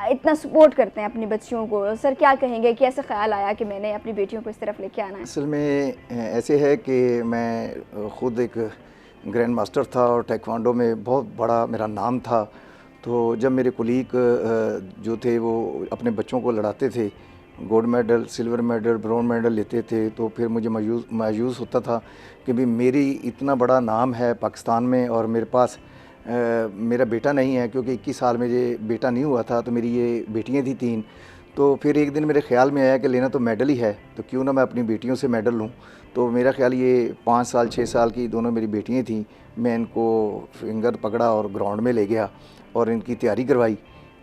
इतना सपोर्ट करते हैं अपनी बच्चियों को। सर क्या कहेंगे, कैसे ख्याल आया कि मैंने अपनी बेटियों को इस तरफ लेके आना है? असल में ऐसे है कि मैं ख़ुद एक ग्रैंड मास्टर था और टेक्वांडो में बहुत बड़ा मेरा नाम था, तो जब मेरे कुलीग जो थे वो अपने बच्चों को लड़ाते थे, gold medal, silver medal, bronze medal लेते थे, तो फिर मुझे मायूस होता था कि भाई मेरी इतना बड़ा नाम है पाकिस्तान में और मेरे पास मेरा बेटा नहीं है, क्योंकि 21 साल में ये बेटा नहीं हुआ था, तो मेरी ये बेटियां थी 3। तो फिर एक दिन मेरे ख्याल में आया कि लेना तो मेडल ही है, तो क्यों ना मैं अपनी बेटियों से मेडल लूँ। तो मेरा ख्याल ये 5 साल 6 साल की दोनों मेरी बेटियाँ थीं, मैं इनको फिंगर पकड़ा और ग्राउंड में ले गया और इनकी तैयारी करवाई,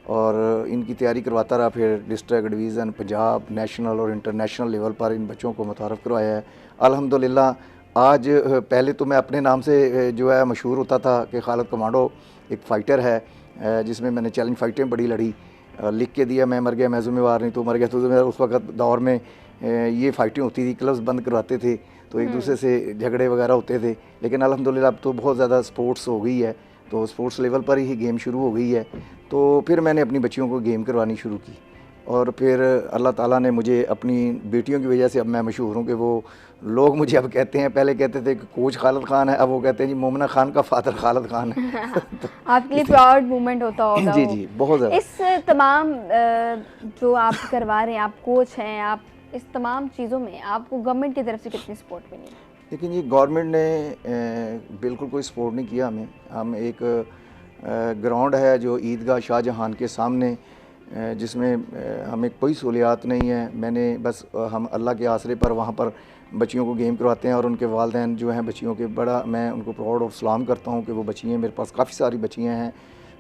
और इनकी तैयारी करवाता रहा। फिर डिस्ट्रिक्ट, डिवीज़न, पंजाब, नेशनल और इंटरनेशनल लेवल पर इन बच्चों को मुतारफ़ करवाया है अल्हम्दुलिल्लाह। आज पहले तो मैं अपने नाम से जो है मशहूर होता था कि खालिद कमांडो एक फ़ाइटर है, जिसमें मैंने चैलेंज फ़ाइटें बड़ी लड़ी, लिख के दिया मैं मर गया मैं ज़िम्मेवार नहीं, तो मर गया तो मेरा उस वक्त दौर में ये फ़ाइटें होती थी, क्लब्स बंद करवाते थे, तो एक दूसरे से झगड़े वगैरह होते थे। लेकिन अल्हम्दुलिल्लाह अब तो बहुत ज़्यादा स्पोर्ट्स हो गई है, तो स्पोर्ट्स लेवल पर ही गेम शुरू हो गई है। तो फिर मैंने अपनी बच्चियों को गेम करवानी शुरू की, और फिर अल्लाह ताला ने मुझे अपनी बेटियों की वजह से अब मैं मशहूर हूँ कि वो लोग मुझे अब कहते हैं, पहले कहते थे कि कोच खालिद खान है, अब वो कहते हैं जी मोमिना खान का फादर खालिद खान है। तो आपके लिए प्राउड मोमेंट होता होगा जी वो। जी बहुत ज़्यादा। इस तमाम जो आप करवा रहे हैं, आप कोच हैं, आप इस तमाम चीज़ों में आपको गवर्नमेंट की तरफ से कितनी सपोर्ट मिली? लेकिन ये गवर्नमेंट ने बिल्कुल कोई सपोर्ट नहीं किया हमें। हम एक ग्राउंड है जो ईदगाह शाहजहां के सामने, जिसमें हमें कोई सहूलियात नहीं है। मैंने बस हम अल्लाह के आसरे पर वहाँ पर बच्चियों को गेम करवाते हैं, और उनके वालिदैन जो हैं बच्चियों के, बड़ा मैं उनको प्राउड ऑफ सलाम करता हूँ कि वो बच्चियाँ, मेरे पास काफ़ी सारी बच्चियाँ हैं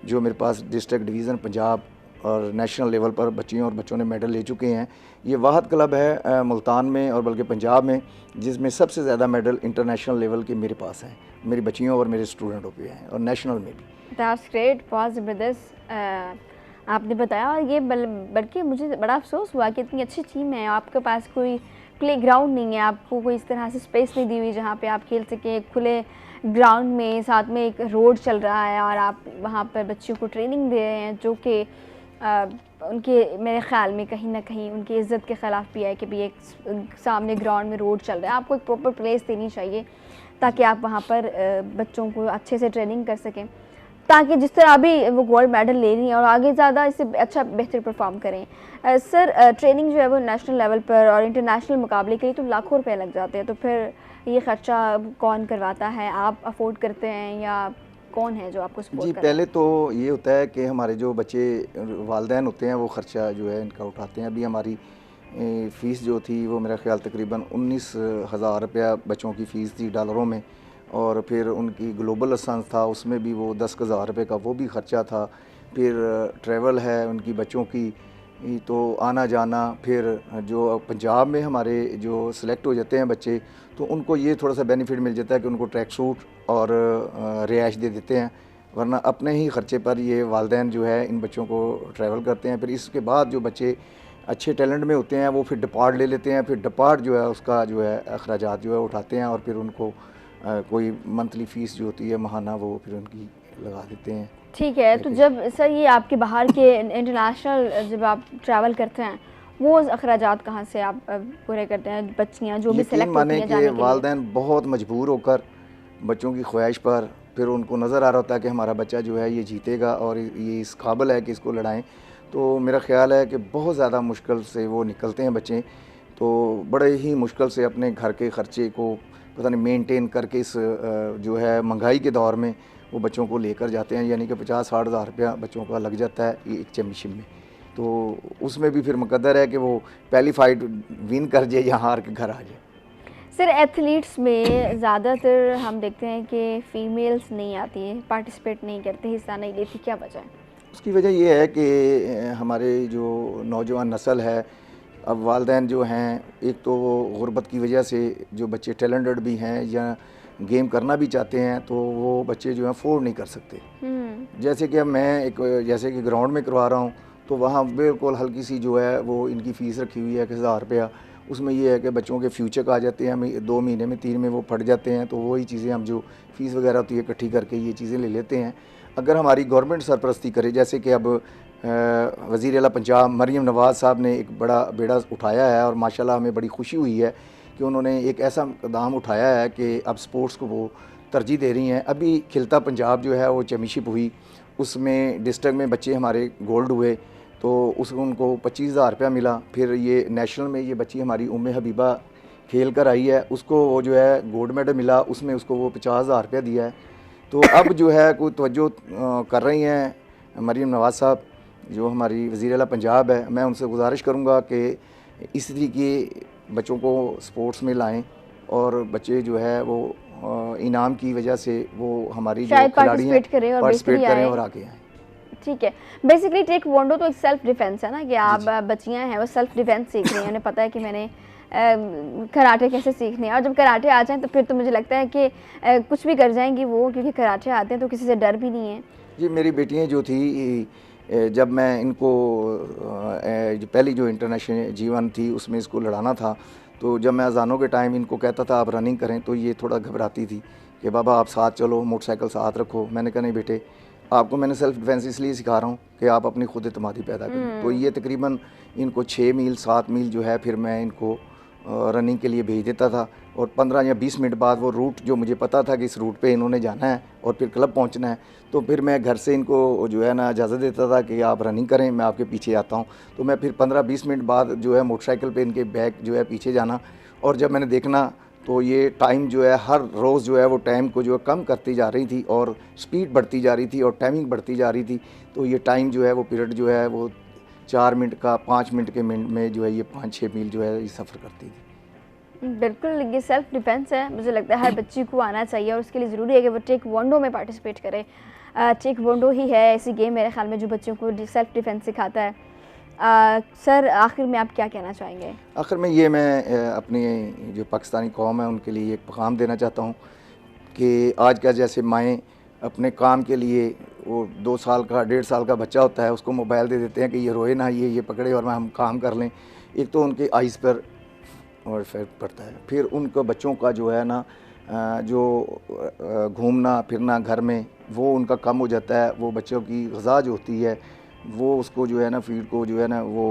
जो मेरे पास डिस्ट्रिक्ट, डिवीज़न, पंजाब और नेशनल लेवल पर बच्चियों और बच्चों ने मेडल ले चुके हैं। ये वाहद क्लब है मुल्तान में और बल्कि पंजाब में जिसमें सबसे ज़्यादा मेडल इंटरनेशनल लेवल के मेरे पास हैं, मेरी बच्चियों और मेरे स्टूडेंटों पे हैं, और नेशनल में भी। दैट्स ग्रेट, बहुत ज़बरदस्त आपने बताया। और ये बल्कि मुझे बड़ा अफसोस हुआ कि इतनी अच्छी टीम है, आपके पास कोई प्ले ग्राउंड नहीं है, आपको कोई इस तरह से स्पेस नहीं दी हुई जहाँ पे आप खेल सकें खुले ग्राउंड में, साथ में एक रोड चल रहा है और आप वहाँ पर बच्चों को ट्रेनिंग दे रहे हैं, जो कि उनके मेरे ख़्याल में कहीं ना कहीं उनकी इज़्ज़त के ख़िलाफ़ भी है कि भी एक सामने ग्राउंड में रोड चल रहा है। आपको एक प्रॉपर प्लेस देनी चाहिए ताकि आप वहाँ पर बच्चों को अच्छे से ट्रेनिंग कर सकें, ताकि जिस तरह अभी वो गोल्ड मेडल ले रही हैं और आगे ज़्यादा इससे अच्छा बेहतर परफॉर्म करें। सर, ट्रेनिंग जो है वो नेशनल लेवल पर और इंटरनेशनल मुकाबले के लिए तो लाखों रुपए लग जाते हैं, तो फिर ये ख़र्चा कौन करवाता है? आप अफोर्ड करते हैं या कौन है जो आपको सपोर्ट जी, करता है? पहले तो ये होता है कि हमारे जो बच्चे वालिदैन होते हैं वो ख़र्चा जो है इनका उठाते हैं। अभी हमारी फ़ीस जो थी वो मेरा ख्याल तकरीबन 19,000 रुपया बच्चों की फ़ीस थी डॉलरों में, और फिर उनकी ग्लोबल लाइसेंस था उसमें भी वो 10,000 रुपये का वो भी ख़र्चा था। फिर ट्रैवल है उनकी बच्चों की, तो आना जाना। फिर जो पंजाब में हमारे जो सिलेक्ट हो जाते हैं बच्चे, तो उनको ये थोड़ा सा बेनिफिट मिल जाता है कि उनको ट्रैक सूट और रिहाइश दे देते हैं, वरना अपने ही ख़र्चे पर ये वालिदैन जो है इन बच्चों को ट्रैवल करते हैं। फिर इसके बाद जो बच्चे अच्छे टैलेंट में होते हैं वो फिर डिपार्ट ले लेते हैं, फिर डिपार्ट जो है उसका जो है अखराजात जो है उठाते हैं, और फिर उनको कोई मंथली फ़ीस जो होती है महाना वो फिर उनकी लगा देते हैं। ठीक है, तो जब सर ये आपके बाहर के इंटरनेशनल जब आप ट्रैवल करते हैं, वो अखराजात कहाँ से आप पूरे करते हैं? बच्चियाँ जो भी सिलेक्ट होती हैं जाने के लिए, वालिदैन बहुत मजबूर होकर बच्चों की ख्वाहिश पर, फिर उनको नज़र आ रहा होता है कि हमारा बच्चा जो है ये जीतेगा और ये इस काबिल है कि इसको लड़ाएं, तो मेरा ख़्याल है कि बहुत ज़्यादा मुश्किल से वो निकलते हैं बच्चे, तो बड़े ही मुश्किल से अपने घर के ख़र्चे को पता नहीं मेंटेन करके इस जो है महंगाई के दौर में वो बच्चों को लेकर जाते हैं। यानी कि 50-60 हज़ार रुपया बच्चों का लग जाता है एक चैम्पियनशिप में, तो उसमें भी फिर मुकद्दर है कि वो पहली फ़ाइट विन कर जाए या हार के घर आ जाए। सर, एथलीट्स में ज़्यादातर हम देखते हैं कि फ़ीमेल्स नहीं आती हैं, पार्टिसिपेट नहीं करते, हिस्सा नहीं लेती, क्या वजह है? उसकी वजह ये है कि हमारे जो नौजवान नस्ल है, अब वालिदैन जो हैं, एक तो वो गुर्बत की वजह से जो बच्चे टैलेंटेड भी हैं या गेम करना भी चाहते हैं, तो वो बच्चे जो हैं अफोर्ड नहीं कर सकते। जैसे कि अब मैं जैसे कि ग्राउंड में करवा रहा हूँ, तो वहाँ बिल्कुल हल्की सी जो है वो इनकी फ़ीस रखी हुई है कि 1000 रुपया, उसमें ये है कि बच्चों के फ्यूचर आ जाते हैं, हमें 2 महीने में 3 में वो फट जाते हैं, तो वही चीज़ें हम जो फ़ीस वगैरह होती है इकट्ठी करके ये चीज़ें ले लेते हैं। अगर हमारी गवर्नमेंट सरपरस्ती करे, जैसे कि अब वज़ीर आला पंजाब मरीम नवाज़ साहब ने एक बड़ा बेड़ा उठाया है, और माशाल्लाह हमें बड़ी खुशी हुई है कि उन्होंने एक ऐसा कदम उठाया है कि अब स्पोर्ट्स को वो तरजीह दे रही हैं। अभी खिलता पंजाब जो है वो चैम्पियनशिप हुई, उसमें डिस्ट्रिक्ट में बच्चे हमारे गोल्ड हुए, तो उनको 25,000 रुपया मिला। फिर ये नेशनल में ये बच्ची हमारी उम्मे हबीबा खेल कर आई है, उसको वो जो है गोल्ड मेडल मिला, उसमें उसको वो 50,000 रुपया दिया है। तो अब जो है कोई तवज्जो कर रही हैं मरीम नवाज़ साहब जो हमारी वज़ीर आला पंजाब है। मैं उनसे गुजारिश करूँगा कि इस तरीके बच्चों को स्पोर्ट्स में लाएं और बच्चे जो है वो इनाम की वजह से वो हमारी जो खिलाड़ी हैं पार्टिसिपेट करें और आगे आएँ। ठीक है, बेसिकली टेक्वांडो तो एक सेल्फ डिफेंस है ना, कि आप बच्चियां हैं वो सेल्फ डिफेंस सीख रही हैं, उन्हें पता है कि मैंने कराटे कैसे सीखने हैं, और जब कराटे आ जाएं तो फिर तो मुझे लगता है कि कुछ भी कर जाएंगी वो, क्योंकि कराटे आते हैं तो किसी से डर भी नहीं है। जी मेरी बेटियां जो थी, जब मैं इनको पहली जो इंटरनेशनल जीवन थी उसमें इसको लड़ाना था, तो जब मैं अजानों के टाइम इनको कहता था आप रनिंग करें, तो ये थोड़ा घबराती थी कि बाबा आप साथ चलो, मोटरसाइकिल साथ रखो। मैंने कहा नहीं बेटे, आपको मैंने सेल्फ डिफेंस इसलिए सिखा रहा हूँ कि आप अपनी खुद एतमादी पैदा करें। तो ये तकरीबन इनको 6 मील 7 मील जो है फिर मैं इनको रनिंग के लिए भेज देता था, और 15 या 20 मिनट बाद वो रूट जो मुझे पता था कि इस रूट पे इन्होंने जाना है और फिर क्लब पहुंचना है, तो फिर मैं घर से इनको जो है ना इजाज़त देता था कि आप रनिंग करें, मैं आपके पीछे आता हूं। तो मैं फिर 15-20 मिनट बाद जो है मोटरसाइकिल पे इनके बैक जो है पीछे जाना, और जब मैंने देखना तो ये टाइम जो है हर रोज़ जो है वो टाइम को जो है कम करती जा रही थी और स्पीड बढ़ती जा रही थी और टाइमिंग बढ़ती जा रही थी। तो ये टाइम जो है वो पीरियड जो है वो 4 मिनट का 5 मिनट के मिनट में जो है ये 5-6 मील जो है ये सफ़र करती थी। बिल्कुल, ये सेल्फ डिफेंस है, मुझे लगता है हर बच्ची को आना चाहिए, और उसके लिए ज़रूरी है कि वो टेक्वांडो में पार्टिसिपेट करे। टेक्वांडो ही है ऐसी गेम मेरे ख्याल में जो बच्चों को सेल्फ डिफेंस सिखाता है। सर आखिर में आप क्या कहना चाहेंगे? आखिर में मैं अपनी जो पाकिस्तानी कौम है उनके लिए एक पैगाम देना चाहता हूँ कि आज का जैसे माएँ अपने काम के लिए वो 2 साल का 1.5 साल का बच्चा होता है उसको मोबाइल दे देते हैं कि ये रोए ना, ये पकड़े और हम काम कर लें। एक तो उनके आइज़ पर और इफेक्ट पड़ता है, फिर उनको बच्चों का जो है ना जो घूमना फिरना घर में वो उनका कम हो जाता है। वो बच्चों की ग़िज़ा जो होती है वो उसको जो है ना फीड को जो है ना वो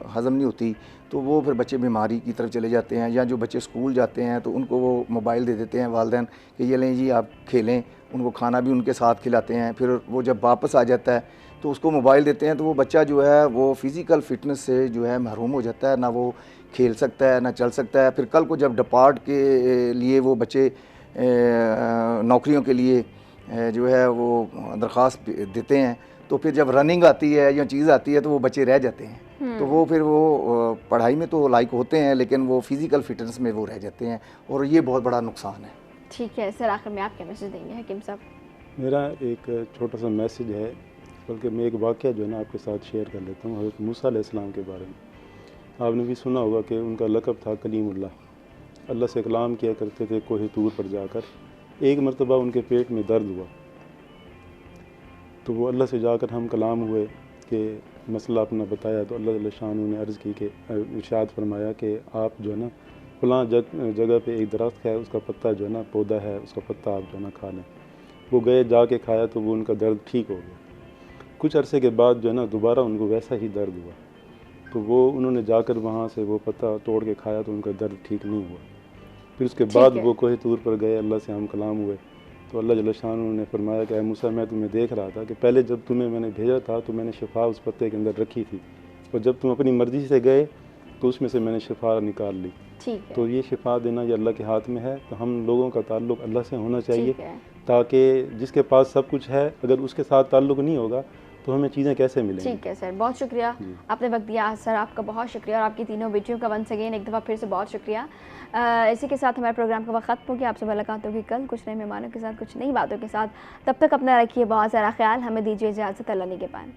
हज़म नहीं होती, तो वो फिर बच्चे बीमारी की तरफ चले जाते हैं। या जो बच्चे स्कूल जाते हैं तो उनको वो मोबाइल दे देते हैं वालिदैन कि ये लें जी आप खेलें, उनको खाना भी उनके साथ खिलाते हैं। फिर वो जब वापस आ जाता है तो उसको मोबाइल देते हैं, तो वो बच्चा जो है वो फ़िज़िकल फ़िटनेस से जो है महरूम हो जाता है, ना वो खेल सकता है ना चल सकता है। फिर कल को जब डिपार्ट के लिए वो बच्चे नौकरियों के लिए जो है वो दरख्वास्त देते हैं, तो फिर जब रनिंग आती है या चीज़ आती है तो वो बच्चे रह जाते हैं। तो वो फिर वो पढ़ाई में तो लायक होते हैं लेकिन वो फ़िज़िकल फ़िटनेस में वो रह जाते हैं, और ये बहुत बड़ा नुकसान है। ठीक है सर, आखिर में आप क्या मैसेज देंगे हकीम साहब? मेरा एक छोटा सा मैसेज है, बल्कि मैं एक वाक़या जो है ना आपके साथ शेयर कर लेता हूँ हज़रत मूसा अलैहिस्सलाम के बारे में। आपने भी सुना होगा कि उनका लक़ब था कलीमुल्लाह। अल्लाह से कलाम किया करते थे कोहे तूर पर जाकर। एक मरतबा उनके पेट में दर्द हुआ तो वो अल्लाह से जाकर हम कलाम हुए कि मसला अपना बताया, तो अल्लाह जल्ल शान ने अर्ज़ की कि इरशाद फरमाया कि आप जो है ना फ़लाँ जगह पे एक दरख्त है, उसका पत्ता जो है ना पौधा है, उसका पत्ता आप जो है ना खा लें। वो गए जाके खाया तो वो उनका दर्द ठीक हो गया। कुछ अरसे के बाद जो है ना दोबारा उनको वैसा ही दर्द हुआ, तो वो उन्होंने जाकर वहाँ से वो पत्ता तोड़ के खाया तो उनका दर्द ठीक नहीं हुआ। फिर उसके बाद वो कोहे तूर पर गए, अल्लाह से हम कलाम हुए, तो अल्लाह जल्ल शान ने फरमाया कि ऐ मूसा मैं तुम्हें देख रहा था कि पहले जब तुम्हें मैंने भेजा था तो मैंने शिफा उस पत्ते के अंदर रखी थी, और जब तुम अपनी मर्ज़ी से गए तो उसमें से मैंने शिफा निकाल ली। तो ये शिफा देना ये अल्लाह के हाथ में है। तो हम लोगों का ताल्लुक़ अल्लाह से होना चाहिए, ताकि जिसके पास सब कुछ है अगर उसके साथ ताल्लुक़ नहीं होगा तो हमें चीज़ें कैसे मिलेंगी। ठीक है सर, बहुत शुक्रिया आपने वक्त दिया। सर आपका बहुत शुक्रिया, और आपकी तीनों बेटियों का वंस अगेन एक दफ़ा फिर से बहुत शुक्रिया। इसी के साथ हमारे प्रोग्राम का वक्त ख़त्म हो गया। आपसे मुलाकात होगी कल कुछ नए मेहमानों के साथ, कुछ नई बातों के साथ। तब तक अपना रखिए बहुत सारा ख्याल। हमें दीजिए इजाज़त। अल्लाह निगहबान।